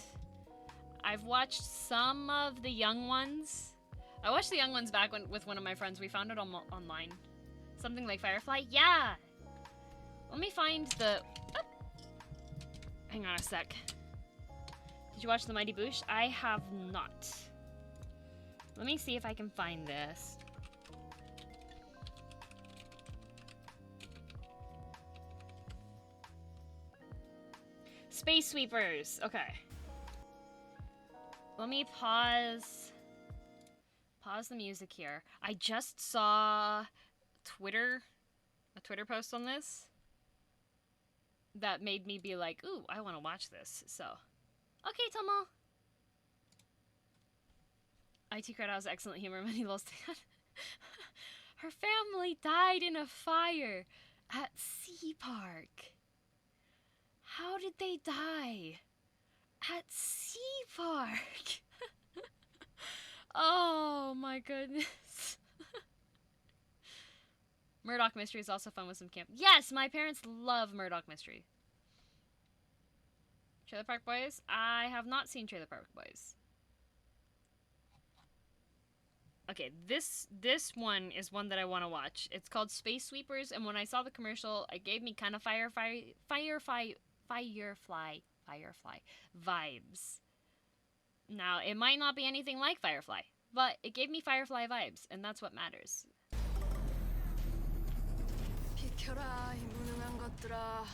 I've watched some of the young ones. I watched the young ones back with one of my friends. We found it online. Something like Firefly. Yeah! Let me find the... Oh. Hang on a sec. Did you watch The Mighty Boosh? I have not. Let me see if I can find this. Space Sweepers. Okay. Let me pause the music here. I just saw a Twitter post on this that made me be like, ooh, I want to watch this. So Okay, Tomo. IT Credit has excellent humor when he lost it. Her family died in a fire at Sea Park. How did they die? At Sea Park. Oh my goodness. Murdoch Mystery is also fun with some camp. Yes, my parents love Murdoch Mystery. Trailer Park Boys? I have not seen Trailer Park Boys. Okay, this one is one that I want to watch. It's called Space Sweepers, and when I saw the commercial, it gave me kind of Firefly vibes. Now, it might not be anything like Firefly, but it gave me Firefly vibes, and that's what matters. 비켜라 이 무능한 것들아.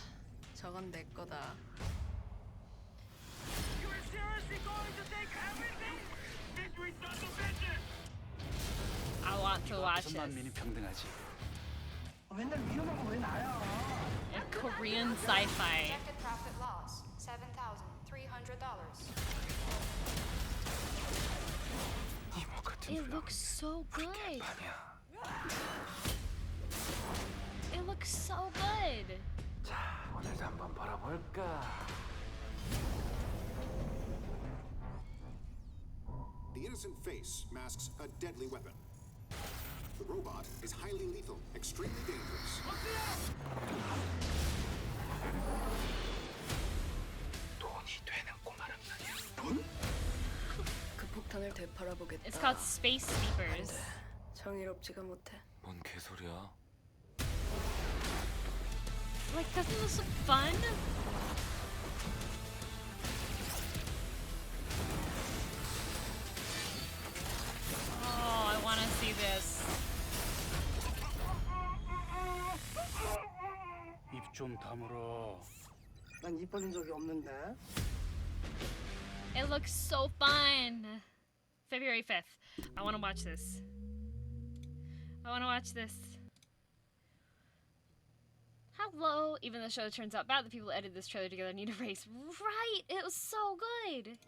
저건 내 거다. I want to watch this. 평등하지. A Korean sci-fi. Projected profit loss $7,300. 이모 같은 It looks so good. It looks so good. 자, 오늘도 한번 벌어볼까? The innocent face masks a deadly weapon. The robot is highly lethal, extremely dangerous. 돈이 되는 꼬마란 말이야. 그 폭탄을 되팔아보겠다. It's called Space Sweepers. 정의롭지가 못해. 뭔 개소리야? Like, doesn't this look fun? Oh, I want to see this. 입 좀 다물어. 난 입 벌린 적이 없는데. It looks so fun. February 5th. I want to watch this. I want to watch this. Hello. Even though the show turns out bad, the people who edited this trailer together need a raise. Right. It was so good.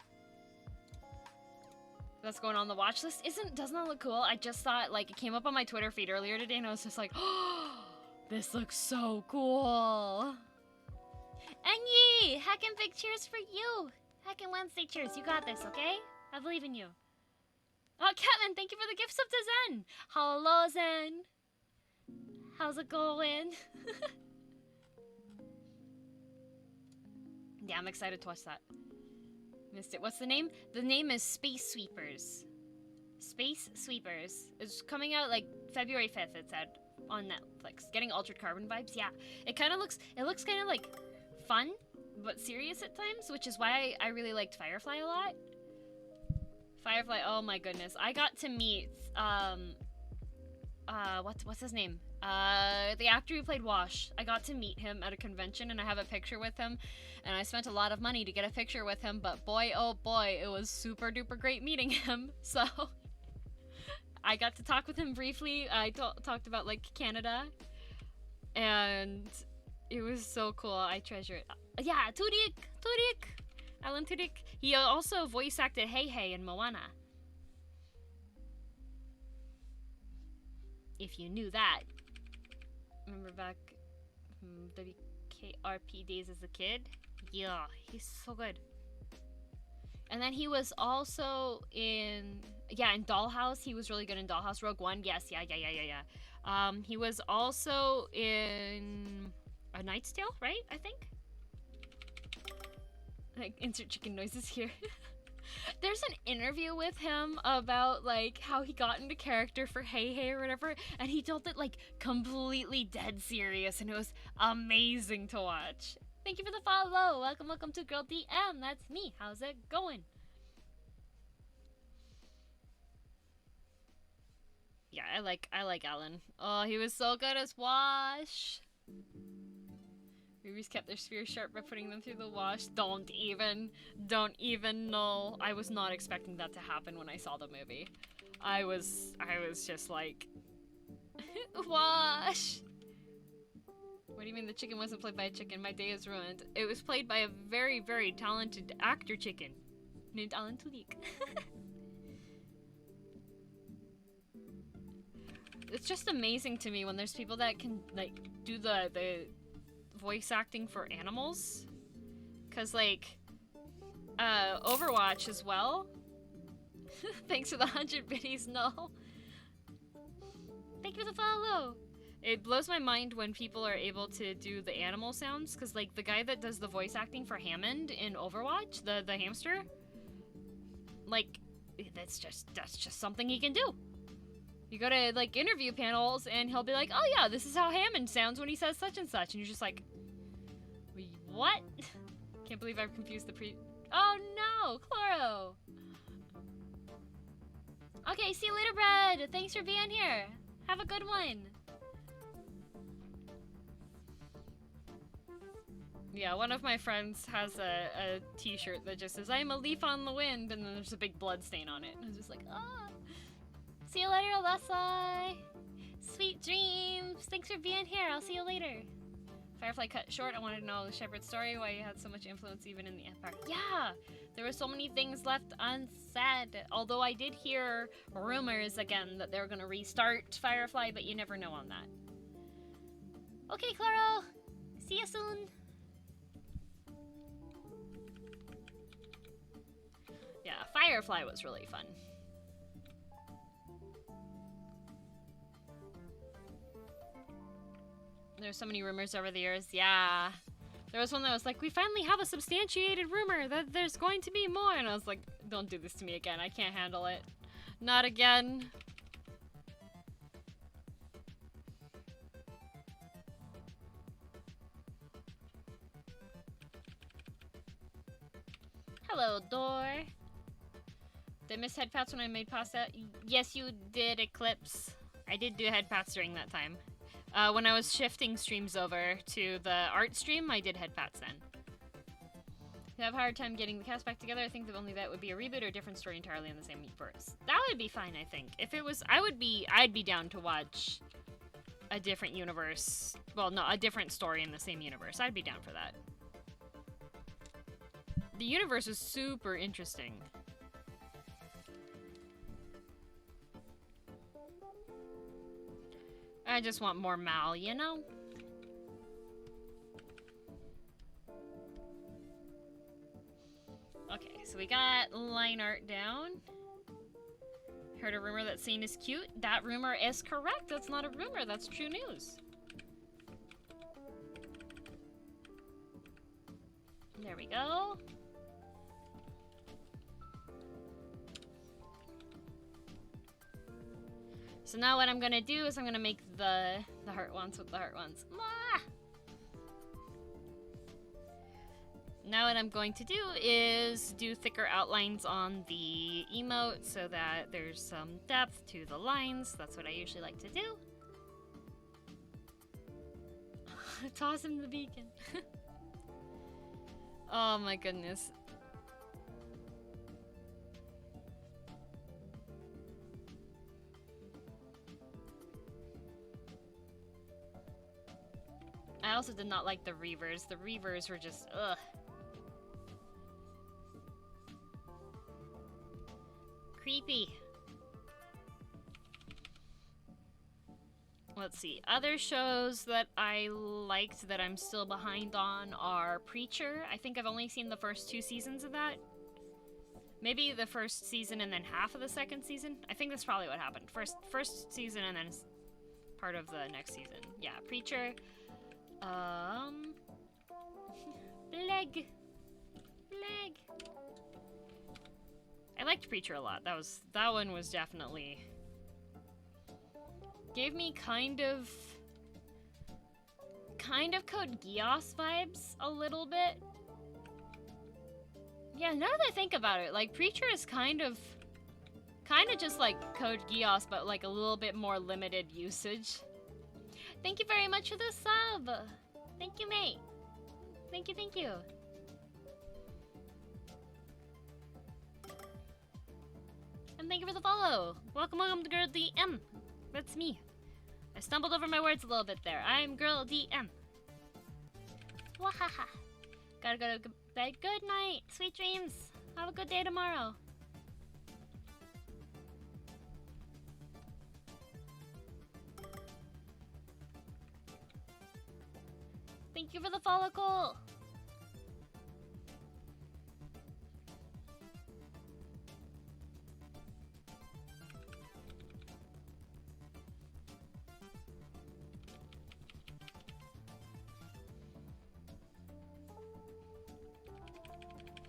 That's going on the watch list. Doesn't that look cool? I just thought, like, it came up on my Twitter feed earlier today and I was just like, oh, this looks so cool. Enyi, Hack and big cheers for you. Hack and Wednesday cheers. You got this, okay? I believe in you. Oh, Kevin, thank you for the gift sub to Zen. Hello, Zen. How's it going? Yeah, I'm excited to watch that. Missed it. What's the name? The name is Space Sweepers. Space Sweepers. It's coming out like February 5th, it said, on Netflix. Getting Altered Carbon vibes. Yeah. It looks kind of like fun, but serious at times, which is why I really liked Firefly a lot. Firefly, oh my goodness. I got to meet, what's his name? The actor who played Wash. I got to meet him at a convention and I have a picture with him and I spent a lot of money to get a picture with him, but boy, oh boy, it was super duper great meeting him. So I got to talk with him briefly. I talked about like Canada and it was so cool. I treasure it. Yeah, Turik! Alan Tudyk. He also voice acted Hey Hey in Moana. If you knew that. Remember back WKRP days as a kid? Yeah, he's so good. And then he was also in Dollhouse. He was really good in Dollhouse. Rogue One, yes, yeah. He was also in A Knight's Tale, right? I think. Like, insert chicken noises here. There's an interview with him about, like, how he got into character for Hey Hey or whatever, and he told it, like, completely dead serious, and it was amazing to watch. Thank you for the follow. Welcome to Girl DM. That's me. How's it going? Yeah, I like Alan. Oh, he was so good as Wash. Rubies kept their spheres sharp by putting them through the wash. Don't even know. I was not expecting that to happen when I saw the movie. I was just like, Wash. What do you mean the chicken wasn't played by a chicken? My day is ruined. It was played by a very, very talented actor chicken named Alan Tudyk. It's just amazing to me when there's people that can like do the voice acting for animals. Cause like Overwatch as well. Thanks for the 100 biddies, no. Thank you for the follow. It blows my mind when people are able to do the animal sounds, because like the guy that does the voice acting for Hammond in Overwatch, the hamster, like that's just something he can do. You go to like interview panels and he'll be like, "Oh yeah, this is how Hammond sounds when he says such and such," and you're just like, "What?" Can't believe I've confused the Oh no, Chloro. Okay, see you later, Brad. Thanks for being here. Have a good one. Yeah, one of my friends has a t-shirt that just says, "I'm a leaf on the wind," and then there's a big blood stain on it. And I was just like, ah. See you later, Alessi. Sweet dreams. Thanks for being here. I'll see you later. Firefly cut short. I wanted to know the Shepherd's story, why you had so much influence even in the Empire. Yeah, there were so many things left unsaid. Although I did hear rumors again that they were going to restart Firefly, but you never know on that. Okay, Claro. See you soon. Yeah, Firefly was really fun. There's so many rumors over the years. Yeah. There was one that was like, we finally have a substantiated rumor that there's going to be more. And I was like, don't do this to me again. I can't handle it. Not again. Hello, Door. Did I miss head pats when I made pasta? Yes, you did, Eclipse. I did do head pats during that time. When I was shifting streams over to the art stream, I did head pats then. I have a hard time getting the cast back together. I think the only bet would be a reboot or a different story entirely in the same universe. That would be fine, I think. If it was, I'd be down to watch a different universe. Well, no, a different story in the same universe. I'd be down for that. The universe is super interesting. I just want more Mal, you know? Okay, so we got line art down. Heard a rumor that Sane is cute. That rumor is correct. That's not a rumor. That's true news. There we go. So now what I'm gonna do is I'm gonna make the heart ones with the heart ones. Mwah! Now what I'm going to do is do thicker outlines on the emote so that there's some depth to the lines. That's what I usually like to do. Toss him the beacon. Oh my goodness. I also did not like the Reavers. The Reavers were just, ugh. Creepy. Let's see. Other shows that I liked that I'm still behind on are Preacher. I think I've only seen the first 2 seasons of that. Maybe the first season and then half of the second season. I think that's probably what happened. First season and then part of the next season. Yeah, Preacher. Bleg. I liked Preacher a lot. That one was definitely gave me kind of Code Geass vibes a little bit. Yeah, now that I think about it, like Preacher is kind of just like Code Geass, but like a little bit more limited usage. Thank you very much for the sub. Thank you, mate. Thank you. And thank you for the follow. Welcome to Girl DM. That's me. I stumbled over my words a little bit there. I'm Girl DM. Wahaha. Gotta go to bed. Good night. Sweet dreams. Have a good day tomorrow. Thank you for the follicle.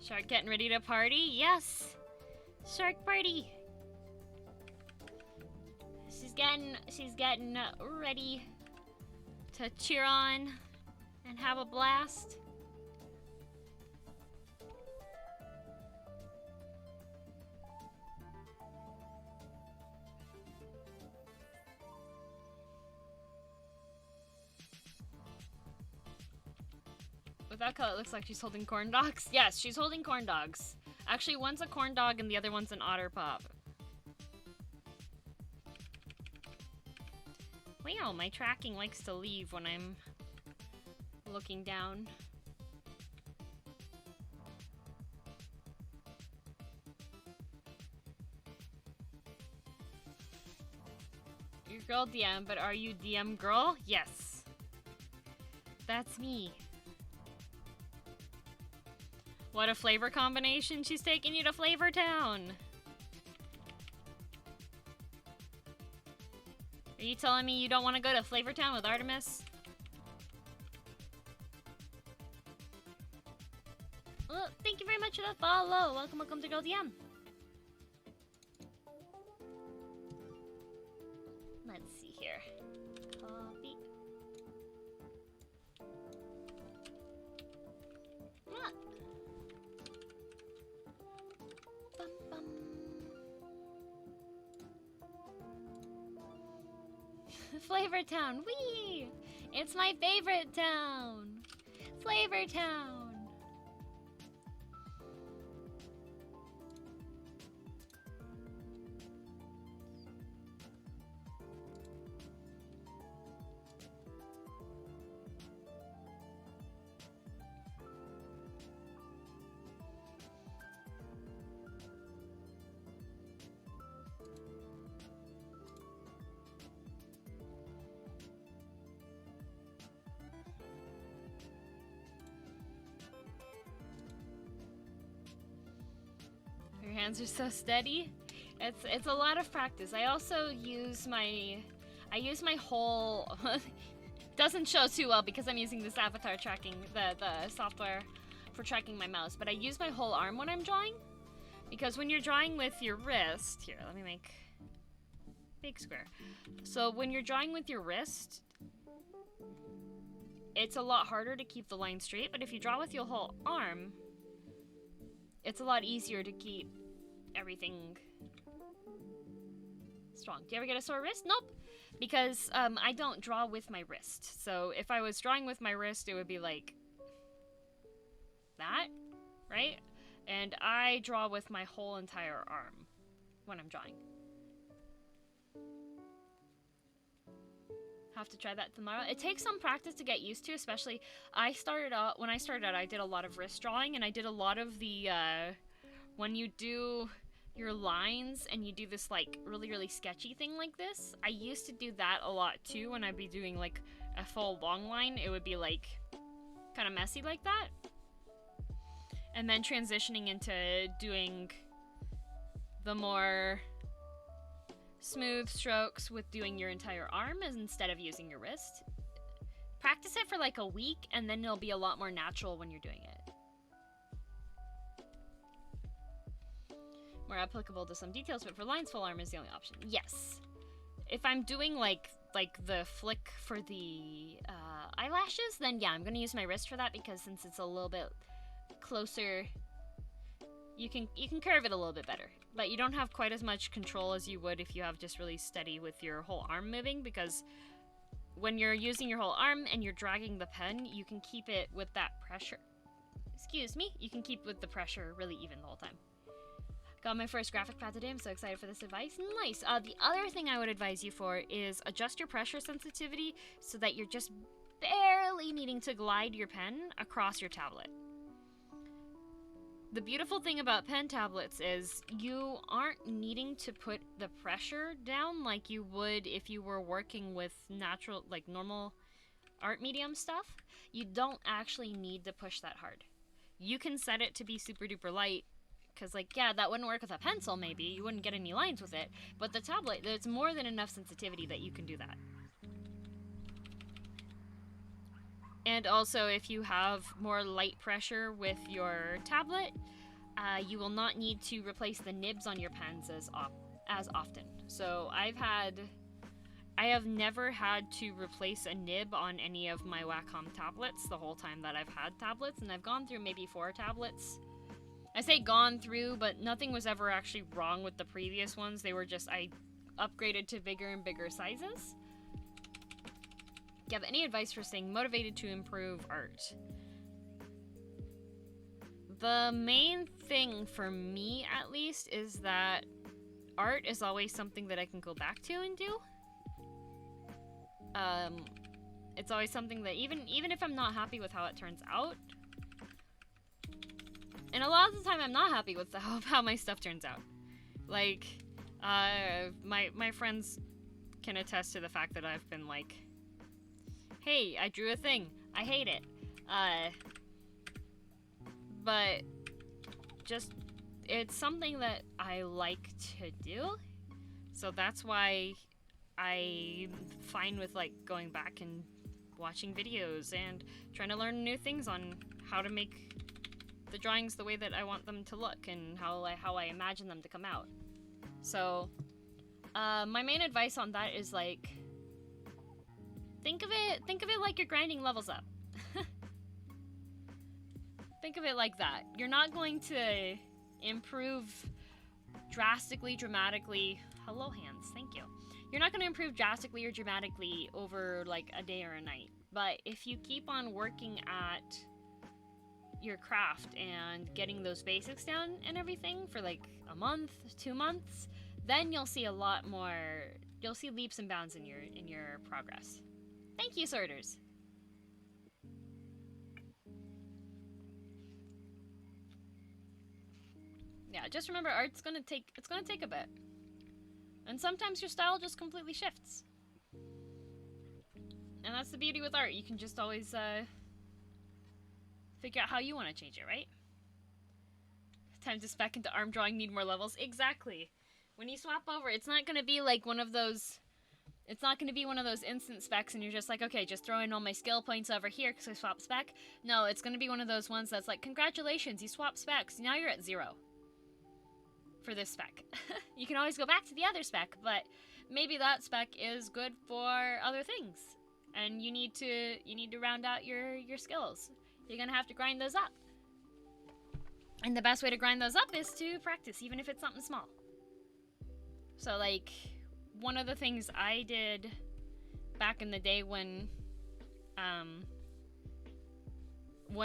Shark getting ready to party? Yes! Shark party! She's getting ready to cheer on and have a blast. With that color, it looks like she's holding corn dogs. Yes, she's holding corn dogs. Actually, one's a corn dog and the other one's an otter pop. Wow, my tracking likes to leave when I'm looking down. Your girl DM, but are you DM girl? Yes. That's me. What a flavor combination. She's taking you to Flavor Town. Are you telling me you don't want to go to Flavor Town with Artemis? Oh, thank you very much for the follow. Welcome, welcome to Girl DM. Let's see here. Coffee. Ah. Bum, bum. Flavor Town, wee! It's my favorite town! Flavor Town! Your hands are so steady. It's a lot of practice. I also use my whole doesn't show too well because I'm using this avatar tracking the software for tracking my mouse, but I use my whole arm when I'm drawing because when you're drawing with your wrist, here, let me make big square. So when you're drawing with your wrist, it's a lot harder to keep the line straight, but if you draw with your whole arm, it's a lot easier to keep everything strong. Do you ever get a sore wrist? Nope. Because I don't draw with my wrist. So if I was drawing with my wrist, it would be like that, right? And I draw with my whole entire arm when I'm drawing. Have to try that tomorrow. It takes some practice to get used to, especially when I started out, I did a lot of wrist drawing, and I did a lot of the, when you do your lines and you do this, like, really, really sketchy thing like this, I used to do that a lot, too, when I'd be doing, like, a full long line. It would be, like, kind of messy like that. And then transitioning into doing the more smooth strokes with doing your entire arm instead of using your wrist. Practice it for like a week and then it'll be a lot more natural when you're doing it. More applicable to some details, but for lines, full arm is the only option. Yes. If I'm doing like the flick for the eyelashes, then yeah, I'm gonna use my wrist for that because since it's a little bit closer, you can curve it a little bit better. But you don't have quite as much control as you would if you have just really steady with your whole arm moving, because when you're using your whole arm and you're dragging the pen, you can keep it with that pressure. Excuse me? You can keep with the pressure really even the whole time. Got my first graphic pad today. I'm so excited for this advice. Nice. The other thing I would advise you for is adjust your pressure sensitivity so that you're just barely needing to glide your pen across your tablet. The beautiful thing about pen tablets is you aren't needing to put the pressure down like you would if you were working with natural, like normal art medium stuff. You don't actually need to push that hard. You can set it to be super duper light, because like, yeah, that wouldn't work with a pencil maybe, you wouldn't get any lines with it, but the tablet, there's more than enough sensitivity that you can do that. And also, if you have more light pressure with your tablet, you will not need to replace the nibs on your pens as often. So I have never had to replace a nib on any of my Wacom tablets the whole time that I've had tablets, and I've gone through maybe 4 tablets. I say gone through, but nothing was ever actually wrong with the previous ones. They were just, I upgraded to bigger and bigger sizes. Do you have any advice for staying motivated to improve art? The main thing for me, at least, is that art is always something that I can go back to and do. It's always something that even if I'm not happy with how it turns out, and a lot of the time I'm not happy with how my stuff turns out. Like, my friends can attest to the fact that I've been like, hey, I drew a thing, I hate it. But just, it's something that I like to do, so that's why I'm fine with like going back and watching videos and trying to learn new things on how to make the drawings the way that I want them to look and how I imagine them to come out. So my main advice on that is like, think of it like you're grinding levels up. Think of it like that. You're not going to improve drastically, dramatically. Hello, hands. Thank you. You're not going to improve drastically or dramatically over like a day or a night. But if you keep on working at your craft and getting those basics down and everything for like a month, 2 months, then you'll see a lot more. You'll see leaps and bounds in your progress. Thank you, sorters. Yeah, just remember, art's gonna take a bit. And sometimes your style just completely shifts. And that's the beauty with art. You can just always figure out how you want to change it, right? Time to spec into arm drawing, need more levels. Exactly. When you swap over, it's not gonna be like one of those. It's not going to be one of those instant specs and you're just like, okay, just throw in all my skill points over here because I swapped spec. No, it's going to be one of those ones that's like, congratulations, you swapped specs. Now you're at 0 for this spec. You can always go back to the other spec, but maybe that spec is good for other things. And you need to round out your skills. You're going to have to grind those up. And the best way to grind those up is to practice, even if it's something small. So like, one of the things I did back in the day when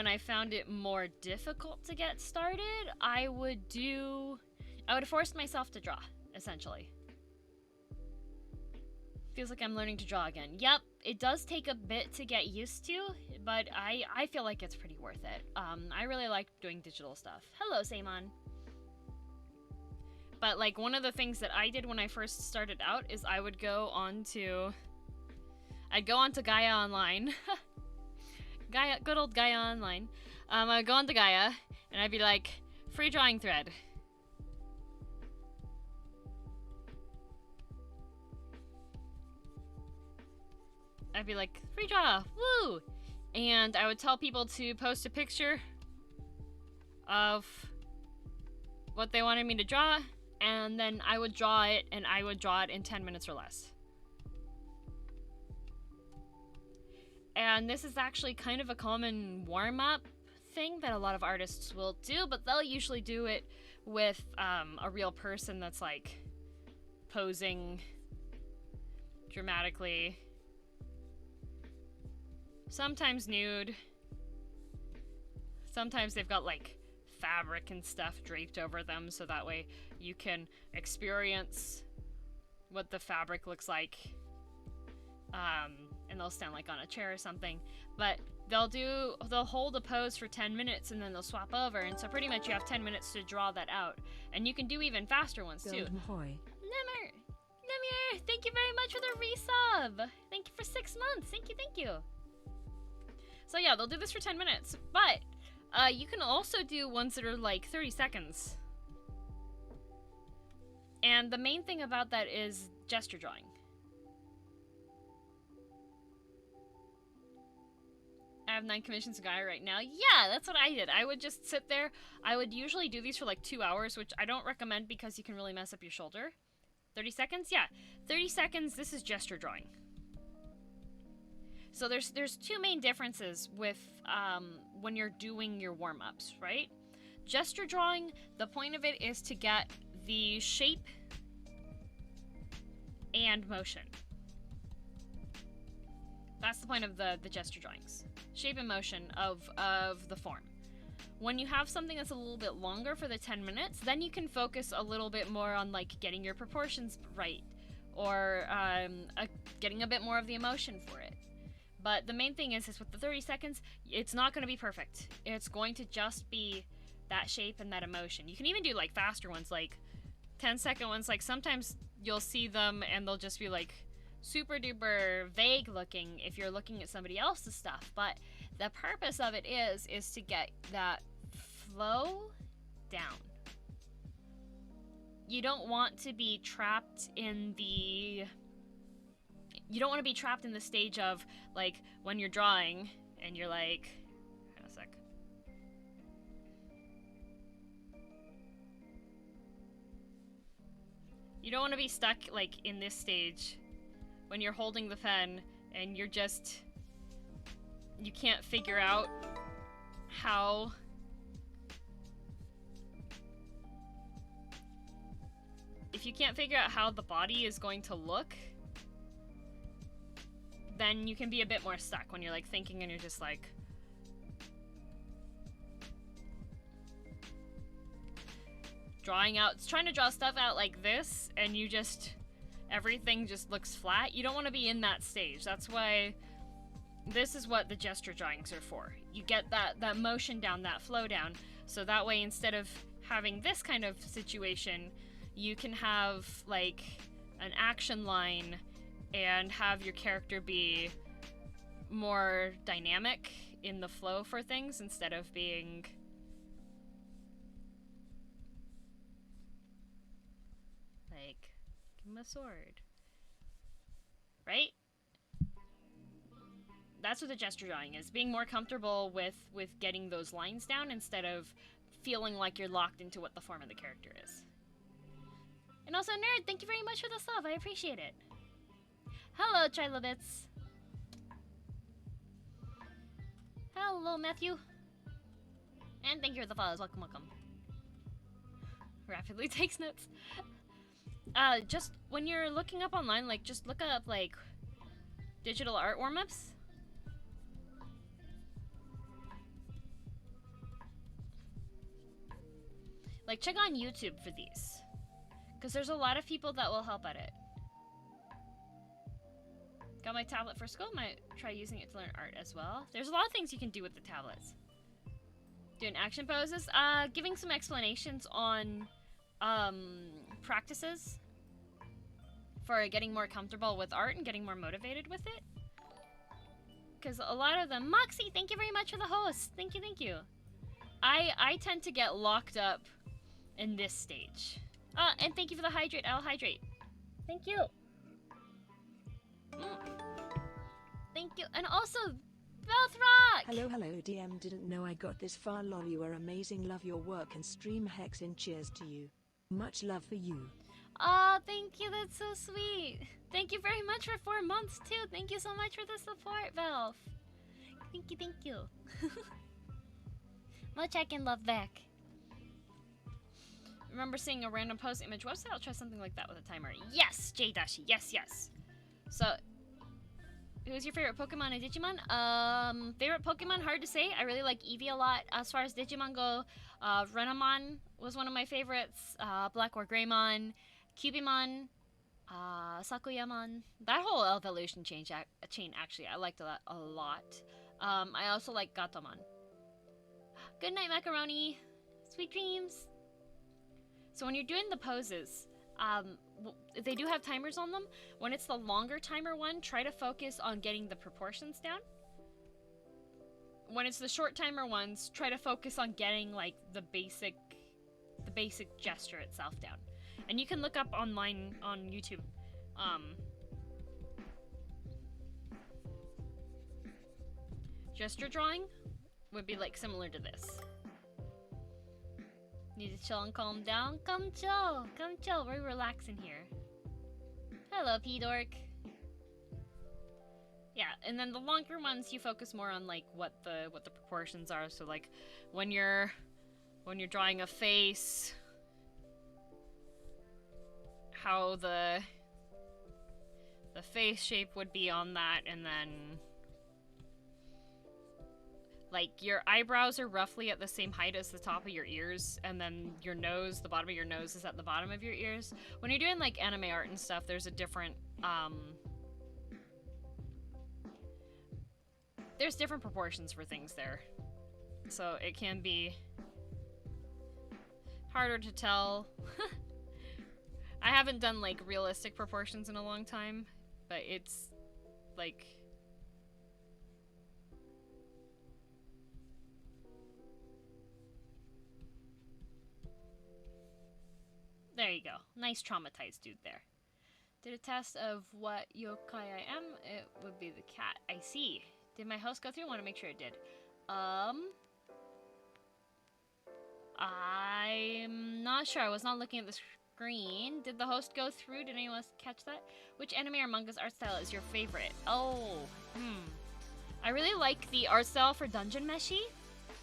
I found it more difficult to get started, I would force myself to draw, essentially. Feels like I'm learning to draw again. Yep, it does take a bit to get used to, but I feel like it's pretty worth it. I really like doing digital stuff. Hello, Samon. But like one of the things that I did when I first started out is I would go onto Gaia Online. Good old Gaia Online. I would go onto Gaia and I'd be like, free drawing thread. I'd be like, free draw, woo! And I would tell people to post a picture of what they wanted me to draw, and then I would draw it, and I would draw it in 10 minutes or less. And this is actually kind of a common warm-up thing that a lot of artists will do, but they'll usually do it with a real person that's like posing dramatically. Sometimes nude. Sometimes they've got like fabric and stuff draped over them so that way you can experience what the fabric looks like. and they'll stand like on a chair or something. But they'll hold a pose for 10 minutes and then they'll swap over, and so pretty much you have 10 minutes to draw that out. And you can do even faster ones too. Lemur, thank you very much for the resub. Thank you for 6 months. Thank you. So yeah, they'll do this for 10 minutes, but you can also do ones that are like 30 seconds. And the main thing about that is gesture drawing. I have 9 commissions to guy right now. Yeah, that's what I did. I would just sit there. I would usually do these for like 2 hours, which I don't recommend because you can really mess up your shoulder. 30 seconds? Yeah. 30 seconds, this is gesture drawing. So there's 2 main differences with when you're doing your warm-ups, right? Gesture drawing, the point of it is to get the shape and motion. That's the point of the gesture drawings. Shape and motion of the form. When you have something that's a little bit longer for the 10 minutes, then you can focus a little bit more on like getting your proportions right, or getting a bit more of the emotion for it. But the main thing is with the 30 seconds, it's not going to be perfect. It's going to just be that shape and that emotion. You can even do like faster ones, like 10-second ones. Like sometimes you'll see them and they'll just be like super duper vague looking if you're looking at somebody else's stuff. But the purpose of it is to get that flow down. You don't want to be trapped in the... You don't want to be trapped in the stage of, like, when you're drawing, and you're like... Hang on a sec. You don't want to be stuck, like, in this stage, when you're holding the pen, and you're just... You can't figure out how... If you can't figure out how the body is going to look, then you can be a bit more stuck when you're like thinking and you're just like... trying to draw stuff out like this, and you just... Everything just looks flat. You don't want to be in that stage. That's why this is what the gesture drawings are for. You get that motion down, that flow down, so that way instead of having this kind of situation, you can have like an action line and have your character be more dynamic in the flow for things instead of being like, give him a sword, right? That's what the gesture drawing is, being more comfortable with getting those lines down instead of feeling like you're locked into what the form of the character is. And also, Nerd, thank you very much for the sub. I appreciate it. Hello, Trilobits. Hello, Matthew. And thank you for the follows. Welcome, welcome. Rapidly takes notes. Just when you're looking up online, like, just look up, like, digital art warm-ups. Like, check on YouTube for these. Because there's a lot of people that will help at it. Got my tablet for school. Might try using it to learn art as well. There's a lot of things you can do with the tablets. Doing action poses. Giving some explanations on practices for getting more comfortable with art and getting more motivated with it. Because a lot of them... Moxie, thank you very much for the host. Thank you, thank you. I tend to get locked up in this stage. And thank you for the hydrate. I'll hydrate. Thank you. Thank you. And also, Belthrock! Hello, DM. Didn't know I got this far. Lol, you are amazing. Love your work and stream. Hex and cheers to you. Much love for you. Thank you. That's so sweet. Thank you very much for 4 months, too. Thank you so much for the support, Belf. Thank you, thank you. Much I can love back. Remember seeing a random post image website? I'll try something like that with a timer. Yes, J-Dashi. Yes, yes. So, who's your favorite Pokemon and Digimon? Favorite Pokemon, hard to say. I really like Eevee a lot. As far as Digimon go, Renamon was one of my favorites. Black or Greymon. Cubimon. Sakuyaman. That whole evolution chain actually, I liked that a lot. I also like Gatoman. Good night, macaroni. Sweet dreams. So when you're doing the poses, they do have timers on them. When it's the longer timer one, try to focus on getting the proportions down. When it's the short timer ones, try to focus on getting like the basic gesture itself down. And you can look up online on YouTube. Gesture drawing would be like similar to this. Need to chill and calm down? Come chill! Come chill, we're relaxing here. Hello, P-Dork. Yeah, and then the longer ones you focus more on like what the proportions are. So like when you're drawing a face, how the face shape would be on that, and then like your eyebrows are roughly at the same height as the top of your ears, and then your nose, the bottom of your nose is at the bottom of your ears. When you're doing like anime art and stuff, there's a different there's different proportions for things there. So it can be harder to tell. I haven't done like realistic proportions in a long time, but it's like there you go. Nice traumatized dude there. Did a test of what yokai I am. It would be the cat. I see. Did my host go through? I want to make sure it did. I'm not sure. I was not looking at the screen. Did the host go through? Did anyone else catch that? Which anime or manga's art style is your favorite? Oh, I really like the art style for Dungeon Meshi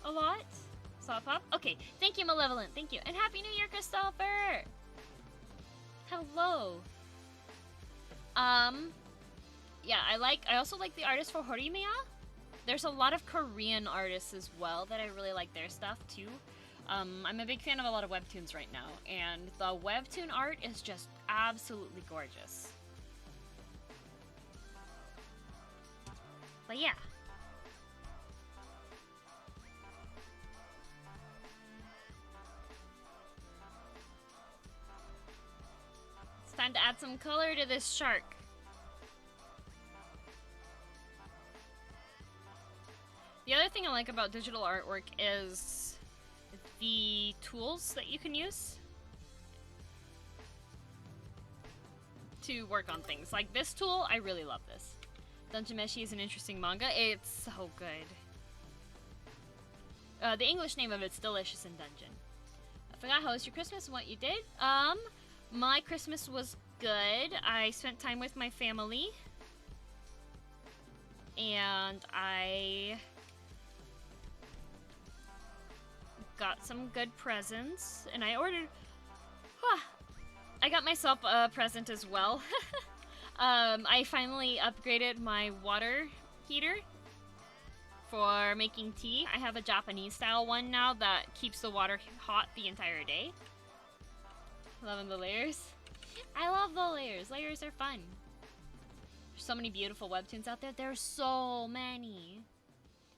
a lot. Soft pop. Okay, thank you, Malevolent. Thank you. And Happy New Year, Christopher! Hello. Yeah, I also like the artist for Horimiya. There's a lot of Korean artists as well that I really like their stuff too. I'm a big fan of a lot of webtoons right now, and the webtoon art is just absolutely gorgeous. But yeah. It's time to add some color to this shark. The other thing I like about digital artwork is the tools that you can use to work on things. Like this tool, I really love this. Dungeon Meshi is an interesting manga. It's so good. The English name of it's Delicious in Dungeon. I forgot how was your Christmas and what you did. My Christmas was good. I spent time with my family. And I got some good presents, and I ordered. I got myself a present as well. I finally upgraded my water heater for making tea. I have a Japanese style one now that keeps the water hot the entire day. Loving the layers. I love the layers. Layers are fun. There's so many beautiful webtoons out there. There's so many.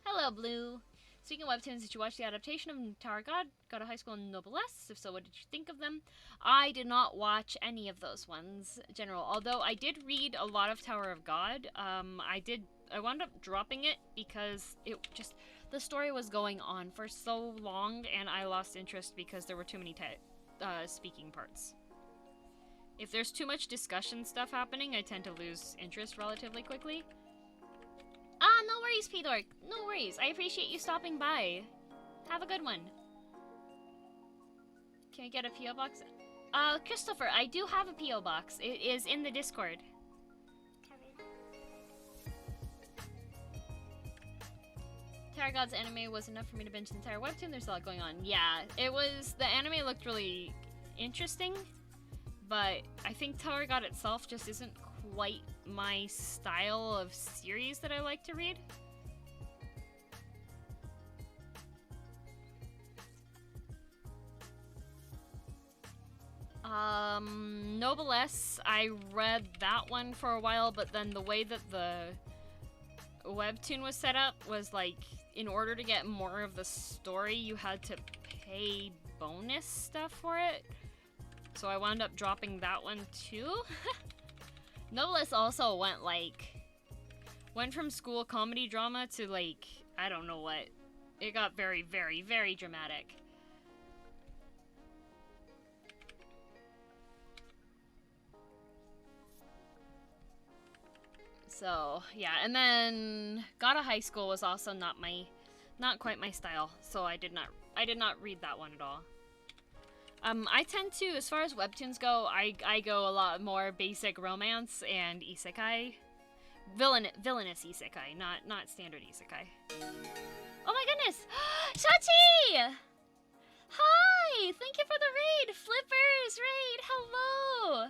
Hello, Blue. Speaking of webtoons, did you watch the adaptation of Tower of God? Got a high school in Noblesse? If so, what did you think of them? I did not watch any of those ones, General. Although I did read a lot of Tower of God. I wound up dropping it because the story was going on for so long, and I lost interest because there were too many speaking parts. If there's too much discussion stuff happening, I tend to lose interest relatively quickly. No worries, P-Dork. No worries. I appreciate you stopping by. Have a good one. Can we get a P.O. box? Christopher, I do have a P.O. box. It is in the Discord. Tower God's anime was enough for me to binge the entire webtoon. There's a lot going on. Yeah, it was. The anime looked really interesting, but I think Tower God itself just isn't quite my style of series that I like to read. Noblesse, I read that one for a while, but then the way that the webtoon was set up was like, in order to get more of the story, you had to pay bonus stuff for it. So I wound up dropping that one too. Noblesse also went from school comedy drama to like, I don't know what. It got very, very, very dramatic. So, yeah, and then Gotta High School was also not quite my style, so I did not read that one at all. I tend to, as far as webtoons go, I go a lot more basic romance and isekai. Villainous isekai, not standard isekai. Oh my goodness! Shachi! Hi! Thank you for the raid! Flippers raid! Hello!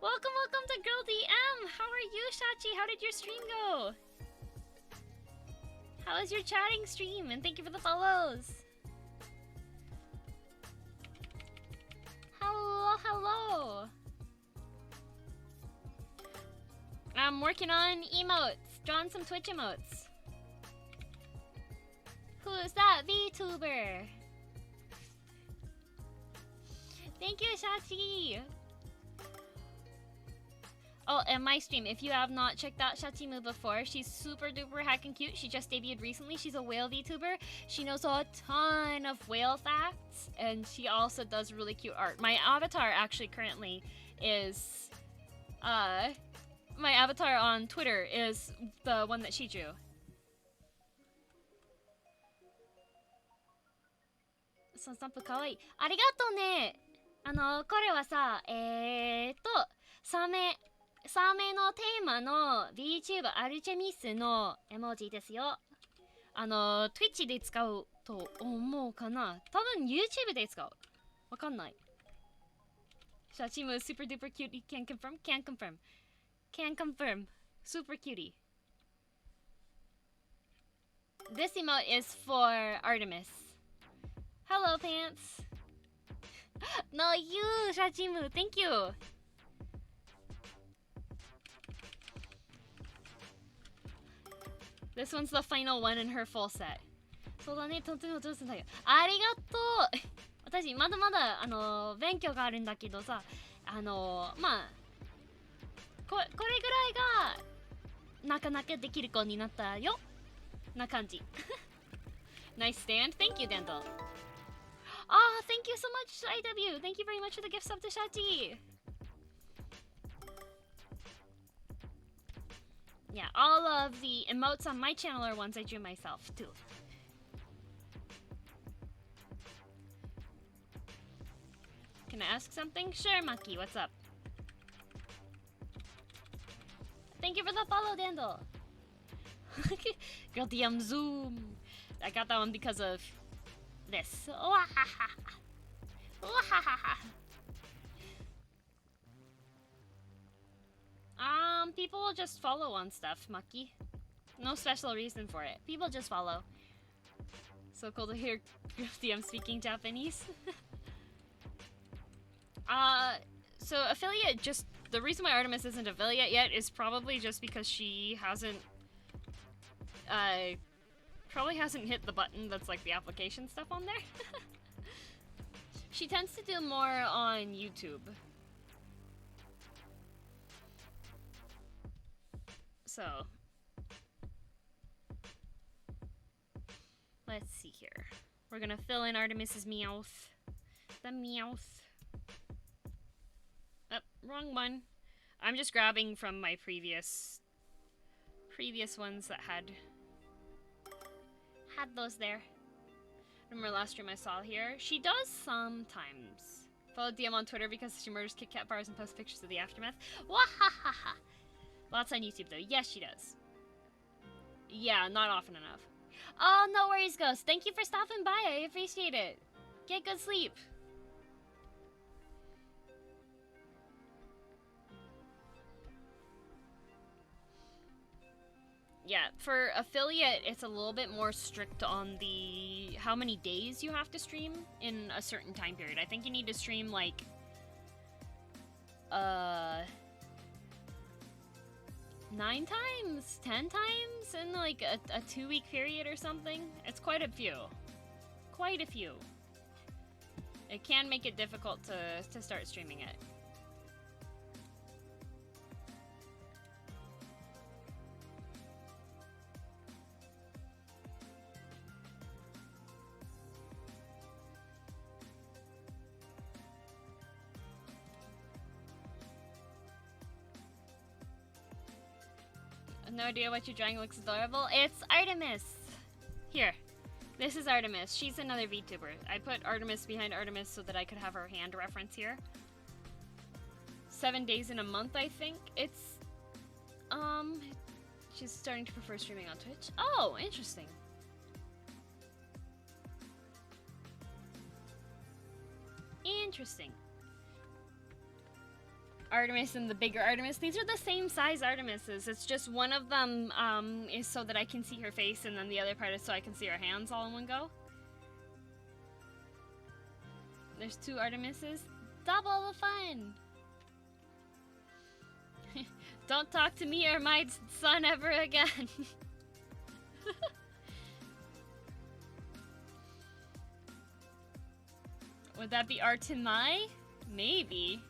Welcome to Girl DM! How are you, Shachi? How did your stream go? How was your chatting stream? And thank you for the follows! Hello! I'm working on emotes. Drawing some Twitch emotes. Who's that VTuber? Thank you, Shachi! Oh, and my stream, if you have not checked out Shachimu before, she's super duper heckin' cute. She just debuted recently. She's a whale VTuber. She knows a ton of whale facts, and she also does really cute art. My avatar actually currently is, my avatar on Twitter is the one that she drew. So, かわいい。ありがとうね。これはさ、サメのテーマの VTuber アルチェミスの絵文字ですよ。Twitch で使うと思うかな。多分 YouTube で使う。わかんない。Shachimu is super duper cute. Can confirm? Can confirm. Can confirm. Super cutie. This emote is for Artemis. Hello, Pants. No, you, Shachimu. Thank you. This one's the final one in her full set. そうだね、とても上手だよ。ありがとう。私まだまだ勉強があるんだけどさ、まあこれぐらいがなかなかできる子になったよ。な感じ。Nice stand. Thank you, Dental. Ah, thank you so much, IW. Thank you very much for the gift sub to Shati. Yeah, all of the emotes on my channel are ones I drew myself, too. Can I ask something? Sure, Maki, what's up? Thank you for the follow, Dandel. Girl DM Zoom. I got that one because of this. People will just follow on stuff, Maki. No special reason for it. People just follow. So cool to hear Girl DM speaking Japanese. So affiliate, just the reason why Artemis isn't affiliate yet is probably just because she hasn't probably hasn't hit the button that's like the application stuff on there. She tends to do more on YouTube. So let's see here. We're gonna fill in Artemis's meowth. The meowth. Oh, wrong one. I'm just grabbing from my previous ones that had those there. Remember last stream I saw here? She does sometimes. Follow DM on Twitter because she murders Kit Kat bars and posts pictures of the aftermath. Wahahaha! Lots on YouTube though. Yes, she does. Yeah, not often enough. Oh, no worries, Ghost. Thank you for stopping by. I appreciate it. Get good sleep. Yeah, for affiliate, it's a little bit more strict on the how many days you have to stream in a certain time period. I think you need to stream like 9 times, 10 times in like a 2-week period or something. It's quite a few. Quite a few. It can make it difficult to start streaming it. No idea what you're drawing, looks adorable. It's Artemis! Here. This is Artemis. She's another VTuber. I put Artemis behind Artemis so that I could have her hand reference here. 7 days in a month, I think. It's, she's starting to prefer streaming on Twitch. Oh, interesting. Interesting. Artemis and the bigger Artemis. These are the same size Artemises. It's just one of them is so that I can see her face, and then the other part is so I can see her hands all in one go. There's 2 Artemises. Double the fun! Don't talk to me or my son ever again. Would that be Artemai? Maybe.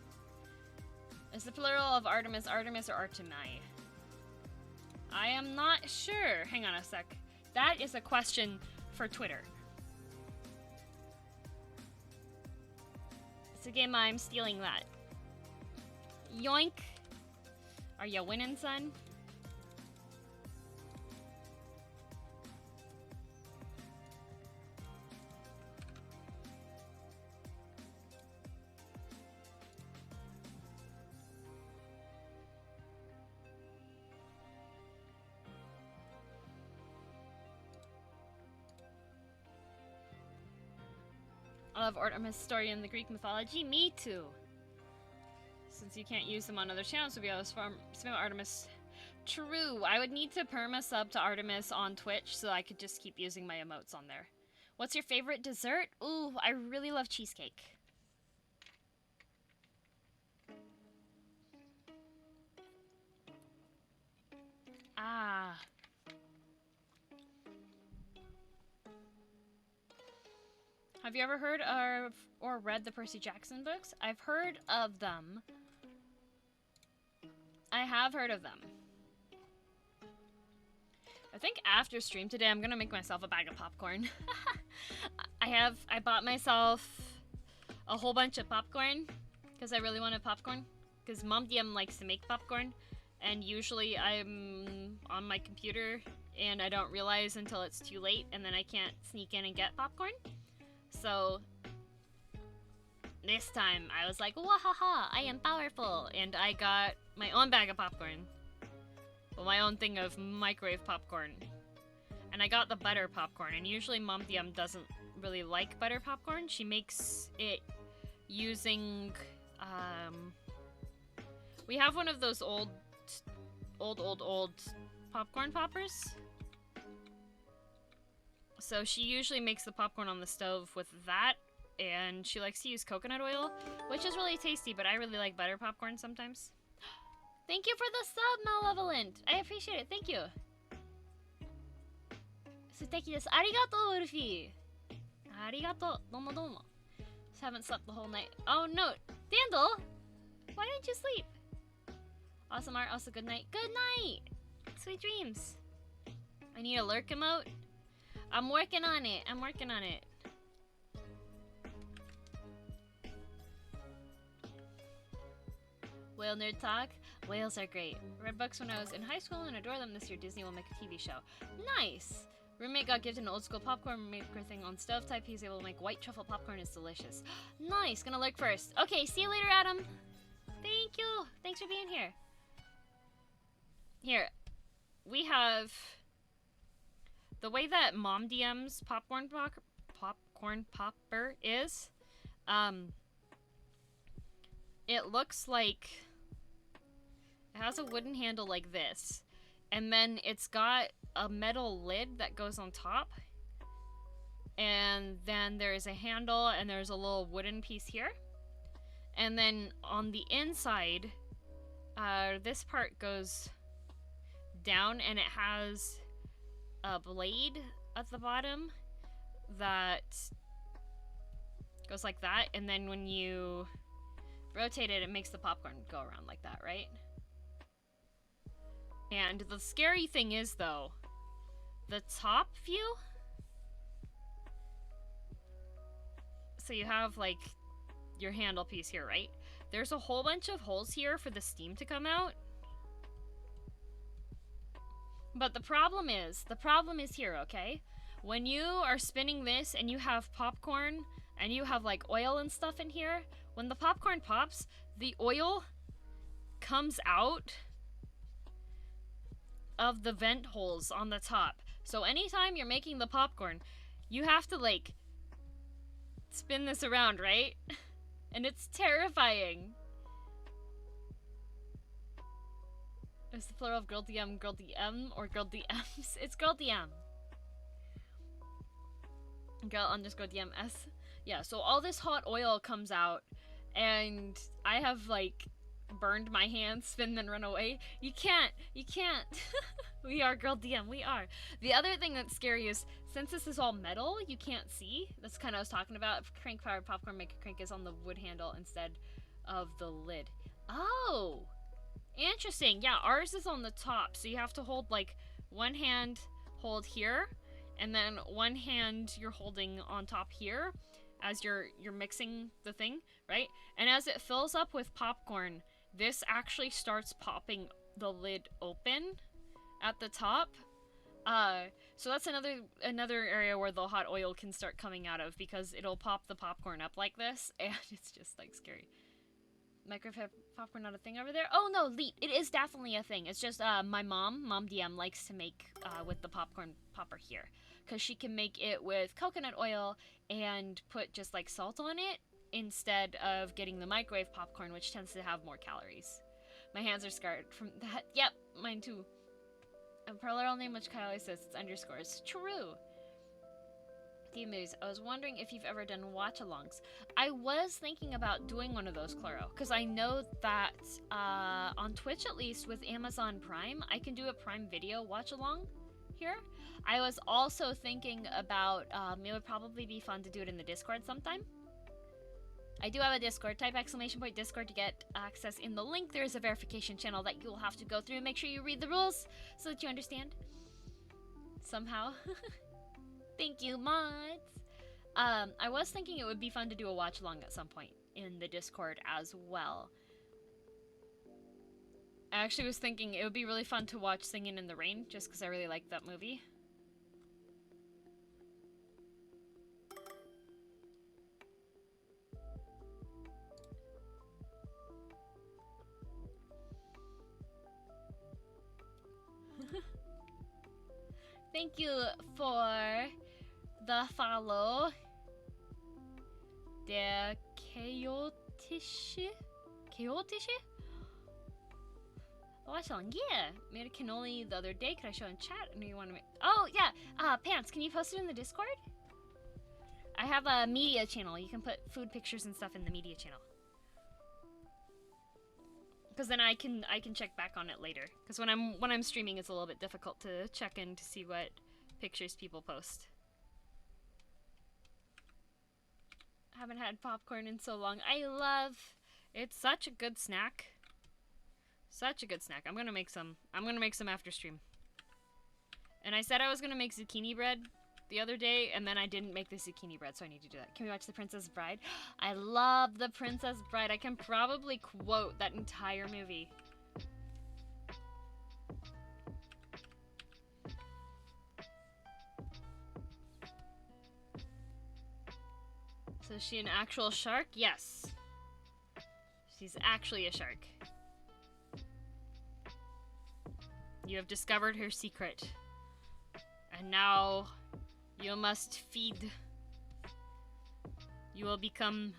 Is the plural of Artemis Artemis or Artemai? I am not sure. Hang on a sec. That is a question for Twitter. So game I'm stealing that. Yoink. Are ya winning, son? I love Artemis' story in the Greek mythology. Me too. Since you can't use them on other channels, we'll be able to spam Artemis. True. I would need to perma sub to Artemis on Twitch so I could just keep using my emotes on there. What's your favorite dessert? Ooh, I really love cheesecake. Ah. Have you ever heard of or read the Percy Jackson books? I've heard of them. I have heard of them. I think after stream today, I'm gonna make myself a bag of popcorn. I bought myself a whole bunch of popcorn because I really wanted popcorn. Because Mom DM likes to make popcorn, and usually I'm on my computer and I don't realize until it's too late, and then I can't sneak in and get popcorn. So this time I was like, wahaha, I am powerful, and I got my own bag of popcorn. Well, my own thing of microwave popcorn. And I got the butter popcorn, and usually Mom DM doesn't really like butter popcorn. She makes it using, we have one of those old popcorn poppers. So she usually makes the popcorn on the stove with that, and she likes to use coconut oil, which is really tasty, but I really like butter popcorn sometimes. Thank you for the sub, Malevolent! I appreciate it, thank you! Suteki desu. Arigato, Ulfi! Arigato, domo domo. Just haven't slept the whole night. Oh no! Dandel! Why didn't you sleep? Awesome art, also good night. Good night! Sweet dreams! I need a lurk emote. I'm working on it. I'm working on it. Whale nerd talk. Whales are great. Read books when I was in high school and adore them. This year Disney will make a TV show. Nice! Roommate got gifted an old school popcorn maker thing on stovetop. He's able to make white truffle popcorn. It's delicious. Nice! Gonna lurk first. Okay, see you later, Adam. Thank you. Thanks for being here. Here. We have... The way that Mom DM's popcorn popper is, it looks like it has a wooden handle like this, and then it's got a metal lid that goes on top, and then there is a handle, and there's a little wooden piece here. And then on the inside, this part goes down, and it has a blade at the bottom that goes like that, and then when you rotate it, it makes the popcorn go around like that, right? And the scary thing is, though, the top view. So you have, like, your handle piece here, right? There's a whole bunch of holes here for the steam to come out. But the problem is here, okay? When you are spinning this and you have popcorn and you have, like, oil and stuff in here, when the popcorn pops, the oil comes out of the vent holes on the top. So anytime you're making the popcorn, you have to, like, spin this around, right? And it's terrifying. Is the plural of girl DM, or girl DMs? It's girl DM. Girl underscore DMS. Yeah, so all this hot oil comes out, and I have, like, burned my hands, spin, then run away. You can't. We are girl DM, we are. The other thing that's scary is, since this is all metal, you can't see. That's kind of what I was talking about. Crank powered popcorn maker crank is on the wood handle instead of the lid. Oh, interesting. Yeah, ours is on the top, so you have to hold, like, one hand hold here, and then one hand you're holding on top here as you're mixing the thing, right? And as it fills up with popcorn, this actually starts popping the lid open at the top. So that's another area where the hot oil can start coming out of, because it'll pop the popcorn up like this, and it's just, like, scary. Microwave popcorn not a thing over there? Oh no, Leet, it is definitely a thing. It's just my mom DM likes to make with the popcorn popper here, because she can make it with coconut oil and put just, like, salt on it instead of getting the microwave popcorn, which tends to have more calories. My hands are scarred from that. Yep, mine too. A plural name which Kylie says it's underscores. True. Moose, I was wondering if you've ever done watch-alongs. I was thinking about doing one of those, Claro, because I know that on Twitch, at least with Amazon Prime, I can do a Prime Video watch-along here. I was also thinking about it would probably be fun to do it in the Discord sometime. I do have a Discord. Type ! Discord to get access. In the link, there is a verification channel that you will have to go through and make sure you read the rules so that you understand. Somehow. Thank you, mods. I was thinking it would be fun to do a watch along at some point in the Discord as well. I actually was thinking it would be really fun to watch Singing in the Rain, just because I really like that movie. Thank you for the follow. Der chaotische? Watch on, yeah. Made a cannoli the other day. Could I show in chat? I know you want to make. Oh yeah. Pants. Can you post it in the Discord? I have a media channel. You can put food pictures and stuff in the media channel. Because then I can check back on it later. Because when I'm streaming, it's a little bit difficult to check in to see what pictures people post. Haven't had popcorn in so long. It's such a good snack. Such a good snack. I'm gonna make some after stream. And I said I was gonna make zucchini bread the other day, and then I didn't make the zucchini bread, so I need to do that. Can we watch The Princess Bride? I love The Princess Bride. I can probably quote that entire movie. So is she an actual shark? Yes. She's actually a shark. You have discovered her secret. And now you must feed. You will become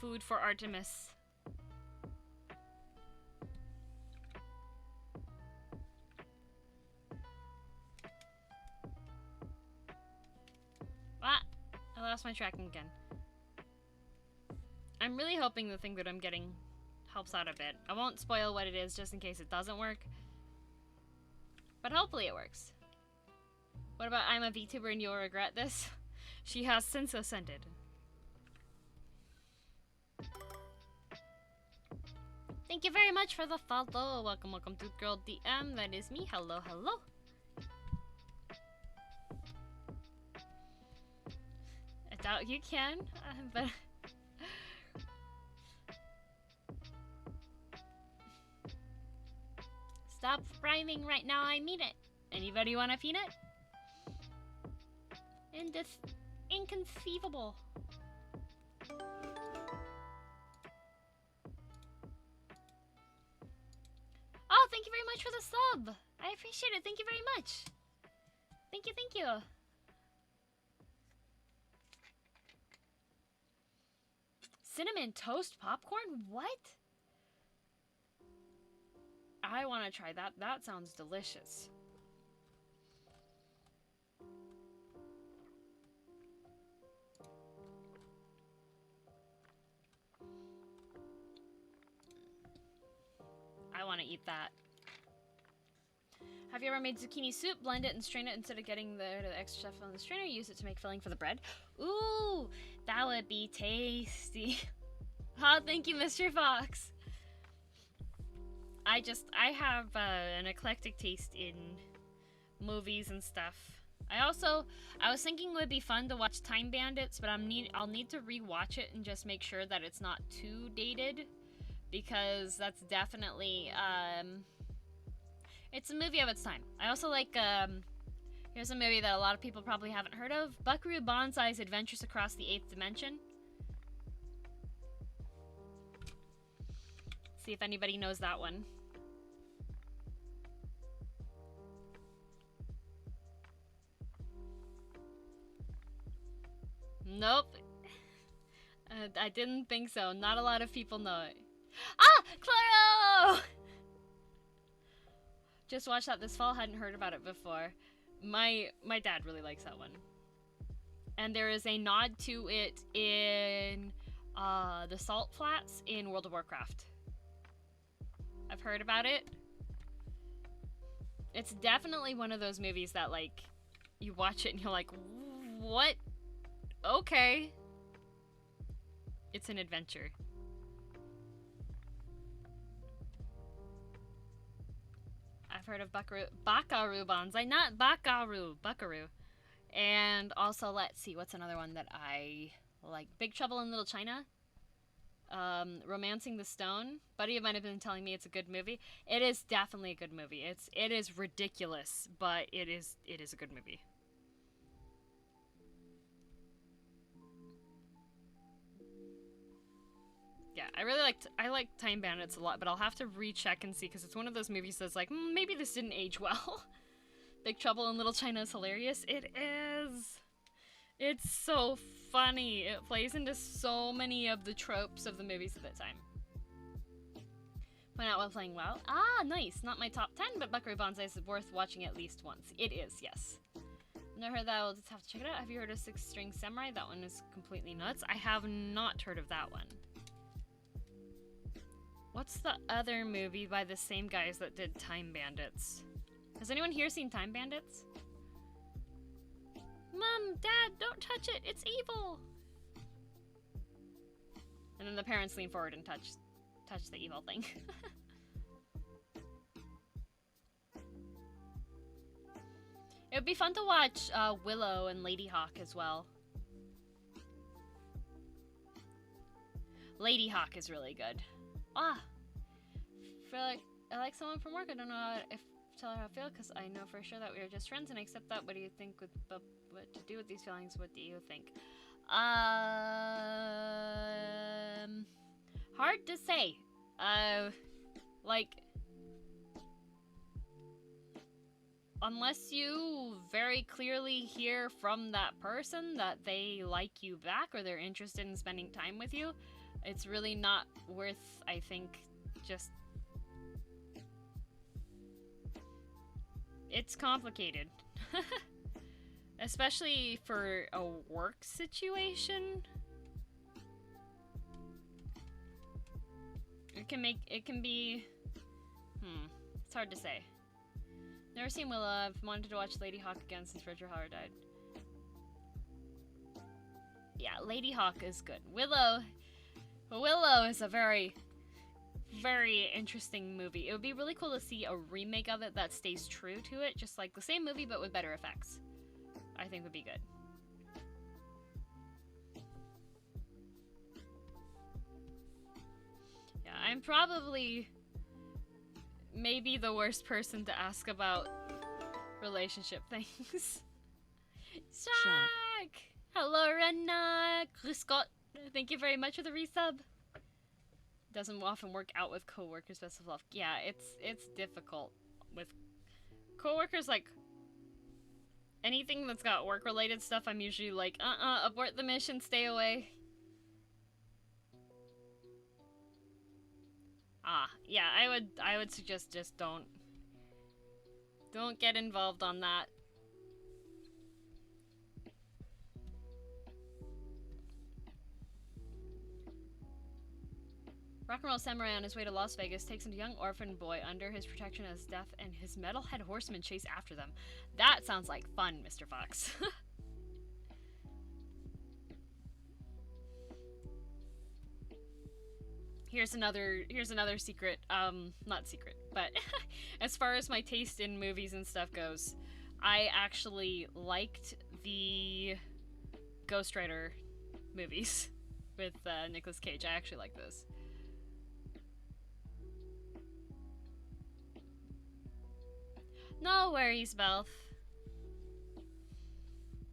food for Artemis. What? lost my tracking again. I'm really hoping the thing that I'm getting helps out a bit. I won't spoil what it is just in case it doesn't work. But hopefully it works. What about I'm a VTuber and you'll regret this? She has since ascended. Thank you very much for the follow. Welcome, welcome to Girl DM. That is me. Hello, hello. I doubt you can, but... Stop rhyming right now, I mean it. Anybody want a peanut? Inconceivable. Oh, thank you very much for the sub. I appreciate it. Thank you very much. Thank you, thank you. Cinnamon toast popcorn? What? I want to try that. That sounds delicious. I want to eat that. Have you ever made zucchini soup, blend it and strain it instead of getting the extra stuff on the strainer? Use it to make filling for the bread. Ooh, that would be tasty. Oh, thank you, Mr. Fox. I have an eclectic taste in movies and stuff. I was thinking it would be fun to watch Time Bandits, but I'll need to rewatch it and just make sure that it's not too dated, because that's definitely it's a movie of its time. I also like here's a movie that a lot of people probably haven't heard of, Buckaroo Banzai's Adventures Across the Eighth Dimension. See if anybody knows that one. Nope. I didn't think so. Not a lot of people know it. Ah! Claro! Just watched that this fall. Hadn't heard about it before. My dad really likes that one. And there is a nod to it in the Salt Flats in World of Warcraft. I've heard about it. It's definitely one of those movies that, like, you watch it and you're like, what? Okay. It's an adventure. I've heard of Buckaroo Banzai, not Buckaroo. And also, let's see, what's another one that I like? Big Trouble in Little China. Romancing the Stone. Buddy of mine have been telling me it's a good movie. It is definitely a good movie. It is ridiculous, but it is a good movie. Yeah, I like Time Bandits a lot, but I'll have to recheck and see, because it's one of those movies that's like, maybe this didn't age well. Big Trouble in Little China is hilarious. It is. It's so funny. It plays into so many of the tropes of the movies of the time. Point out while playing WoW. Ah, nice. Not my top 10, but Buckaroo Banzai is worth watching at least once. It is, yes. Never heard that. I'll just have to check it out. Have you heard of Six String Samurai? That one is completely nuts. I have not heard of that one. What's the other movie by the same guys that did Time Bandits? Has anyone here seen Time Bandits? Mom, Dad, don't touch it. It's evil. And then the parents lean forward and touch the evil thing. It would be fun to watch Willow and Lady Hawk as well. Lady Hawk is really good. I like someone from work. I don't know if tell her how I feel, because I know for sure that we are just friends and I accept that. What do you think with what to do with these feelings? What do you think? Hard to say. Like, unless you very clearly hear from that person that they like you back or they're interested in spending time with you, it's really not worth, I think, just... It's complicated. Especially for a work situation. It can be, it's hard to say. Never seen Willow. I've wanted to watch Lady Hawk again since Roger Hauer died. Yeah, Lady Hawk is good. Willow is a very, very interesting movie. It would be really cool to see a remake of it that stays true to it, just like the same movie but with better effects. I think would be good. Yeah, I'm probably maybe the worst person to ask about relationship things. Shark! Hello, Renna! Grüß Gott! Thank you very much for the resub. Doesn't often work out with coworkers, best of luck. Yeah, it's difficult with coworkers. Like, anything that's got work-related stuff, I'm usually like, abort the mission, stay away. Yeah, I would suggest just don't get involved on that. Rock and Roll Samurai on his way to Las Vegas takes a young orphan boy under his protection as Death and his metalhead horsemen chase after them. That sounds like fun, Mr. Fox. Here's another secret, not secret, but as far as my taste in movies and stuff goes, I actually liked the Ghost Rider movies with Nicolas Cage. I actually like those. No worries, Belf.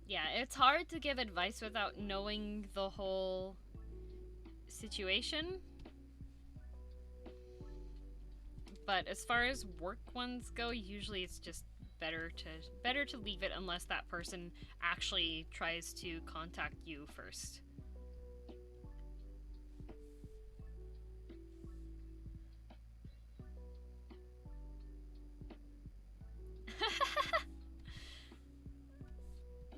Yeah, it's hard to give advice without knowing the whole situation. But as far as work ones go, usually it's just better to leave it unless that person actually tries to contact you first.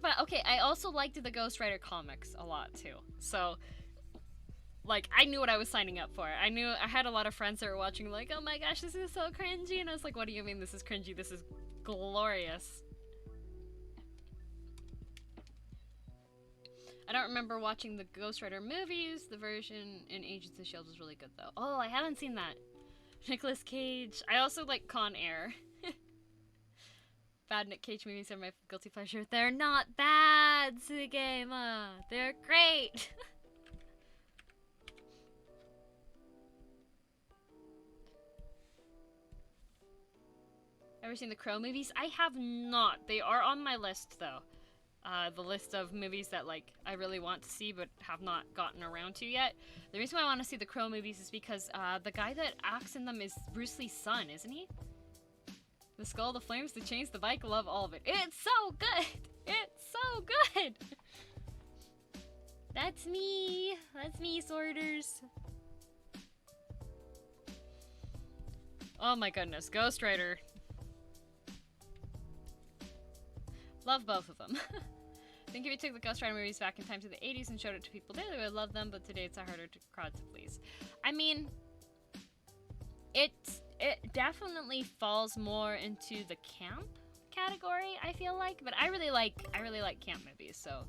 But okay, I also liked the Ghost Rider comics a lot too. So, like, I knew what I was signing up for. I had a lot of friends that were watching like, oh my gosh, this is so cringy. And I was like, what do you mean this is cringy? This is glorious. I don't remember watching the Ghost Rider movies. The version in Agents of S.H.I.E.L.D. was really good though. Oh, I haven't seen that. Nicolas Cage. I also like Con Air. Bad Nick Cage movies are my guilty pleasure. They're not bad, Sugema. They're great. Ever seen the Crow movies? I have not. They are on my list though. The list of movies that like I really want to see but have not gotten around to yet. The reason why I want to see the Crow movies is because the guy that acts in them is Bruce Lee's son, isn't he? The skull, the flames, the chains, the bike, love all of it. It's so good! It's so good! That's me! That's me, Sorters. Oh my goodness, Ghost Rider. Love both of them. I think if you took the Ghost Rider movies back in time to the 80s and showed it to people today, they would love them, but today it's a harder crowd to please. I mean, it definitely falls more into the camp category, I feel like, but I really like camp movies, so.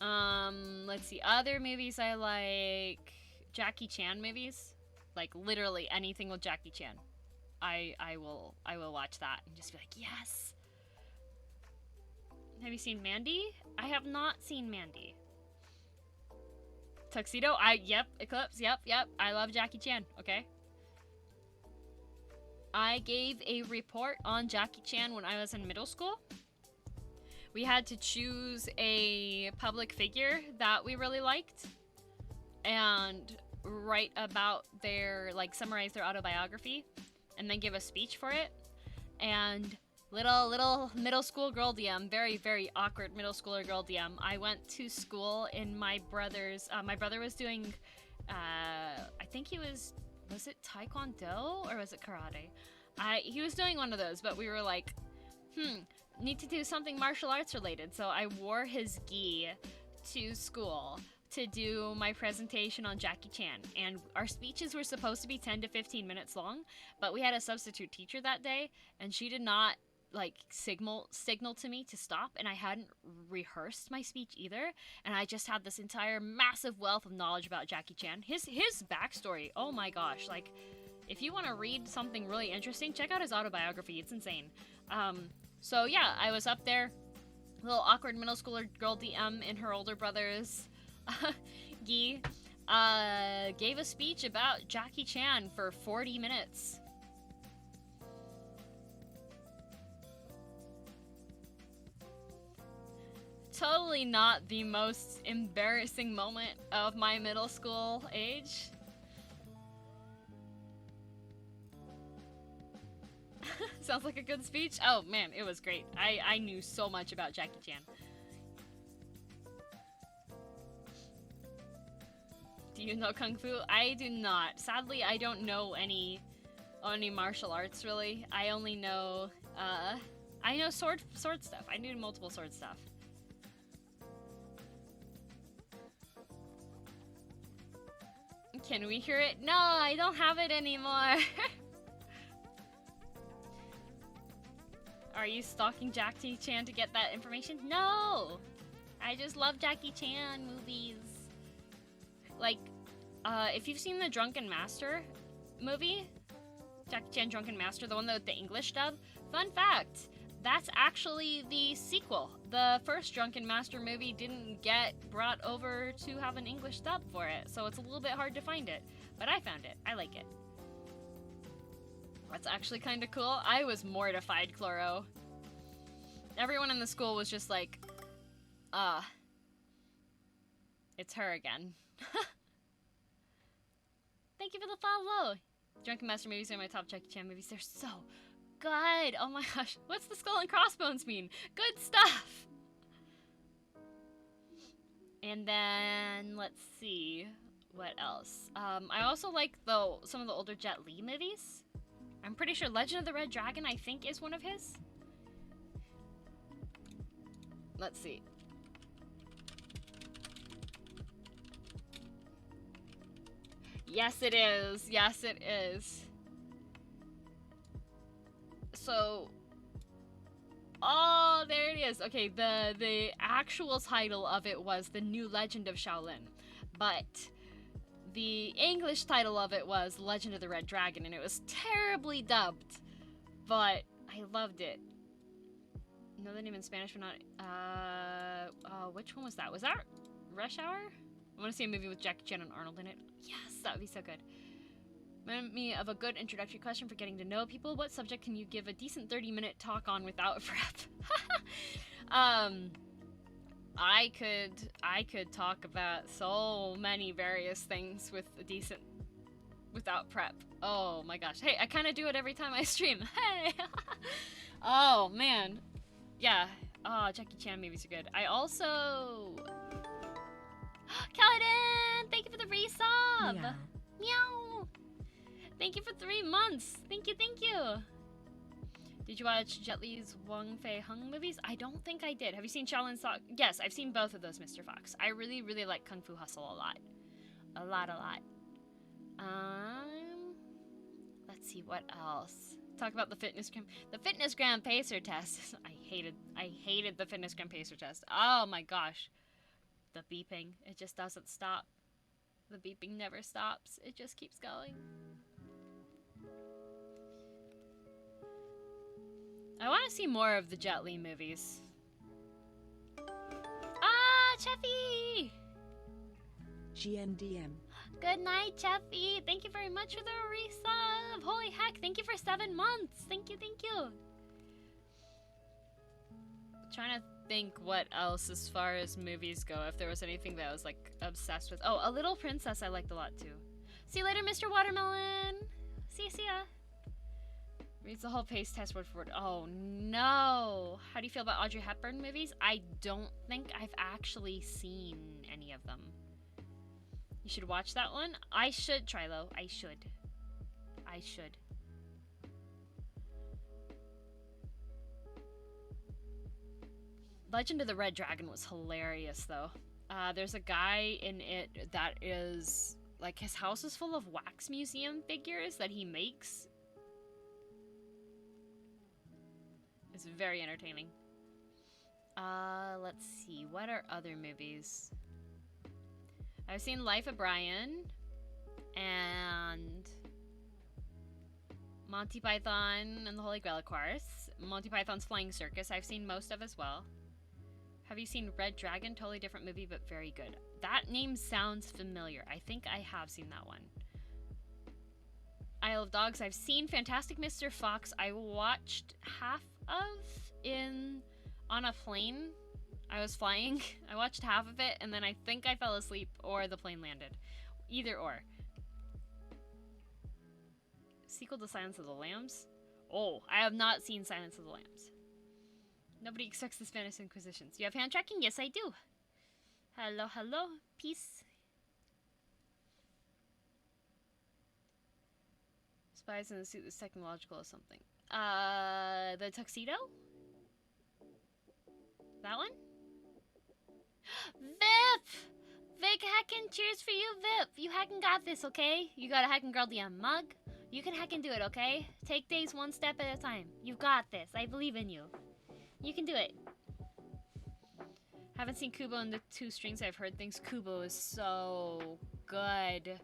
Let's see, other movies I like, Jackie Chan movies, like literally anything with Jackie Chan. I will watch that and just be like, yes. Have you seen Mandy? I have not seen Mandy. Tuxedo? Yep. Eclipse? Yep. I love Jackie Chan, okay? I gave a report on Jackie Chan when I was in middle school. We had to choose a public figure that we really liked and write about their, like, summarize their autobiography and then give a speech for it. And little middle school girl DM, very, very awkward middle schooler girl DM. I went to school in my brother's, my brother was doing, I think he was it Taekwondo or was it karate? He was doing one of those, but we were like Need to do something martial arts related. So I wore his gi to school to do my presentation on Jackie Chan. And our speeches were supposed to be 10 to 15 minutes long, but we had a substitute teacher that day, and she did not like signal to me to stop, and I hadn't rehearsed my speech either, and I just had this entire massive wealth of knowledge about Jackie Chan. His backstory, oh my gosh, like if you want to read something really interesting, check out his autobiography. It's insane. So yeah, I was up there, little awkward middle schooler girl DM in her older brother's gi, gave a speech about Jackie Chan for 40 minutes. Totally not the most embarrassing moment of my middle school age. Sounds like a good speech. Oh man, it was great. I knew so much about Jackie Chan. Do you know Kung Fu? I do not. Sadly, I don't know any martial arts really. I only know I know sword stuff. I knew multiple sword stuff. Can we hear it? No, I don't have it anymore. Are you stalking Jackie Chan to get that information? No! I just love Jackie Chan movies. Like, if you've seen the Drunken Master movie, Jackie Chan Drunken Master, the one with the English dub, fun fact, that's actually the sequel. The first Drunken Master movie didn't get brought over to have an English dub for it, so it's a little bit hard to find it. But I found it. I like it. That's actually kind of cool. I was mortified, Chloro. Everyone in the school was just like, it's her again. Thank you for the follow. Drunken Master movies are my top Jackie Chan movies. They're so good. Oh my gosh. What's the skull and crossbones mean? Good stuff. And then, let's see. What else? I also like some of the older Jet Li movies. I'm pretty sure Legend of the Red Dragon, I think, is one of his. Let's see. Yes, it is. Yes, it is. So, oh, there it is. Okay, the actual title of it was The New Legend of Shaolin, but the English title of it was Legend of the Red Dragon, and it was terribly dubbed, but I loved it. Know the name in Spanish, but not. Which one was that? Was that Rush Hour? I want to see a movie with Jackie Chan and Arnold in it. Yes, that would be so good. Remind me of a good introductory question for getting to know people. What subject can you give a decent 30-minute talk on without prep? I could talk about so many various things without prep. Oh my gosh. Hey, I kind of do it every time I stream. Hey. Oh man. Yeah. Oh, Jackie Chan movies are good. I also Kaladin, thank you for the resub. Meow. Meow. Thank you for 3 months. Thank you, thank you. Did you watch Jet Li's Wong Fei Hung movies? I don't think I did. Have you seen Shaolin Song? Yes, I've seen both of those, Mr. Fox. I really, really like Kung Fu Hustle a lot. A lot. Let's see, what else? Talk about the Fitness Gram Pacer test. I hated the Fitness Gram Pacer test. Oh my gosh. The beeping, it just doesn't stop. The beeping never stops. It just keeps going. I want to see more of the Jet Li movies. Ah, Cheffy! GNDM. Good night, Cheffy. Thank you very much for the resub. Holy heck, thank you for 7 months. Thank you, thank you. Trying to think what else as far as movies go, if there was anything that I was like obsessed with. Oh, A Little Princess I liked a lot too. See you later, Mr. Watermelon. See ya. Reads the whole pace test word for word. Oh no. How do you feel about Audrey Hepburn movies? I don't think I've actually seen any of them. You should watch that one. I should, Trilo. I should. Legend of the Red Dragon was hilarious, though. There's a guy in it that is, like, his house is full of wax museum figures that he makes. It's very entertaining. Let's see. What are other movies? I've seen Life of Brian and Monty Python and the Holy Grail, of course. Monty Python's Flying Circus I've seen most of as well. Have you seen Red Dragon? Totally different movie, but very good. That name sounds familiar. I think I have seen that one. Isle of Dogs. I've seen Fantastic Mr. Fox. I watched half of on a plane. I was flying. I watched half of it, and then I think I fell asleep or the plane landed. Either or. Sequel to Silence of the Lambs? Oh, I have not seen Silence of the Lambs. Nobody expects the Spanish Inquisitions. You have hand tracking? Yes, I do. Hello, hello. Peace. Spies in the suit is technological or something. The tuxedo? That one? Vip! Vic heckin', cheers for you, Vip! You heckin' got this, okay? You got a heckin' girl DM mug. You can heckin' do it, okay? Take days one step at a time. You got this. I believe in you. You can do it. Haven't seen Kubo and the Two Strings. I've heard things. Kubo is so good.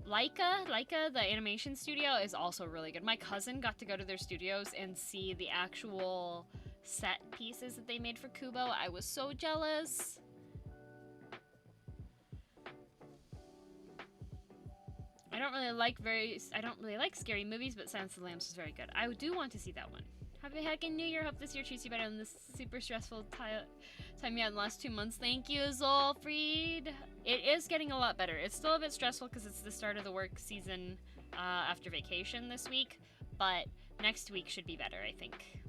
Laika, the animation studio, is also really good. My cousin got to go to their studios and see the actual set pieces that they made for Kubo. I was so jealous. I don't really like scary movies, but Silence of the Lambs was very good. I do want to see that one. Happy heckin' New Year. Hope this year treats you better than this super stressful time you had in the last 2 months. Thank you, Zolfried. It is getting a lot better. It's still a bit stressful because it's the start of the work season after vacation this week, but next week should be better, I think.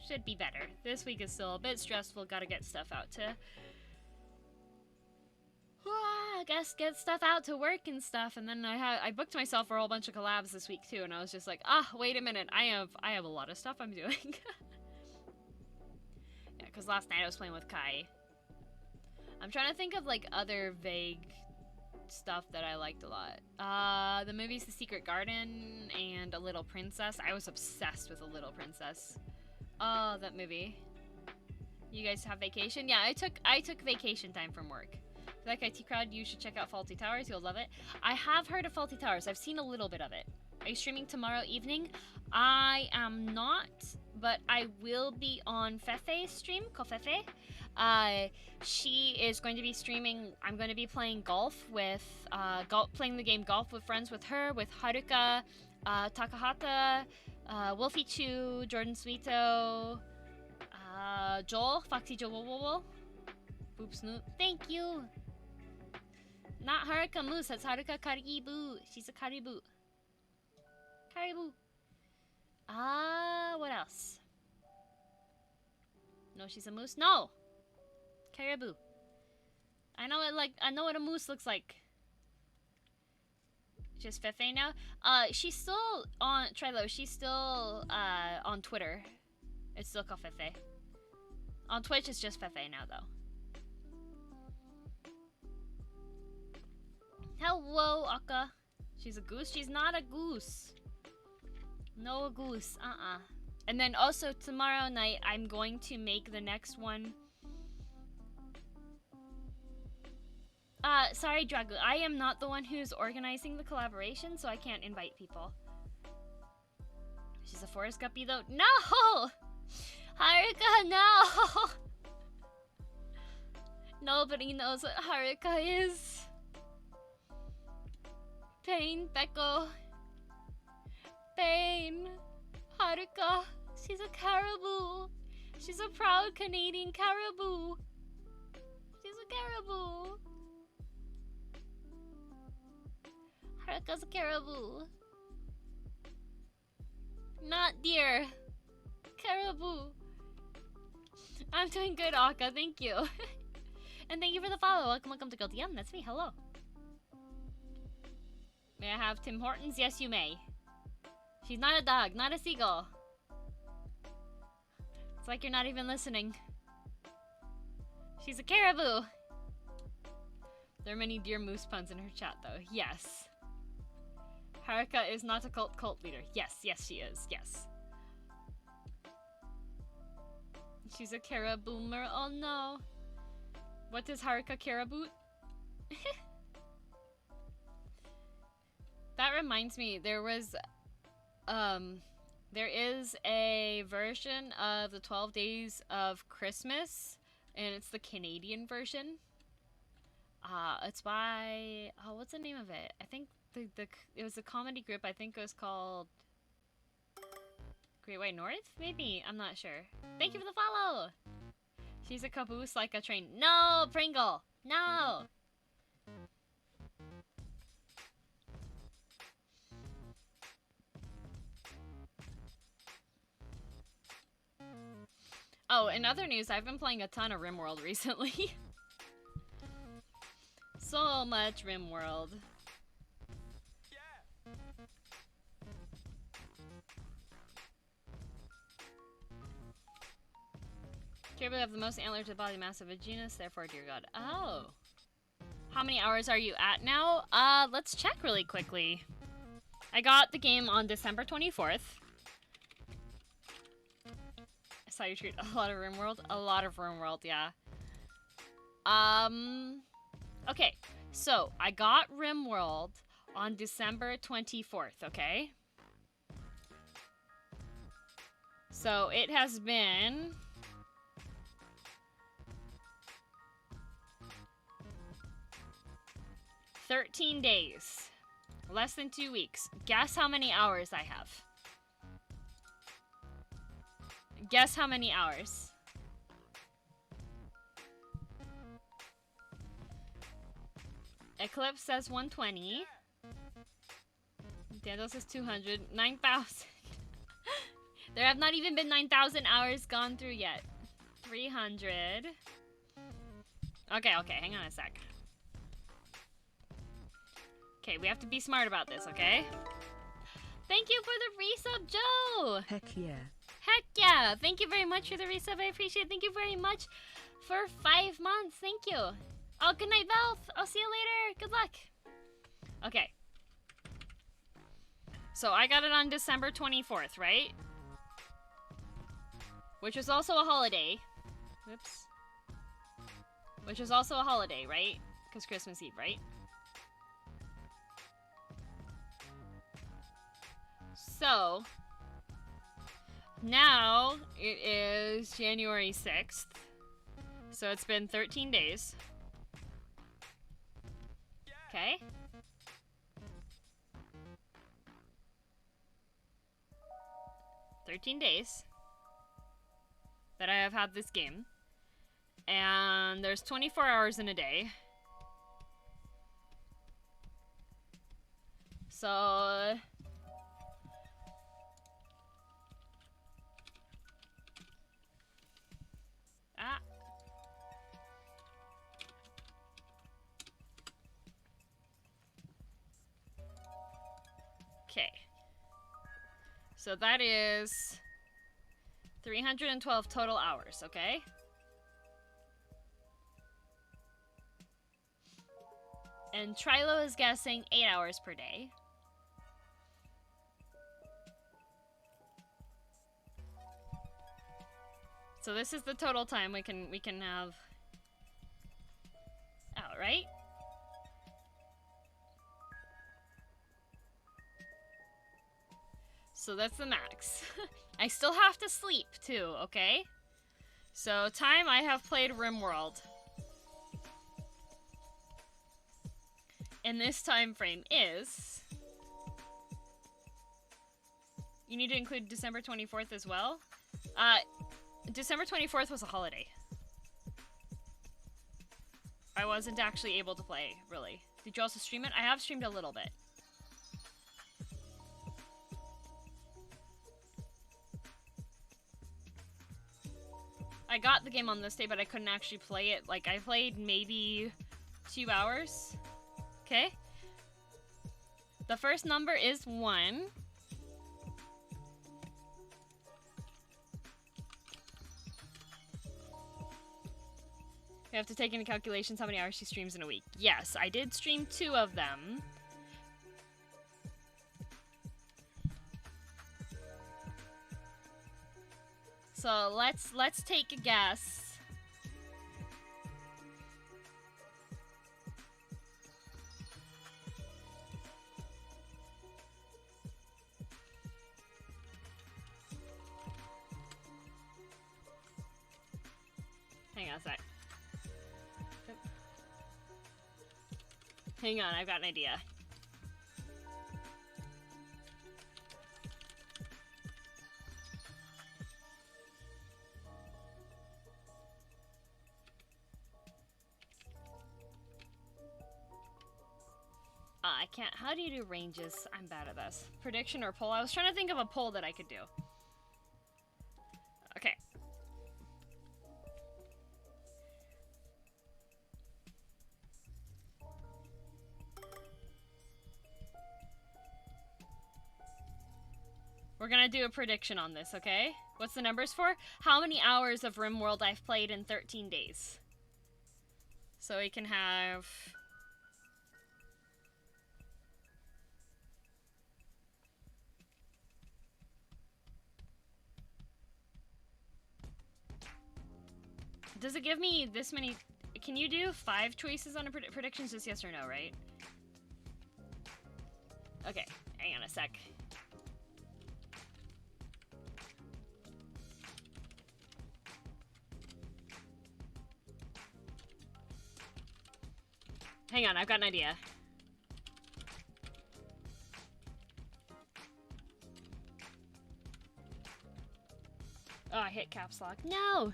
Should be better. This week is still a bit stressful. Gotta get stuff out to... I guess get stuff out to work and stuff, and then I booked myself for a whole bunch of collabs this week too, and I was just like, wait a minute, I have a lot of stuff I'm doing. Yeah, because last night I was playing with Kai. I'm trying to think of like other vague stuff that I liked a lot. The movies The Secret Garden and A Little Princess. I was obsessed with A Little Princess. Oh, that movie. You guys have vacation? Yeah, I took vacation time from work. If you like IT Crowd, you should check out Faulty Towers. You'll love it. I have heard of Faulty Towers. I've seen a little bit of it. Are you streaming tomorrow evening? I am not, but I will be on Fefe's stream, Kofefe. She is going to be streaming. I'm going to be playing golf with, playing the game Golf with Friends with her, with Haruka, Takahata, Wolfie Chu, Jordan Sweeto, Joel, Foxy Joel, Boop Snoop. Thank you. Not Haruka Moose, that's Haruka Karibu. She's a Karibu. Karibu. What else? No, she's a moose? No! Caribou. I know what a moose looks like. Just Fefe now? She's still on Trilo, she's still on Twitter. It's still called Fefe. On Twitch it's just Fefe now though. Hello, Akka. She's a goose? She's not a goose. No a goose. And then also tomorrow night, I'm going to make the next one. Sorry, Dragu. I am not the one who's organizing the collaboration, so I can't invite people. She's a forest guppy, though. No! Haruka, no! Nobody knows what Haruka is. Pain, Beko. Pain. Haruka. She's a caribou. She's a proud Canadian caribou. She's a caribou. Haruka's a caribou. Not deer. Caribou. I'm doing good, Akka. Thank you. And thank you for the follow. Welcome to Guilty. That's me. Hello. May I have Tim Hortons? Yes, you may. She's not a dog, not a seagull. It's like you're not even listening. She's a caribou. There are many deer moose puns in her chat, though. Yes. Haruka is not a cult leader. Yes, yes, she is. Yes. She's a cariboomer. Oh no. What is Haruka Caribou? That reminds me, there is a version of the 12 Days of Christmas, and it's the Canadian version. It's by, oh, what's the name of it? I think it was a comedy group. I think it was called Great White North? Maybe, I'm not sure. Thank you for the follow! She's a caboose like a train. No, Pringle! No! Oh, in other news, I've been playing a ton of RimWorld recently. So much RimWorld. Caribou have the most antler to body mass of a genus, therefore, dear God. Oh. How many hours are you at now? Let's check really quickly. I got the game on December 24th. I saw you treat a lot of RimWorld. A lot of RimWorld, yeah. Okay. So, I got RimWorld on December 24th, okay? So, it has been... $13 days. Less than 2 weeks. Guess how many hours I have. Guess how many hours. Eclipse says 120. Dando says 200. 9,000. There have not even been 9,000 hours gone through yet. 300. Okay, hang on a sec. Okay, we have to be smart about this, okay? Thank you for the resub, Joe! Heck yeah. Heck yeah! Thank you very much for the resub, I appreciate it. Thank you very much for 5 months, thank you. Oh, good night, Velth! I'll see you later, good luck! Okay. So I got it on December 24th, right? Which was also a holiday. Whoops. Which was also a holiday, right? Because Christmas Eve, right? So, now it is January 6th. So it's been 13 days. Okay. $13 days that I have had this game. And there's 24 hours in a day. So... Ah. Okay. So that is 312 total hours, okay? And Trilo is guessing 8 hours per day. So this is the total time we can have out, right? So that's the max. I still have to sleep too, okay? So time I have played RimWorld in this time frame is... You need to include December 24th as well? December 24th was a holiday. I wasn't actually able to play, really. Did you also stream it? I have streamed a little bit. I got the game on this day, but I couldn't actually play it. Like, I played maybe 2 hours. Okay? The first number is 1. have to take into calculations how many hours she streams in a week. Yes, I did stream 2 of them. So let's take a guess. Hang on a sec. Hang on, I've got an idea. I can't. How do you do ranges? I'm bad at this. Prediction or poll? I was trying to think of a poll that I could do. Okay. We're gonna do a prediction on this, okay? What's the numbers for? How many hours of RimWorld I've played in 13 days. So we can have... Does it give me this many... Can you do 5 choices on a predictions? Just yes or no, right? Okay, hang on a sec. Hang on, I've got an idea. Oh, I hit caps lock. No!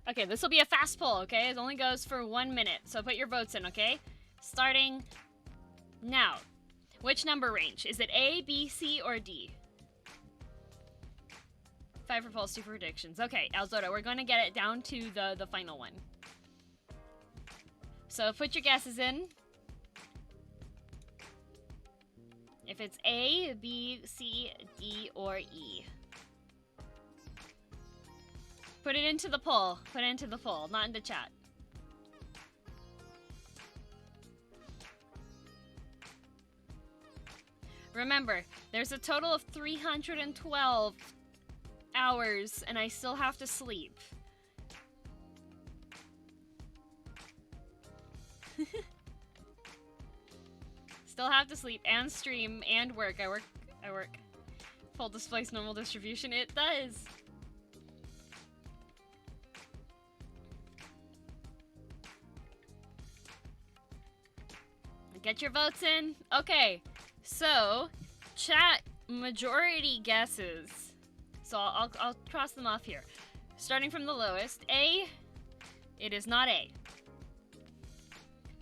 Okay, this will be a fast poll, okay? It only goes for 1 minute, so put your votes in, okay? Starting now. Which number range? Is it A, B, C, or D? 5 for polls, 2 for predictions. Okay, Alzota, we're going to get it down to the final one. So put your guesses in. If it's A, B, C, D, or E. Put it into the poll. Put it into the poll, not in the chat. Remember, there's a total of 312 hours, and I still have to sleep. Still have to sleep and stream and work. I work. Full displace normal distribution. It does. Get your votes in. Okay, so chat majority guesses. So I'll cross them off here. Starting from the lowest, A. It is not A.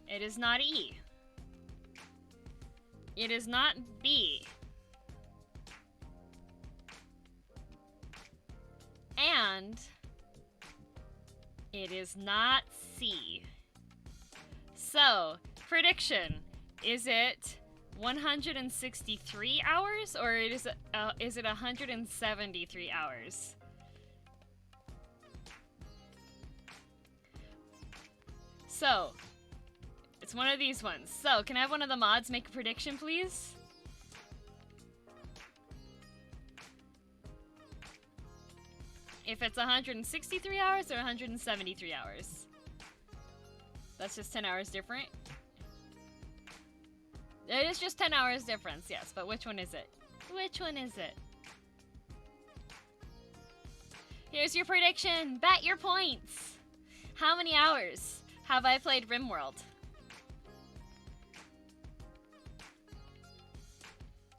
It is not E. It is not B. And it is not C. So, prediction. Is it 163 hours or is it 173 hours? So, it's one of these ones. So, can I have one of the mods make a prediction, please? If it's 163 hours or 173 hours. That's just 10 hours different. It is just 10 hours difference, yes, but which one is it? Which one is it? Here's your prediction. Bet your points. How many hours have I played RimWorld?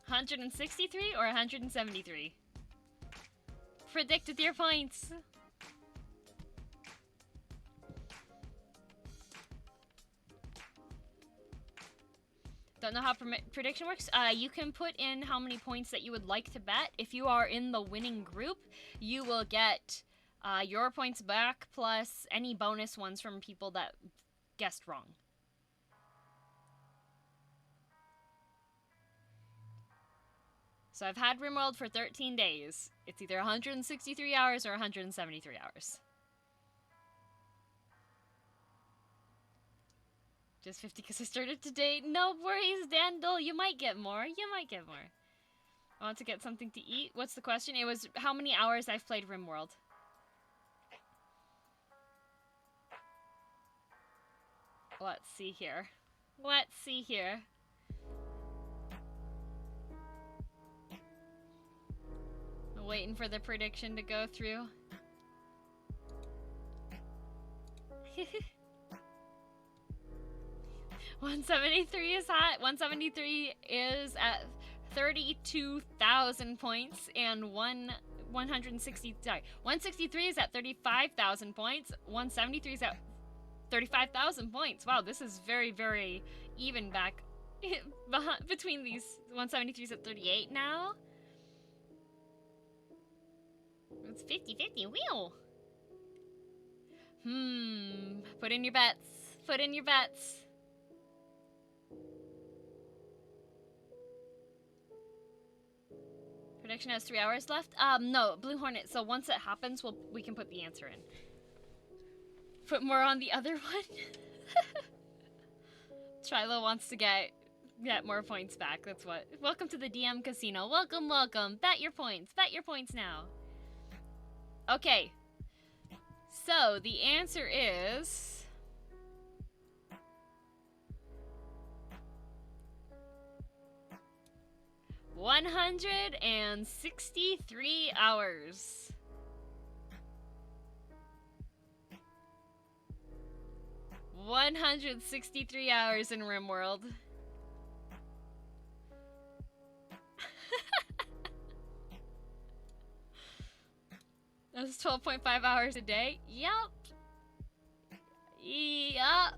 163 or 173? Predict with your points. Don't know how prediction works. You can put in how many points that you would like to bet. If you are in the winning group, you will get your points back plus any bonus ones from people that guessed wrong. So I've had RimWorld for 13 days. It's either 163 hours or 173 hours. Just 50 because I started today. No worries, Dandel. You might get more. You might get more. I want to get something to eat. What's the question? It was how many hours I've played RimWorld. Let's see here. Let's see here. I'm waiting for the prediction to go through. 173 is hot. 173 is at 32,000 points, and 163 is at 35,000 points. 173 is at 35,000 points. Wow, this is very, very even back between these. 173 is at 38 now. It's 50-50. Wheel. Put in your bets. Put in your bets. Prediction has 3 hours left. No, Blue Hornet. So once it happens, we can put the answer in. Put more on the other one. Trilo wants to get more points back. That's what. Welcome to the DM Casino. Welcome, welcome. Bet your points. Bet your points now. Okay. So the answer is 163 hours. $163 hours in RimWorld. That's 12.5 hours a day. Yup. Yup.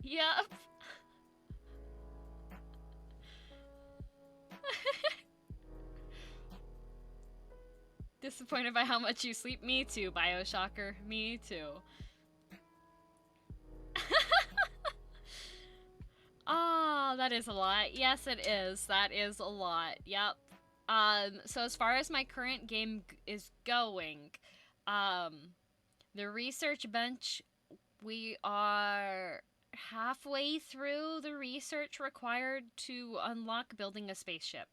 Yup. Disappointed by how much you sleep? Me too, Bioshocker. Me too. Oh, that is a lot. Yes, it is. That is a lot. Yep. So as far as my current game is going, the research bench, we are halfway through the research required to unlock building a spaceship.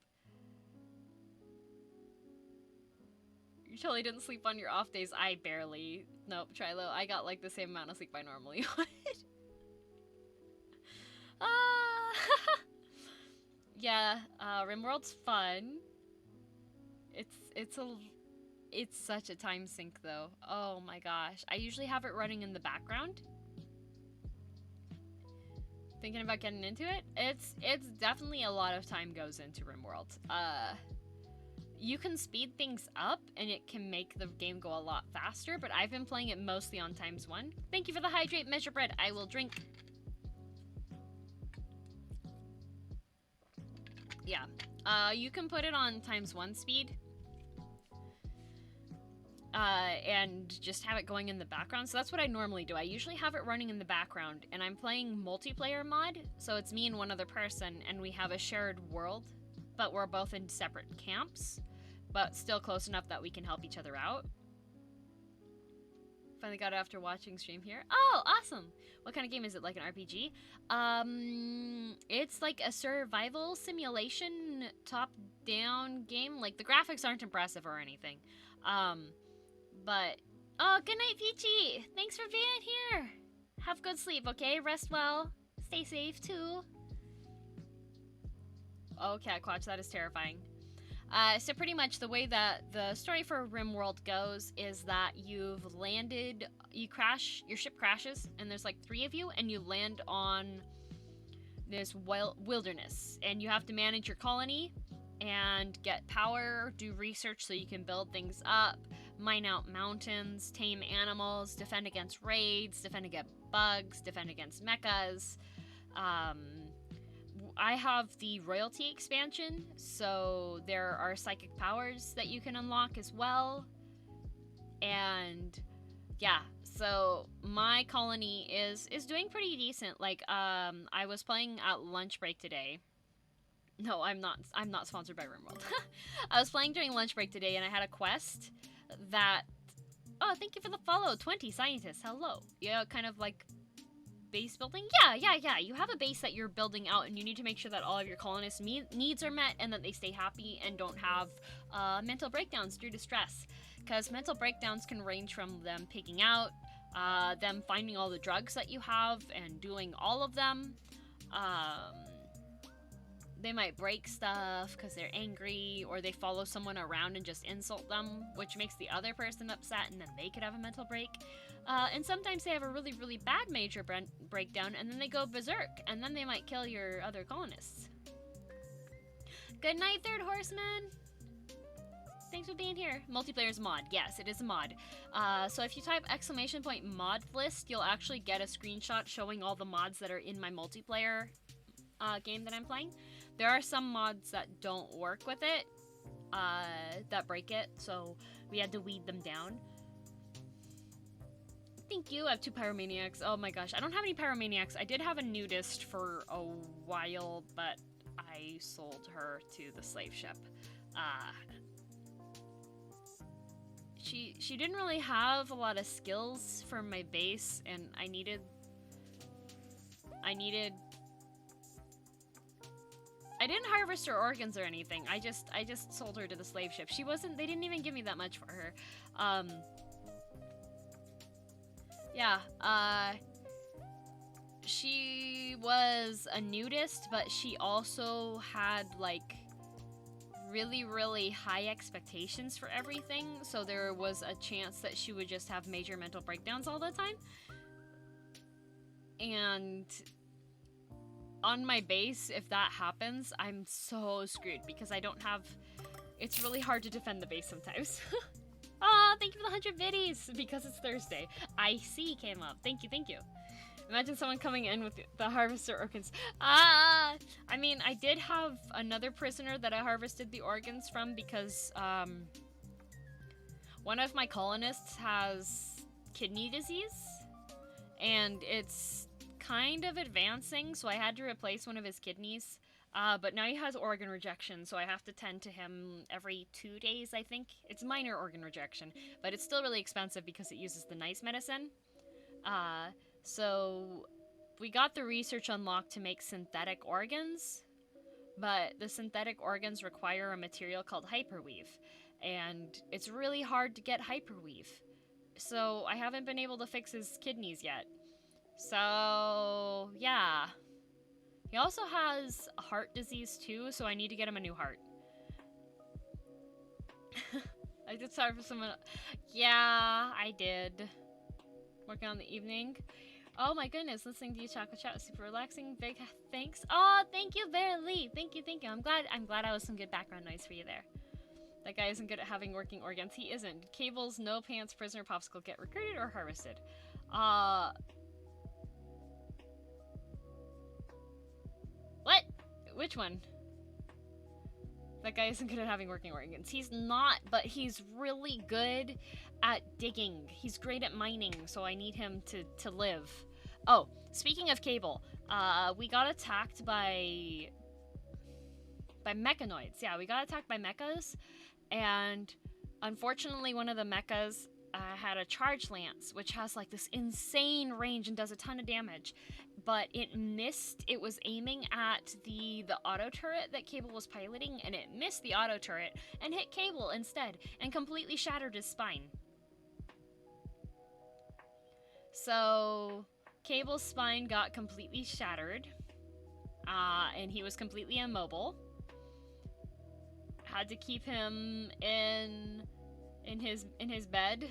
You totally didn't sleep on your off days. I barely. Nope, Trilo. I got like the same amount of sleep I normally would. Yeah, RimWorld's fun. It's such a time sink though. Oh my gosh. I usually have it running in the background. Thinking about getting into it? It's definitely a lot of time goes into RimWorld. You can speed things up and it can make the game go a lot faster, but I've been playing it mostly on ×1. Thank you for the hydrate, Measure Bread. I will drink. Yeah. You can put it on ×1 speed. And just have it going in the background. So that's what I normally do. I usually have it running in the background, and I'm playing multiplayer mod, so it's me and one other person, and we have a shared world, but we're both in separate camps, but still close enough that we can help each other out. Finally got it after watching stream here. Oh, awesome! What kind of game is it? Like an RPG? It's like a survival simulation top-down game. Like, the graphics aren't impressive or anything. But, oh, good night, Peachy! Thanks for being here! Have good sleep, okay? Rest well. Stay safe, too. Oh, Catquatch, that is terrifying. So pretty much the way that the story for RimWorld goes is that you've landed, you crash, your ship crashes, and there's like 3 of you, and you land on this wilderness, and you have to manage your colony, and get power, do research so you can build things up, mine out mountains, tame animals, defend against raids, defend against bugs, defend against mechas. I have the royalty expansion, so there are psychic powers that you can unlock as well. And yeah, so my colony is doing pretty decent. Like, I was playing at lunch break today, No, I'm not. I'm not sponsored by RimWorld. I was playing during lunch break today, and I had a quest that. Oh, thank you for the follow, 20 scientists. Hello. Yeah, kind of like base building. Yeah. You have a base that you're building out, and you need to make sure that all of your colonists' needs are met, and that they stay happy and don't have mental breakdowns due to stress. Because mental breakdowns can range from them pigging out, them finding all the drugs that you have and doing all of them. They might break stuff because they're angry, or they follow someone around and just insult them, which makes the other person upset, and then they could have a mental break. And sometimes they have a really, really bad major breakdown, and then they go berserk, and then they might kill your other colonists. Good night, Third Horseman! Thanks for being here. Multiplayer's mod. Yes, it is a mod. So if you type !mod list, you'll actually get a screenshot showing all the mods that are in my multiplayer game that I'm playing. There are some mods that don't work with it, that break it, so we had to weed them down. Thank you. I have 2 pyromaniacs. Oh my gosh, I don't have any pyromaniacs. I did have a nudist for a while, but I sold her to the slave ship. She didn't really have a lot of skills for my base, and I needed I didn't harvest her organs or anything. I just sold her to the slave ship. They didn't even give me that much for her. She was a nudist, but she also had like really, really high expectations for everything. So there was a chance that she would just have major mental breakdowns all the time. And on my base, if that happens, I'm so screwed because I don't have... It's really hard to defend the base sometimes. Aw, thank you for the 100 biddies! Because it's Thursday. I see came up. Thank you, thank you. Imagine someone coming in with the harvester organs. I mean, I did have another prisoner that I harvested the organs from because one of my colonists has kidney disease. And it's kind of advancing, so I had to replace one of his kidneys. But now he has organ rejection, so I have to tend to him every 2 days, I think. It's minor organ rejection, but it's still really expensive because it uses the nice medicine. So we got the research unlocked to make synthetic organs, but the synthetic organs require a material called hyperweave, and it's really hard to get hyperweave. So I haven't been able to fix his kidneys yet. So, yeah. He also has heart disease too, so I need to get him a new heart. I did start for someone. Yeah, I did. Working on the evening. Oh my goodness, listening to you chocolate chat was super relaxing. Big thanks. Oh, thank you, Barely. Thank you. I'm glad I was some good background noise for you there. That guy isn't good at having working organs. He isn't. Cables, no pants, prisoner, popsicle get recruited or harvested. What? Which one? That guy isn't good at having working organs. He's not, but he's really good at digging. He's great at mining, so I need him to live. Oh, speaking of Cable, we got attacked by mechanoids. Yeah, we got attacked by mechas, and unfortunately one of the mechas had a charge lance, which has like this insane range and does a ton of damage. But it missed. It was aiming at the auto turret that Cable was piloting, and it missed the auto turret and hit Cable instead and completely shattered his spine. So Cable's spine got completely shattered, and he was completely immobile. Had to keep him in his bed.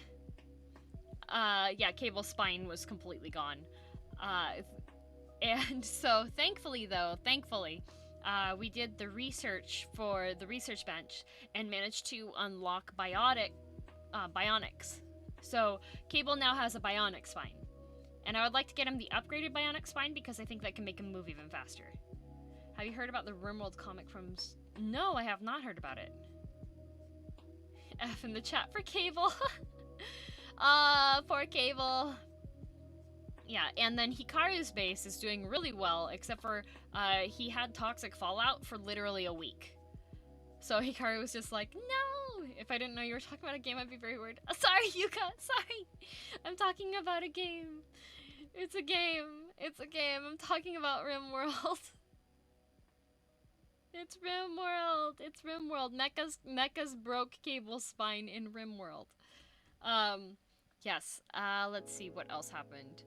Yeah, Cable's spine was completely gone. And so, thankfully, we did the research for the research bench and managed to unlock bionics. So, Cable now has a bionic spine. And I would like to get him the upgraded bionic spine because I think that can make him move even faster. Have you heard about the RimWorld comic from... No, I have not heard about it. F in the chat for Cable. Poor Cable. Yeah, and then Hikaru's base is doing really well, except for he had toxic fallout for literally a week. So Hikaru was just like, no! If I didn't know you were talking about a game, I'd be very worried. Sorry, Yuka, sorry! I'm talking about a game. It's a game. It's a game. I'm talking about RimWorld. It's RimWorld. It's RimWorld. Mecha's broke cable spine in RimWorld. Yes. Let's see what else happened.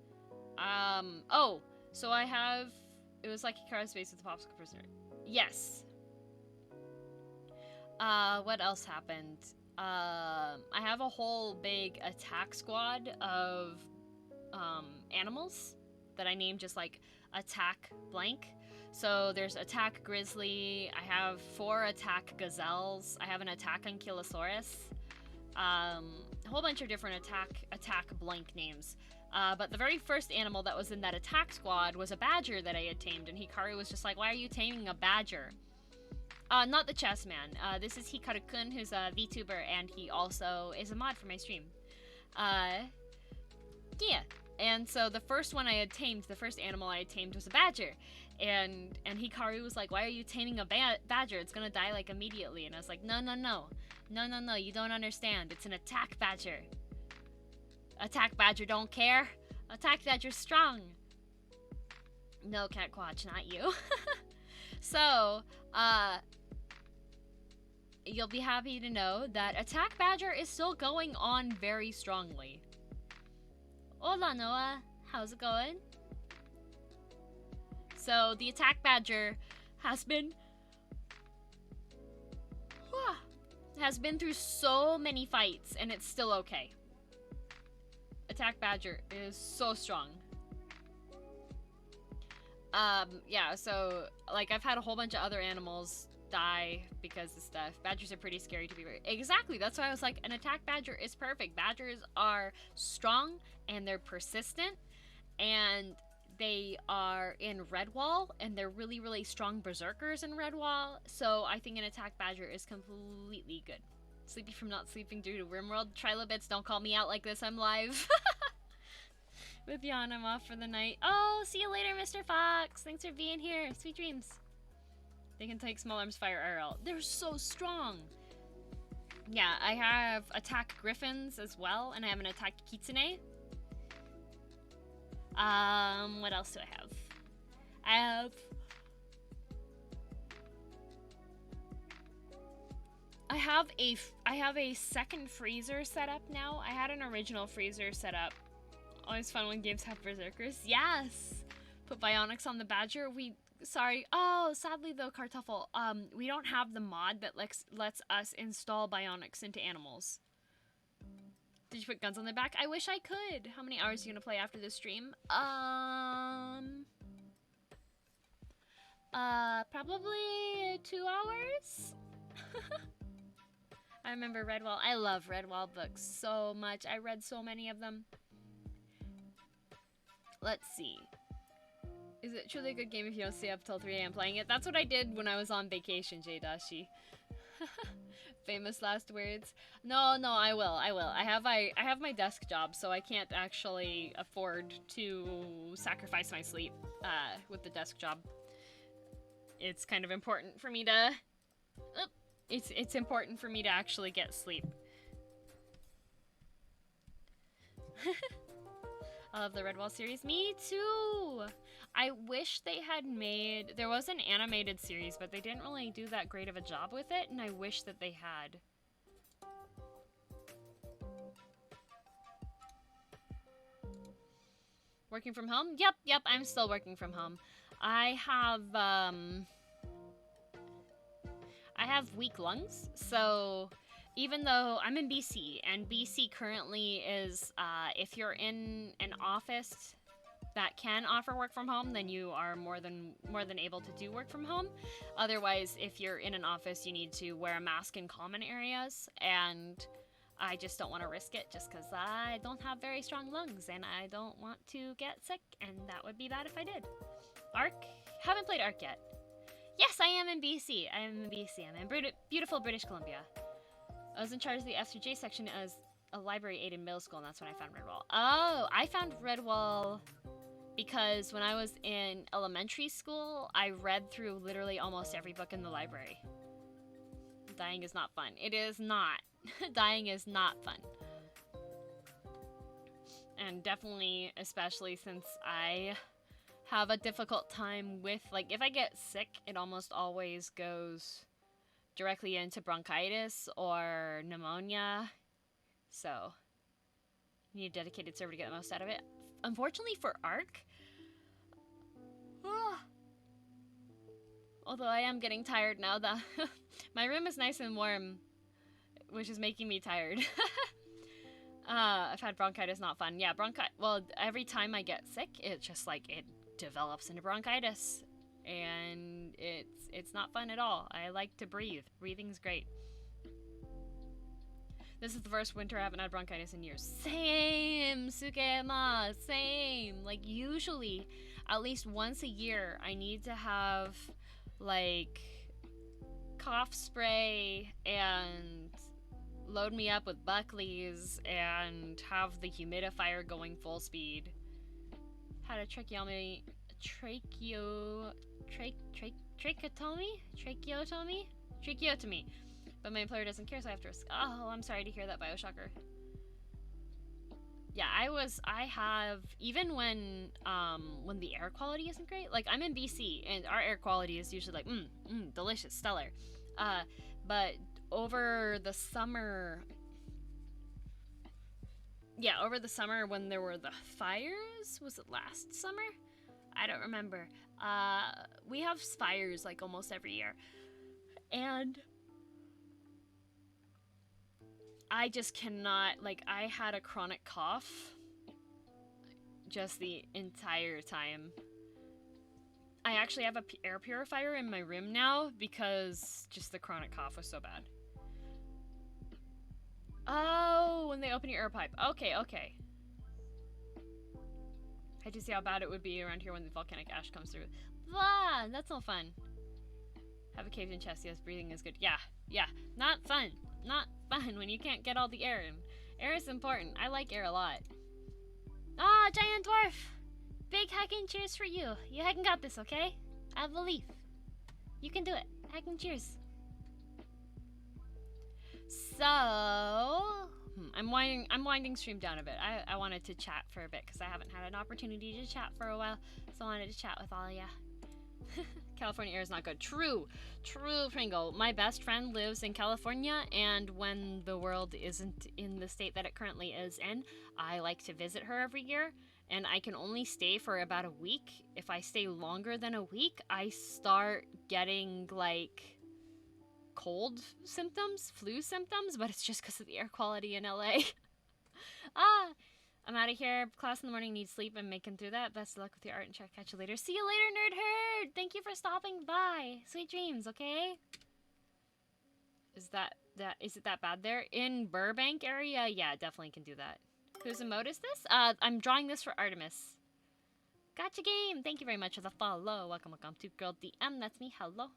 Oh, so I have... It was like Hikaru's base with the popsicle prisoner. Yes. What else happened? I have a whole big attack squad of, animals that I named just like attack blank. So there's attack grizzly, I have 4 attack gazelles, I have an attack ankylosaurus, a whole bunch of different attack blank names. But the very first animal that was in that attack squad was a badger that I had tamed, and Hikaru was just like, why are you taming a badger? Not the chess man. This is Hikaru-kun, who's a VTuber, and he also is a mod for my stream. Yeah. And so the first one I had tamed, the first animal I had tamed was a badger. And Hikaru was like, why are you taming a badger? It's gonna die, like, immediately. And I was like, no, no, no. No, no, no, you don't understand. It's an attack badger. Attack badger don't care. Attack badger's strong. No, Cat Quatch, not you. So, you'll be happy to know that Attack Badger is still going on very strongly. Hola, Noah. How's it going? So, the Attack Badger has been through so many fights, and it's still okay. Attack Badger is so strong. Yeah, so, like, I've had a whole bunch of other animals die because of stuff. Badgers are pretty scary to be very... Exactly, that's why I was like, an attack badger is perfect. Badgers are strong, and they're persistent, and they are in Redwall, and they're really, really strong berserkers in Redwall, so I think an attack badger is completely good. Sleepy from not sleeping due to RimWorld. Trilobits, don't call me out like this, I'm live. With Jan, I'm off for the night. Oh, see you later, Mr. Fox. Thanks for being here. Sweet dreams. They can take small arms fire IRL. They're so strong. Yeah, I have attack griffins as well, and I have an attack kitsune. What else do I have? I have a second freezer set up now. I had an original freezer set up. Always fun when games have berserkers. Yes! Put bionics on the badger. Sorry. Oh, sadly though, Kartoffel, we don't have the mod that lets us install bionics into animals. Did you put guns on their back? I wish I could. How many hours are you gonna play after this stream? Probably 2 hours? I remember Redwall. I love Redwall books so much. I read so many of them. Let's see. Is it truly a good game if you don't stay up till 3 a.m. playing it? That's what I did when I was on vacation, J-Dashi. Famous last words. No, I will. I have my desk job, so I can't actually afford to sacrifice my sleep with the desk job. It's kind of important for me to... It's important for me to actually get sleep. I love the Redwall series. Me too! I wish they had made... There was an animated series, but they didn't really do that great of a job with it, and I wish that they had. Working from home? Yep, I'm still working from home. I have weak lungs, so... Even though I'm in BC, and BC currently is, if you're in an office that can offer work from home, then you are more than able to do work from home. Otherwise, if you're in an office, you need to wear a mask in common areas, and I just don't want to risk it just because I don't have very strong lungs, and I don't want to get sick, and that would be bad if I did. Ark? Haven't played Ark yet. Yes, I am in BC. I'm in beautiful British Columbia. I was in charge of the F3J section as a library aide in middle school, and that's when I found Redwall. Oh, I found Redwall because when I was in elementary school, I read through literally almost every book in the library. Dying is not fun. It is not. Dying is not fun. And definitely, especially since I have a difficult time with, like, if I get sick, it almost always goes directly into bronchitis or pneumonia. So, you need a dedicated server to get the most out of it. Unfortunately for ARC, although I am getting tired now that my room is nice and warm, which is making me tired. I've had bronchitis, not fun. Yeah, well, every time I get sick, it just like, it develops into bronchitis. And it's not fun at all. I like to breathe. Breathing's great. This is the first winter I haven't had bronchitis in years. Same, Sukema, same. Like, usually, at least once a year, I need to have, like, cough spray and load me up with Buckley's and have the humidifier going full speed. Had a tracheotomy, but my employer doesn't care, so I have to risk. Oh, I'm sorry to hear that, Bioshocker. Yeah, I have, even when the air quality isn't great, like, I'm in BC, and our air quality is usually like, delicious, stellar. But over the summer, when there were the fires, was it last summer? I don't remember. We have fires, like, almost every year. And I just cannot, like, I had a chronic cough just the entire time. I actually have a air purifier in my room now because just the chronic cough was so bad. Oh, when they open your air pipe. Okay. I just see how bad it would be around here when the volcanic ash comes through. Blah, that's no fun. Have a caved in chest. Yes, breathing is good. Yeah. Not fun. Not fun when you can't get all the air in. Air is important. I like air a lot. Ah, giant dwarf! Big heckin' cheers for you. You heckin' got this, okay? I have belief. You can do it. Heckin' cheers. So, I'm winding stream down a bit. I wanted to chat for a bit because I haven't had an opportunity to chat for a while, so I wanted to chat with all of ya. California air is not good. True, Pringle. My best friend lives in California, and when the world isn't in the state that it currently is in, I like to visit her every year, and I can only stay for about a week. If I stay longer than a week, I start getting, like, cold symptoms, flu symptoms, but it's just because of the air quality in LA. I'm out of here. Class in the morning, need sleep. I'm making through that. Best of luck with your art and check. Catch you later. See you later, Nerd Herd. Thank you for stopping by. Sweet dreams, okay? Is it that bad there? In Burbank area? Yeah, definitely can do that. Whose emote is this? I'm drawing this for Artemis. Gotcha game. Thank you very much for the follow. Welcome to Girl DM. That's me. Hello.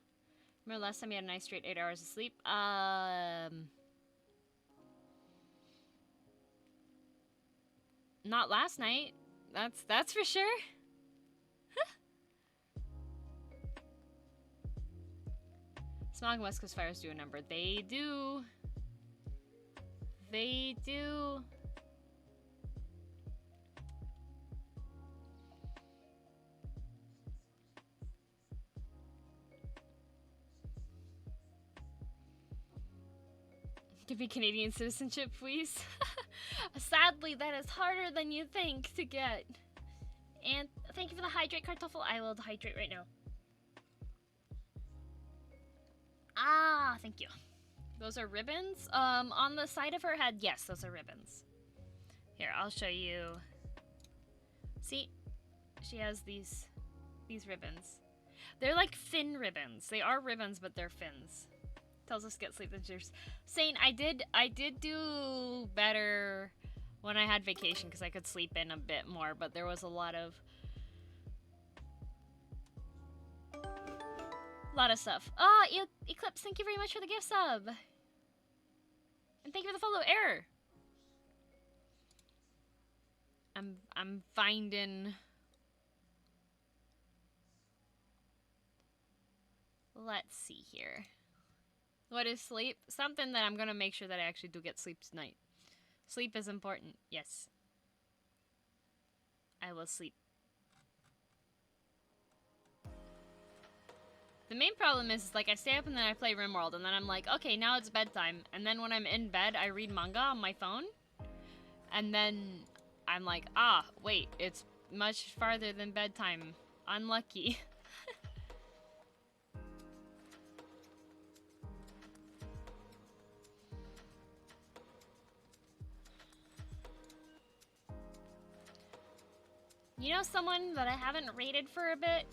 Remember last time you had a nice straight 8 hours of sleep? Not last night. That's for sure. Smog and West Coast fires do a number. They do. They do. Give me Canadian citizenship, please. Sadly, that is harder than you think to get. And thank you for the hydrate, Kartoffel. I will hydrate right now. Ah, thank you. Those are ribbons? On the side of her head, yes, those are ribbons. Here, I'll show you. See? She has these ribbons. They're like fin ribbons. They are ribbons, but they're fins. Tells us get sleep. Saying I did do better when I had vacation because I could sleep in a bit more, but there was a lot of stuff. Eclipse, thank you very much for the gift sub. And thank you for the follow, Error. I'm finding let's see here. What is sleep? Something that I'm gonna make sure that I actually do get sleep tonight. Sleep is important. Yes. I will sleep. The main problem is like I stay up and then I play RimWorld and then I'm like, okay, now it's bedtime. And then when I'm in bed, I read manga on my phone. And then I'm like, ah, wait, it's much farther than bedtime. Unlucky. You know someone that I haven't rated for a bit?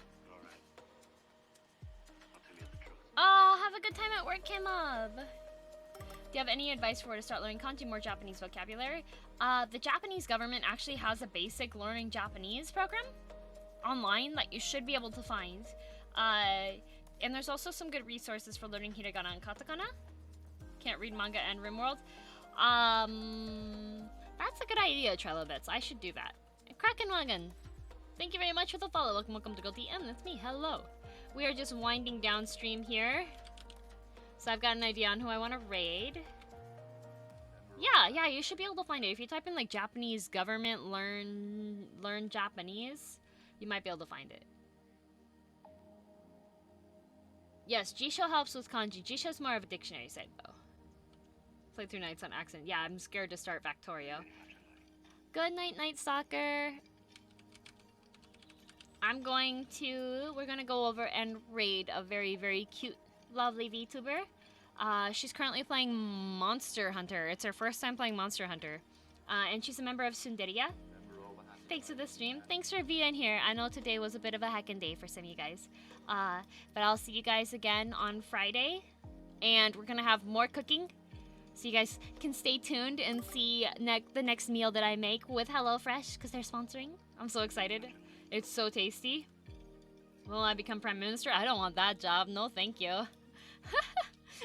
Oh, have a good time at work, Kimub. Do you have any advice for where to start learning kanji, more Japanese vocabulary? The Japanese government actually has a basic learning Japanese program online that you should be able to find. And there's also some good resources for learning hiragana and katakana. Can't read manga and RimWorld. That's a good idea, Trilobits. I should do that. Krakenwagon, thank you very much for the follow. Welcome to Guilty M. That's me. Hello. We are just winding downstream here. So I've got an idea on who I want to raid. Yeah, you should be able to find it. If you type in like Japanese government learn Japanese, you might be able to find it. Yes, Jisho helps with kanji. Jisho's more of a dictionary site though. Play through nights on accident. Yeah, I'm scared to start Factorio. Good night, Night Stalker. We're gonna go over and raid a very, very cute, lovely VTuber. She's currently playing Monster Hunter. It's her first time playing Monster Hunter. And she's a member of Sunderia. Thanks for the stream. Thanks for being here. I know today was a bit of a heckin' day for some of you guys. But I'll see you guys again on Friday. And we're gonna have more cooking. So you guys can stay tuned and see the next meal that I make with HelloFresh because they're sponsoring. I'm so excited. It's so tasty. Will I become Prime Minister? I don't want that job. No, thank you.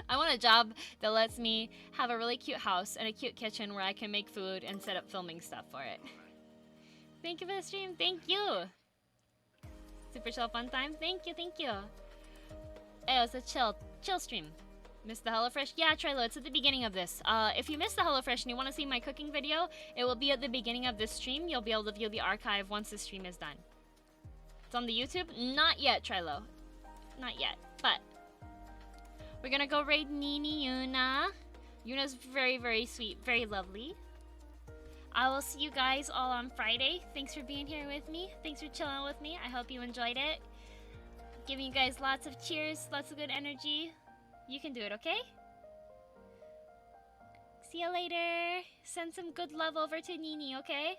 I want a job that lets me have a really cute house and a cute kitchen where I can make food and set up filming stuff for it. Thank you for the stream. Thank you. Super chill fun time. Thank you. Hey, it was a chill stream. Missed the HelloFresh? Yeah, Trilo, it's at the beginning of this. If you missed the HelloFresh and you want to see my cooking video, it will be at the beginning of this stream. You'll be able to view the archive once the stream is done. It's on the YouTube? Not yet, Trilo. Not yet, but we're gonna go raid Nini Yuna. Yuna's very, very sweet, very lovely. I will see you guys all on Friday. Thanks for being here with me. Thanks for chilling with me. I hope you enjoyed it. Giving you guys lots of cheers, lots of good energy. You can do it, okay? See you later. Send some good love over to Nini, okay?